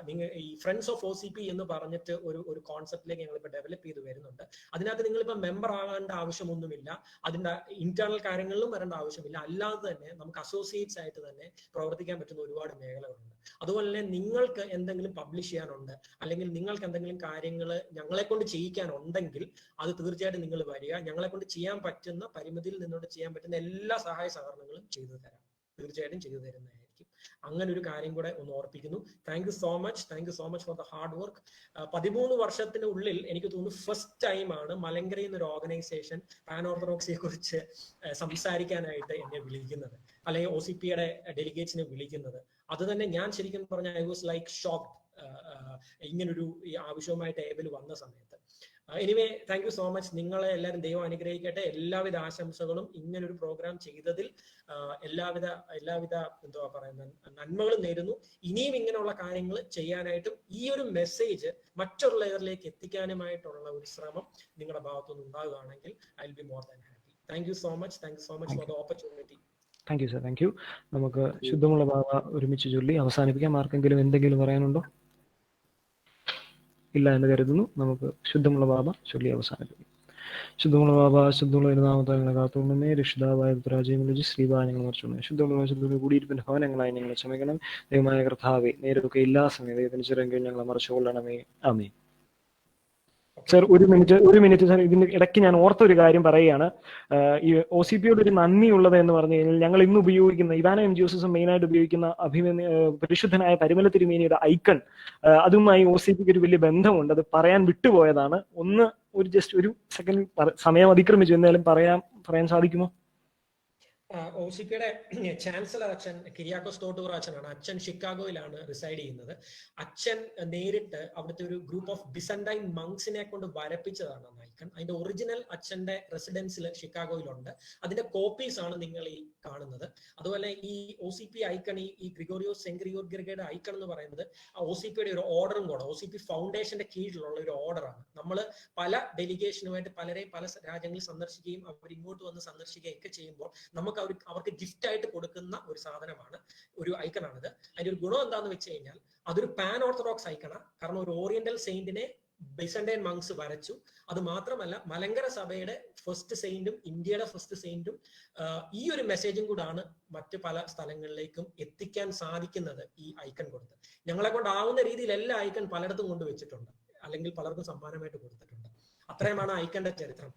[SPEAKER 5] നിങ്ങൾ ഈ ഫ്രണ്ട്സ് ഓഫ് OCP എന്ന് പറഞ്ഞിട്ട് ഒരു കോൺസെപ്റ്റിലേക്ക് ഞങ്ങളിപ്പോൾ ഡെവലപ്പ് ചെയ്ത് വരുന്നുണ്ട്. അതിനകത്ത് നിങ്ങളിപ്പോൾ മെമ്പർ ആകേണ്ട ആവശ്യമൊന്നുമില്ല, അതിൻ്റെ ഇന്റേണൽ കാര്യങ്ങളിലും വരേണ്ട ആവശ്യമില്ല. അല്ലാതെ തന്നെ നമുക്ക് അസോസിയേറ്റ്സ് ആയിട്ട് തന്നെ പ്രവർത്തിക്കാൻ പറ്റുന്ന ഒരുപാട് മേഖലകളുണ്ട്. അതുപോലെ തന്നെ നിങ്ങൾക്ക് എന്തെങ്കിലും പബ്ലിഷ് ചെയ്യാനുണ്ട്, അല്ലെങ്കിൽ നിങ്ങൾക്ക് എന്തെങ്കിലും കാര്യങ്ങൾ ഞങ്ങളെ കൊണ്ട് ചെയ്യിക്കാനുണ്ടെങ്കിൽ അത് തീർച്ചയായിട്ടും നിങ്ങൾ വരിക. ഞങ്ങളെ കൊണ്ട് ചെയ്യാൻ പറ്റുന്ന പരിമിതിയിൽ നിന്നോട് ചെയ്യാൻ പറ്റുന്ന എല്ലാ സഹായ സഹകരണങ്ങളും ചെയ്തു തരാം, തീർച്ചയായിട്ടും ചെയ്തു തരുന്നതായിരിക്കും. അങ്ങനെ ഒരു കാര്യം കൂടെ ഒന്ന് ഓർപ്പിക്കുന്നു. Thank you so much for the hard work. 13 വർഷത്തിന് ഉള്ളിൽ എനിക്ക് തോന്നുന്നു ഫസ്റ്റ് ടൈമാണ് മലങ്കരയിൽ നിന്ന് ഒരു ഓർഗനൈസേഷൻ പാൻ ഓർത്തഡോക്സിയെ കുറിച്ച് സംസാരിക്കാനായിട്ട് എന്നെ വിളിക്കുന്നത്, അല്ലെങ്കിൽ OCPയുടെ ഡെലിഗേറ്റ്സിനെ വിളിക്കുന്നത്. അത് തന്നെ ഞാൻ ശരിക്കും പറഞ്ഞാൽ ഐ വാസ് ലൈക്ക് ഷോക്ക്ഡ് ഇങ്ങനൊരു ഈ ആവശ്യവുമായിട്ട് ഏബൽ വന്ന സമയത്ത്. Anyway, thank you so much. നിങ്ങളെ എല്ലാവരും ദൈവം അനുഗ്രഹിക്കട്ടെ. എല്ലാവിധ ആശംസകളും. ഇങ്ങനൊരു പ്രോഗ്രാം ചെയ്തതിൽ എല്ലാവിധ എന്തുവാ പറയുന്നത് നന്മകളും നേരുന്നു. ഇനിയും ഇങ്ങനെയുള്ള കാര്യങ്ങൾ ചെയ്യാനായിട്ടും ഈ ഒരു മെസ്സേജ് മറ്റുള്ളവരിലേക്ക് എത്തിക്കാനുമായിട്ടുള്ള ഒരു ശ്രമം നിങ്ങളുടെ ഭാഗത്തുനിന്ന് ഉണ്ടാകുകയാണെങ്കിൽ I will be more than happy. Thank you so much for the opportunity.
[SPEAKER 1] Thank you sir, thank you. നമുക്ക് ശുദ്ധമുള്ള ബാബ ഒരുമിച്ച് ചൊല്ലി അവസാനിപ്പിക്കാം. ആർക്കെങ്കിലും എന്തെങ്കിലും പറയാനുണ്ടോ? ഇല്ല എന്ന് കരുതുന്നു. നമുക്ക് ശുദ്ധമുള്ള ബാബ ചൊല്ലി അവസാനിപ്പിക്കും. ശുദ്ധമുള്ള ബാബ, ശുദ്ധമുള്ള നാമത്തെ കാത്തുകൊണ്ടുമേ, രക്ഷിതാവായ പുത്രാജയമുള്ള ശ്രീബാ ഞങ്ങൾ മറിച്ചുകൊണ്ട് ശുദ്ധമുള്ള കൂടിയിരിപ്പിന്റെ ഭവനങ്ങളായി ഞങ്ങളെ ക്ഷമിക്കണം. ദൈവമായ കർത്താവേ, നേരൊക്കെ എല്ലാ സമയം ദൈവത്തിന് ചിറങ്കിൽ ഞങ്ങളെ മറിച്ചുകൊള്ളണമേ. ആമേൻ. സർ, ഒരു മിനിറ്റ് സർ, ഇതിന്റെ ഇടയ്ക്ക് ഞാൻ ഓർത്ത ഒരു കാര്യം പറയുകയാണ്. ഈ OCPയോട് ഒരു നന്ദിയുള്ളത് എന്ന് പറഞ്ഞു കഴിഞ്ഞാൽ ഞങ്ങൾ ഇന്ന് ഉപയോഗിക്കുന്ന ഇവാനോ MGOS മെയിനായിട്ട് ഉപയോഗിക്കുന്ന പരിശുദ്ധനായ പരിമല തിരുമേനിയുടെ ഐക്കൺ, അതുമായി OCPക്ക് ഒരു വലിയ ബന്ധമുണ്ട്. അത് പറയാൻ വിട്ടുപോയതാണ്. ഒരു സെക്കൻഡ് സമയം അതിക്രമിച്ചു, എന്നാലും പറയാൻ സാധിക്കുമോ?
[SPEAKER 5] OCPയുടെ ചാൻസലർ അച്ഛൻ കിരിയാക്കോസ് തോട്ടൂർ അച്ഛനാണ്. അച്ഛൻ ഷിക്കാഗോയിലാണ് റിസൈഡ് ചെയ്യുന്നത്. അച്ഛൻ നേരിട്ട് അവിടുത്തെ ഒരു ഗ്രൂപ്പ് ഓഫ് ബിസൻഡൈൻ മങ്സിനെ കൊണ്ട് വരപ്പിച്ചതാണ് ഐക്കൺ. അതിന്റെ ഒറിജിനൽ അച്ഛന്റെ റെസിഡൻസിൽ ഷിക്കാഗോയിലുണ്ട്. അതിന്റെ കോപ്പീസ് ആണ് നിങ്ങൾ ഈ കാണുന്നത്. അതുപോലെ ഈ OCP ഐക്കൺ, ഈ ഗ്രിഗോറിയോസ് സെന്റ് ഗ്രിഗോറിയുടെ ഐക്കൺ എന്ന് പറയുന്നത് OCPയുടെ ഒരു ഓർഡറും കൂടെ, OCP ഫൗണ്ടേഷന്റെ കീഴിലുള്ള ഒരു ഓർഡറാണ്. നമ്മൾ പല ഡെലിഗേഷനുമായിട്ട് പല രാജ്യങ്ങളിൽ സന്ദർശിക്കുകയും അവർ ഇങ്ങോട്ട് വന്ന് സന്ദർശിക്കുകയും ഒക്കെ ചെയ്യുമ്പോൾ അവർക്ക് ഗിഫ്റ്റ് ആയിട്ട് കൊടുക്കുന്ന ഒരു സാധനമാണ്, ഒരു ഐക്കണാണിത്. അതിന്റെ ഒരു ഗുണം എന്താണെന്ന് വെച്ച് കഴിഞ്ഞാൽ അതൊരു പാൻ ഓർത്തഡോക്സ് ഐക്കണാണ്. കാരണം ഒരു ഓറിയന്റൽ സെയിന്റിനെ ബൈസന്റൈൻ മങ്സ് വരച്ചു. അത് മാത്രമല്ല മലങ്കര സഭയുടെ ഫസ്റ്റ് സെയിന്റും ഇന്ത്യയുടെ ഫസ്റ്റ് സെയിന്റും ഈ ഒരു മെസ്സേജും കൂടാണ് മറ്റു പല സ്ഥലങ്ങളിലേക്കും എത്തിക്കാൻ സാധിക്കുന്നത് ഈ ഐക്കൺ കൊടുത്ത്. ഞങ്ങളെ കൊണ്ടാവുന്ന രീതിയിൽ എല്ലാ ഐക്കൺ പലയിടത്തും കൊണ്ടുവച്ചിട്ടുണ്ട്, അല്ലെങ്കിൽ പലർക്കും സമ്മാനമായിട്ട് കൊടുത്തിട്ടുണ്ട്. അത്രയുമാണ് ഐക്കന്റെ ചരിത്രം.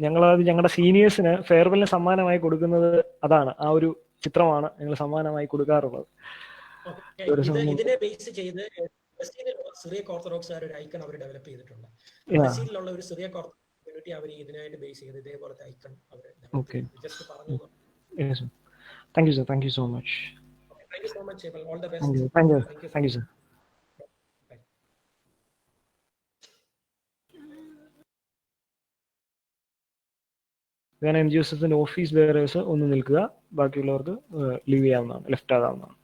[SPEAKER 1] ഞങ്ങളത് ഞങ്ങളുടെ സീനിയേഴ്സിന് ഫെയർവെല്ലിന് സമ്മാനമായി കൊടുക്കുന്നത് അതാണ്, ആ ഒരു ചിത്രമാണ് ഞങ്ങൾ സമ്മാനമായി കൊടുക്കാറുള്ളത്.
[SPEAKER 5] ഇതിനെ ബേസ് ചെയ്ത് സിറിയക് ഓർത്തഡോക്സുകാർ ഒരു ഐക്കൺ അവർ ഡെവലപ്പ് ചെയ്തിട്ടുണ്ട്. ബ്രസീലിലുള്ള ഒരു സിറിയക് ഓർത്തഡോക്സ് കമ്മ്യൂണിറ്റി അവർ ഇതിനായിട്ട് ബേസ് ചെയ്ത് ഇതേപോലത്തെ ഐക്കൺ അവർ ജസ്റ്റ് പറഞ്ഞു.
[SPEAKER 1] Thank you sir, thank you so much.
[SPEAKER 5] Thank you so much. All the best.
[SPEAKER 1] Thank you sir. MGOS office bearers ഒന്ന് നിൽക്കുക, ബാക്കിയുള്ളവർക്ക് ലീവ് ചെയ്യാവുന്നതാണ്, ലെഫ്റ്റ് ആകാവുന്നതാണ്.